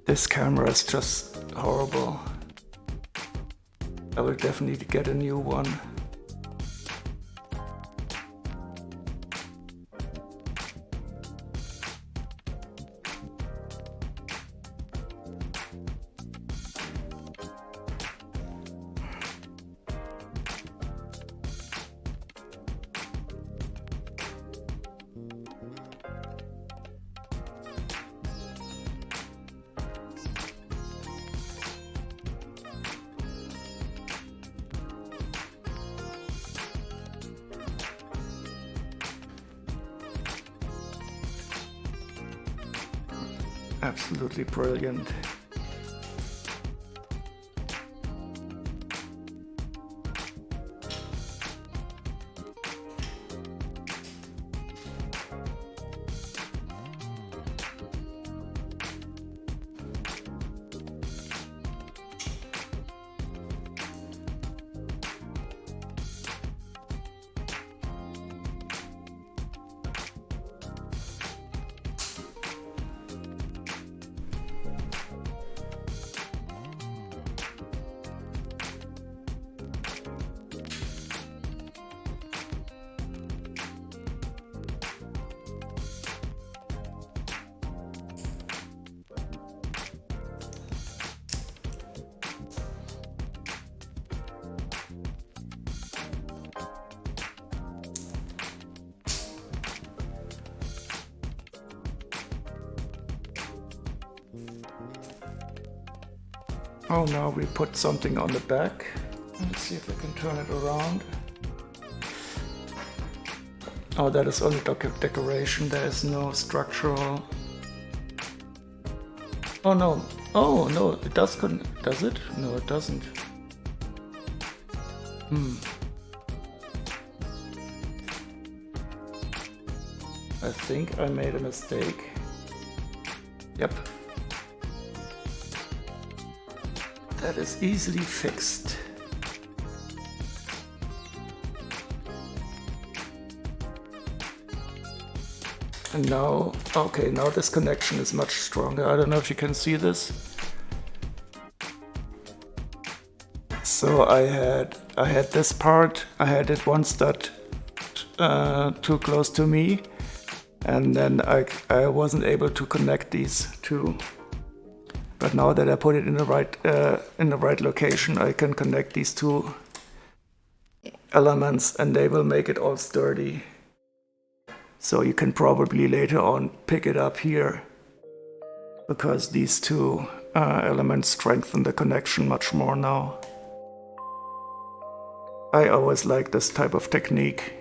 This camera is just horrible. I will definitely get a new one. Absolutely brilliant. Oh, now we put something on the back. Let's see if I can turn it around. Oh, that is only decoration. There is no structural Oh no. Oh no, it does does it? No, it doesn't. I think I made a mistake. Yep. That is easily fixed. And now, okay, now this connection is much stronger. I don't know if you can see this. So I had this part, I had it one stud too close to me, and then I wasn't able to connect these two. But now that I put it in the right location, I can connect these two elements, and they will make it all sturdy. So you can probably later on pick it up here, because these two elements strengthen the connection much more now. I always like this type of technique,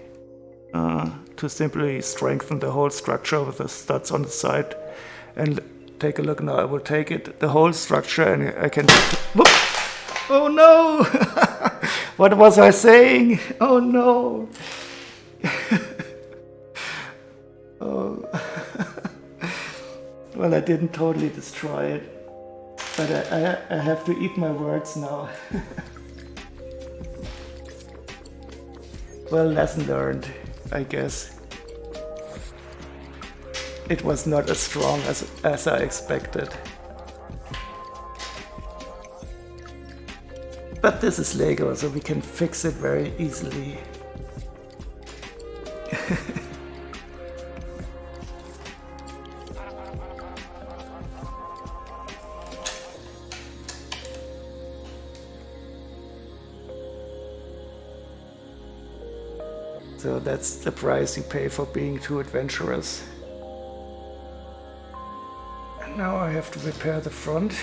to simply strengthen the whole structure with the studs on the side. And take a look now, I will take it, the whole structure, and I can... Whoop! Oh no! What was I saying? Oh no! Oh. Well, I didn't totally destroy it, but I have to eat my words now. Well, lesson learned, I guess. It was not as strong as I expected. But this is Lego, so we can fix it very easily. So that's the price you pay for being too adventurous. And now I have to repair the front.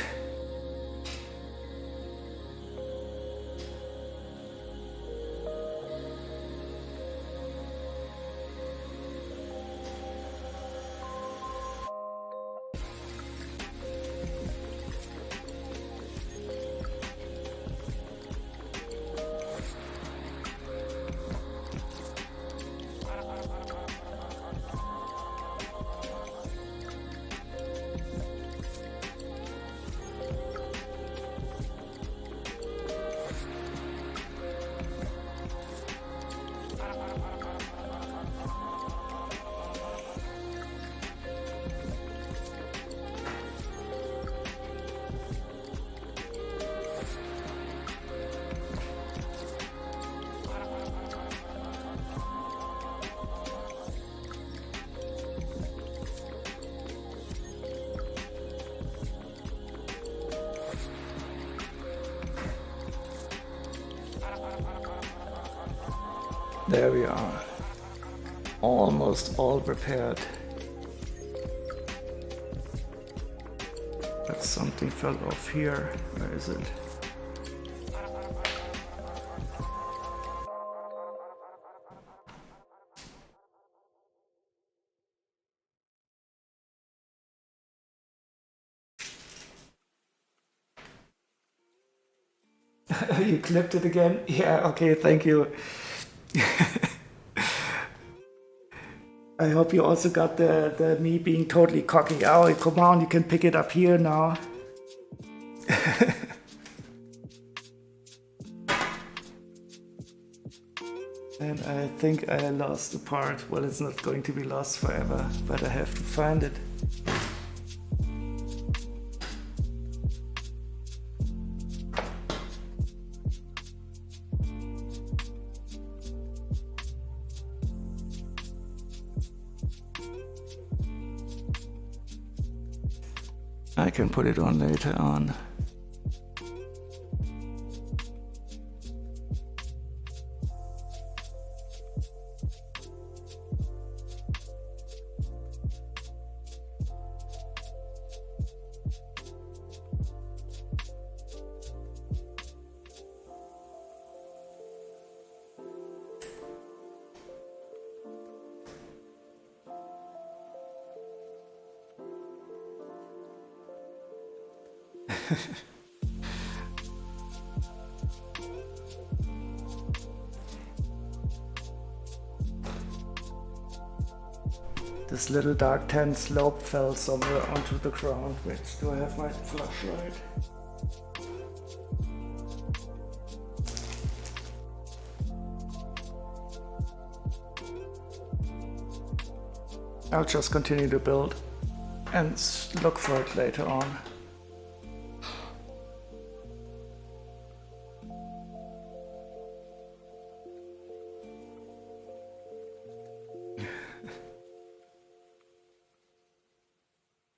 There we are. Almost all repaired. But something fell off here. Where is it? You clipped it again? Yeah, okay, thank you. I hope you also got the me being totally cocky. Oh, come on, you can pick it up here now. And I think I lost the part. Well, it's not going to be lost forever, but I have to find it. I can put it on later on. This little dark tan slope fell somewhere onto the ground. Wait, do I have my flashlight? I'll just continue to build and look for it later on.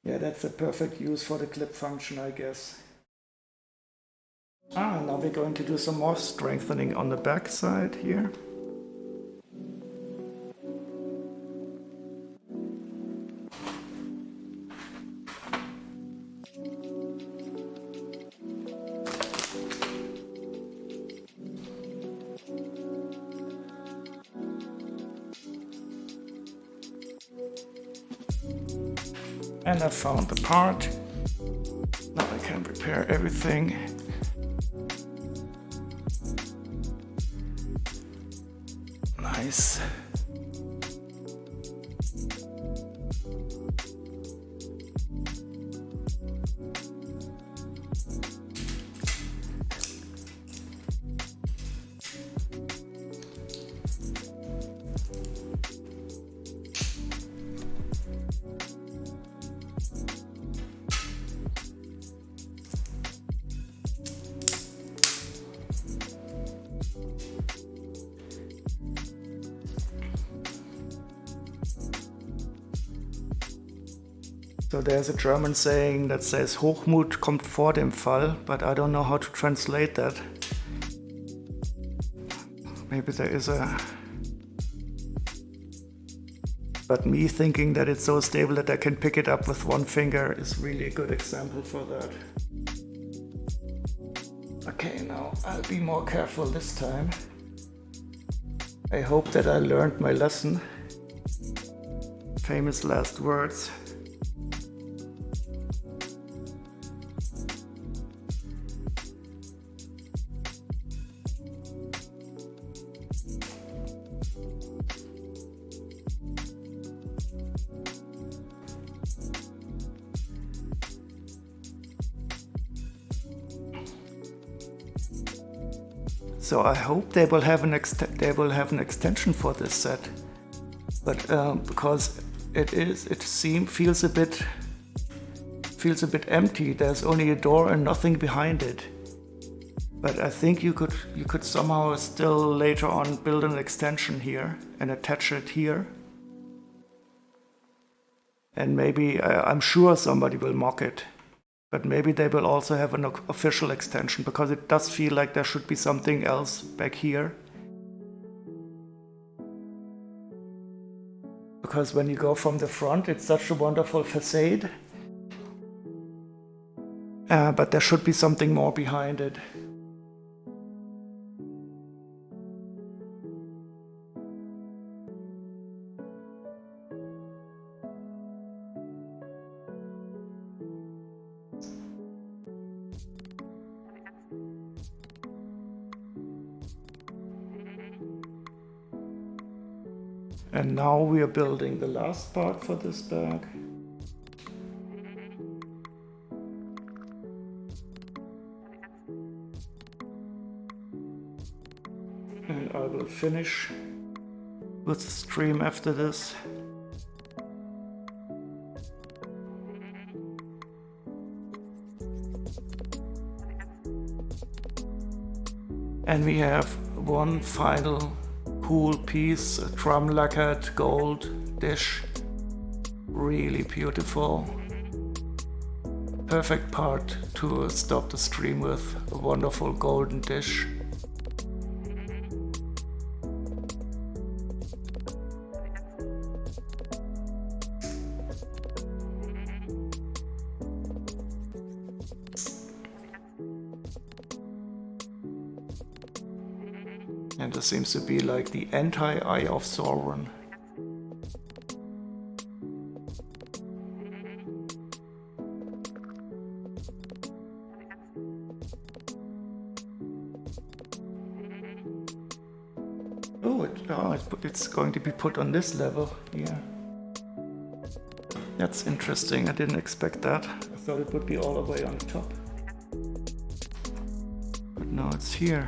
Yeah, that's a perfect use for the clip function, I guess. Now we're going to do some more strengthening on the back side here. And I found the part. Now I can repair everything. Nice. So there's a German saying that says Hochmut kommt vor dem Fall, but I don't know how to translate that. Maybe there is a... But me thinking that it's so stable that I can pick it up with one finger is really a good example for that. Okay, now I'll be more careful this time. I hope that I learned my lesson. Famous last words. So I hope they will have an extension for this set, but because feels a bit empty. There's only a door and nothing behind it. But I think you could somehow still later on build an extension here and attach it here. And maybe I'm sure somebody will mock it. But maybe they will also have an official extension, because it does feel like there should be something else back here. Because when you go from the front, it's such a wonderful facade. But there should be something more behind it. And now we are building the last part for this bag. And I will finish with the stream after this. And we have one final cool piece, a drum lacquered gold dish. Really beautiful. Perfect part to stop the stream with, a wonderful golden dish. And this seems to be like the anti-Eye of Sauron. Oh, it's going to be put on this level here. That's interesting. I didn't expect that. I thought it would be all the way on the top. But now it's here.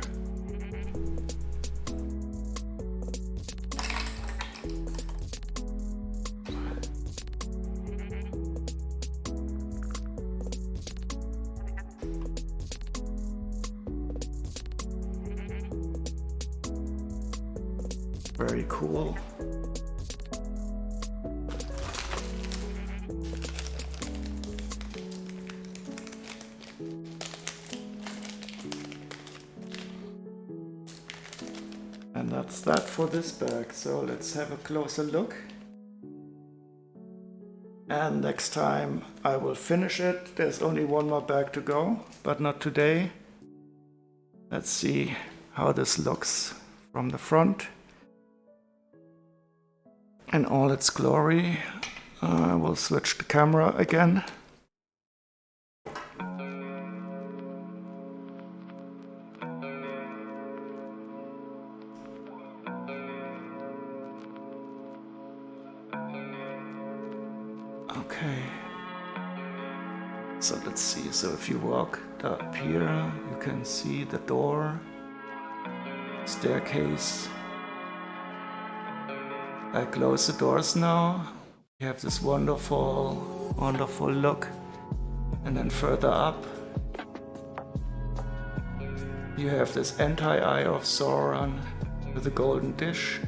Very cool. And that's that for this bag. So let's have a closer look. And next time I will finish it. There's only one more bag to go, but not today. Let's see how this looks from the front in all its glory. I will switch the camera again. Okay, so let's see. So if you walk up here, you can see the door, staircase. I close the doors now. You have this wonderful look. And then further up, you have this anti-eye of Sauron with a golden dish.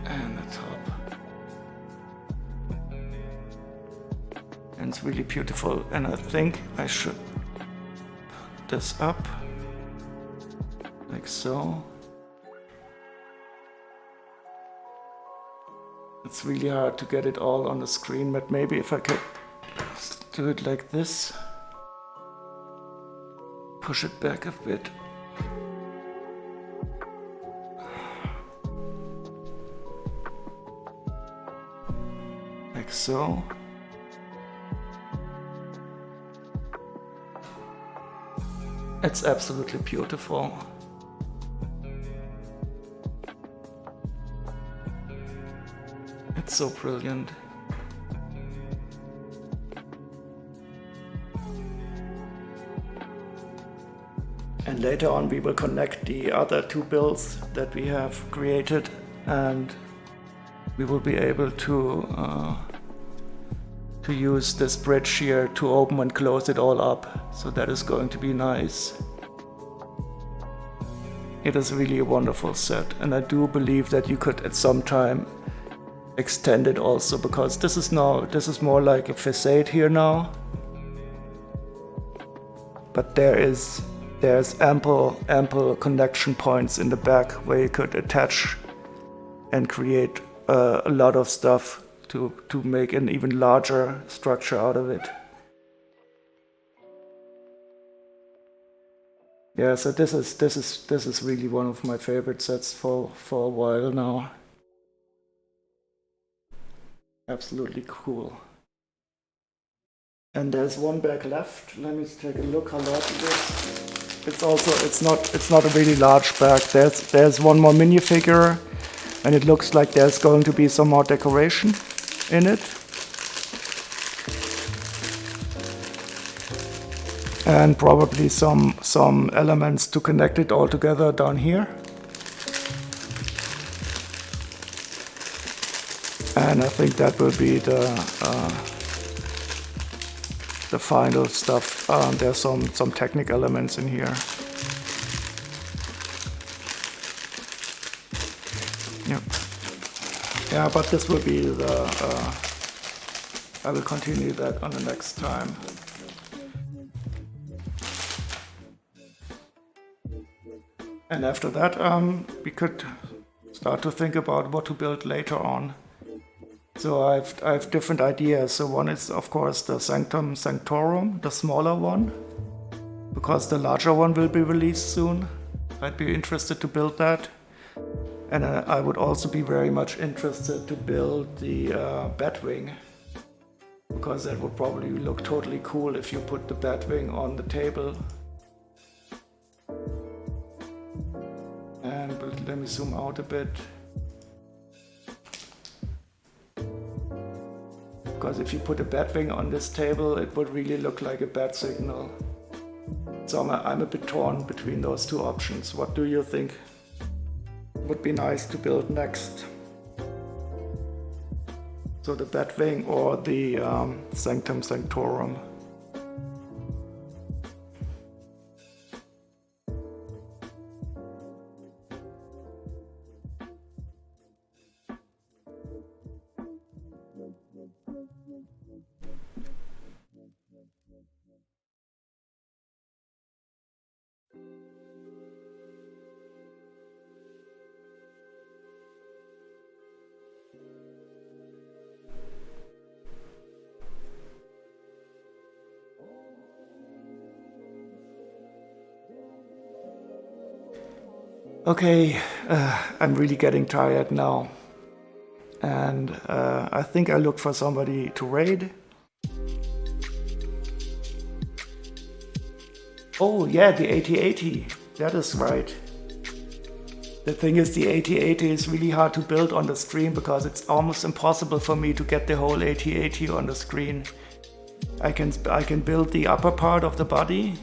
And the top. And it's really beautiful. And I think I should put this up like so. It's really hard to get it all on the screen, but maybe if I could do it like this, push it back a bit. Like so. It's absolutely beautiful. It's so brilliant. And later on we will connect the other two builds that we have created, and we will be able to use this bridge here to open and close it all up. So that is going to be nice. It is really a wonderful set, and I do believe that you could at some time extend it also, because this is more like a facade here now, but there's ample connection points in the back where you could attach and create a lot of stuff to make an even larger structure out of it. Yeah, so this is really one of my favorite sets for a while now. Absolutely cool. And there's one bag left. Let me take a look how large it is. It's not a really large bag. There's one more minifigure, and it looks like there's going to be some more decoration in it. And probably some elements to connect it all together down here. And I think that will be the final stuff. There's some technical elements in here. Yep. Yeah, but this will be I will continue that on the next time. And after that, we could start to think about what to build later on. So I have different ideas. So one is, of course, the Sanctum Sanctorum, the smaller one, because the larger one will be released soon. I'd be interested to build that. And I would also be very much interested to build the Batwing, because that would probably look totally cool if you put the Batwing on the table. And let me zoom out a bit. Because if you put a bat wing on this table, it would really look like a bat signal. So I'm a bit torn between those two options. What do you think would be nice to build next? So the bat wing or the Sanctum Sanctorum? Okay, I'm really getting tired now. And I think I looked for somebody to raid. Oh yeah, the 8080, that is right. The thing is, the 8080 is really hard to build on the screen because it's almost impossible for me to get the whole 8080 on the screen. I can build the upper part of the body,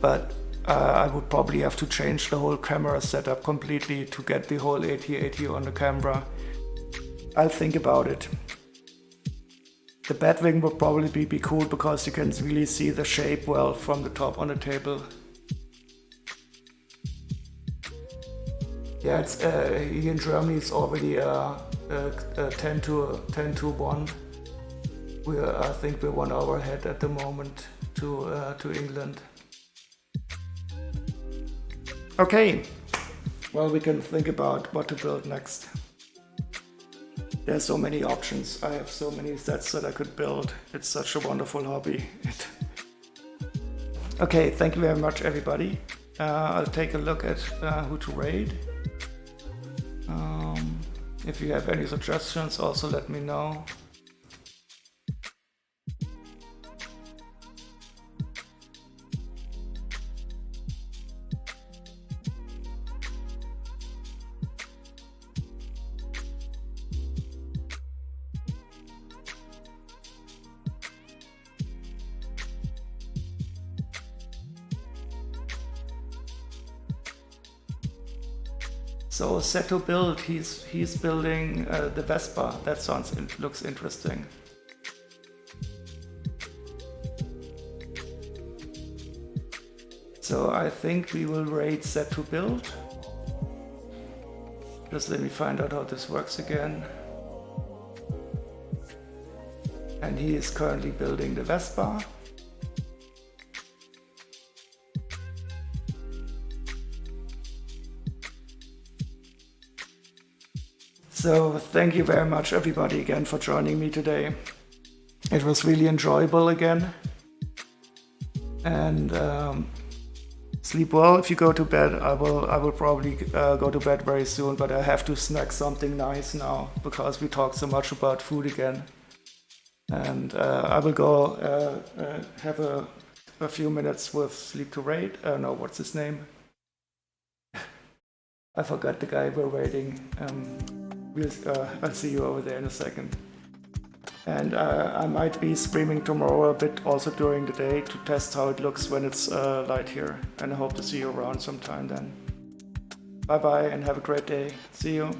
but I would probably have to change the whole camera setup completely to get the whole 8080 on the camera. I'll think about it. The Batwing would probably be cool because you can really see the shape well from the top on the table. Yeah, it's here in Germany it's already 10 to 1. I think we're 1 hour ahead at the moment to England. Okay, well, we can think about what to build next. There's so many options. I have so many sets that I could build. It's such a wonderful hobby. Okay, thank you very much, everybody. I'll take a look at who to raid. If you have any suggestions, also let me know. So set to build, he's building the Vespa. That looks interesting. So I think we will raid set to build. Just let me find out how this works again. And he is currently building the Vespa. So thank you very much everybody again for joining me today. It was really enjoyable again. And sleep well if you go to bed. I will probably go to bed very soon, but I have to snack something nice now because we talked so much about food again. And I will go have a few minutes with Sleep to Raid. No, what's his name? I forgot the guy we're raiding. I'll see you over there in a second. And I might be streaming tomorrow a bit also during the day to test how it looks when it's light here. And I hope to see you around sometime then. Bye bye and have a great day. See you.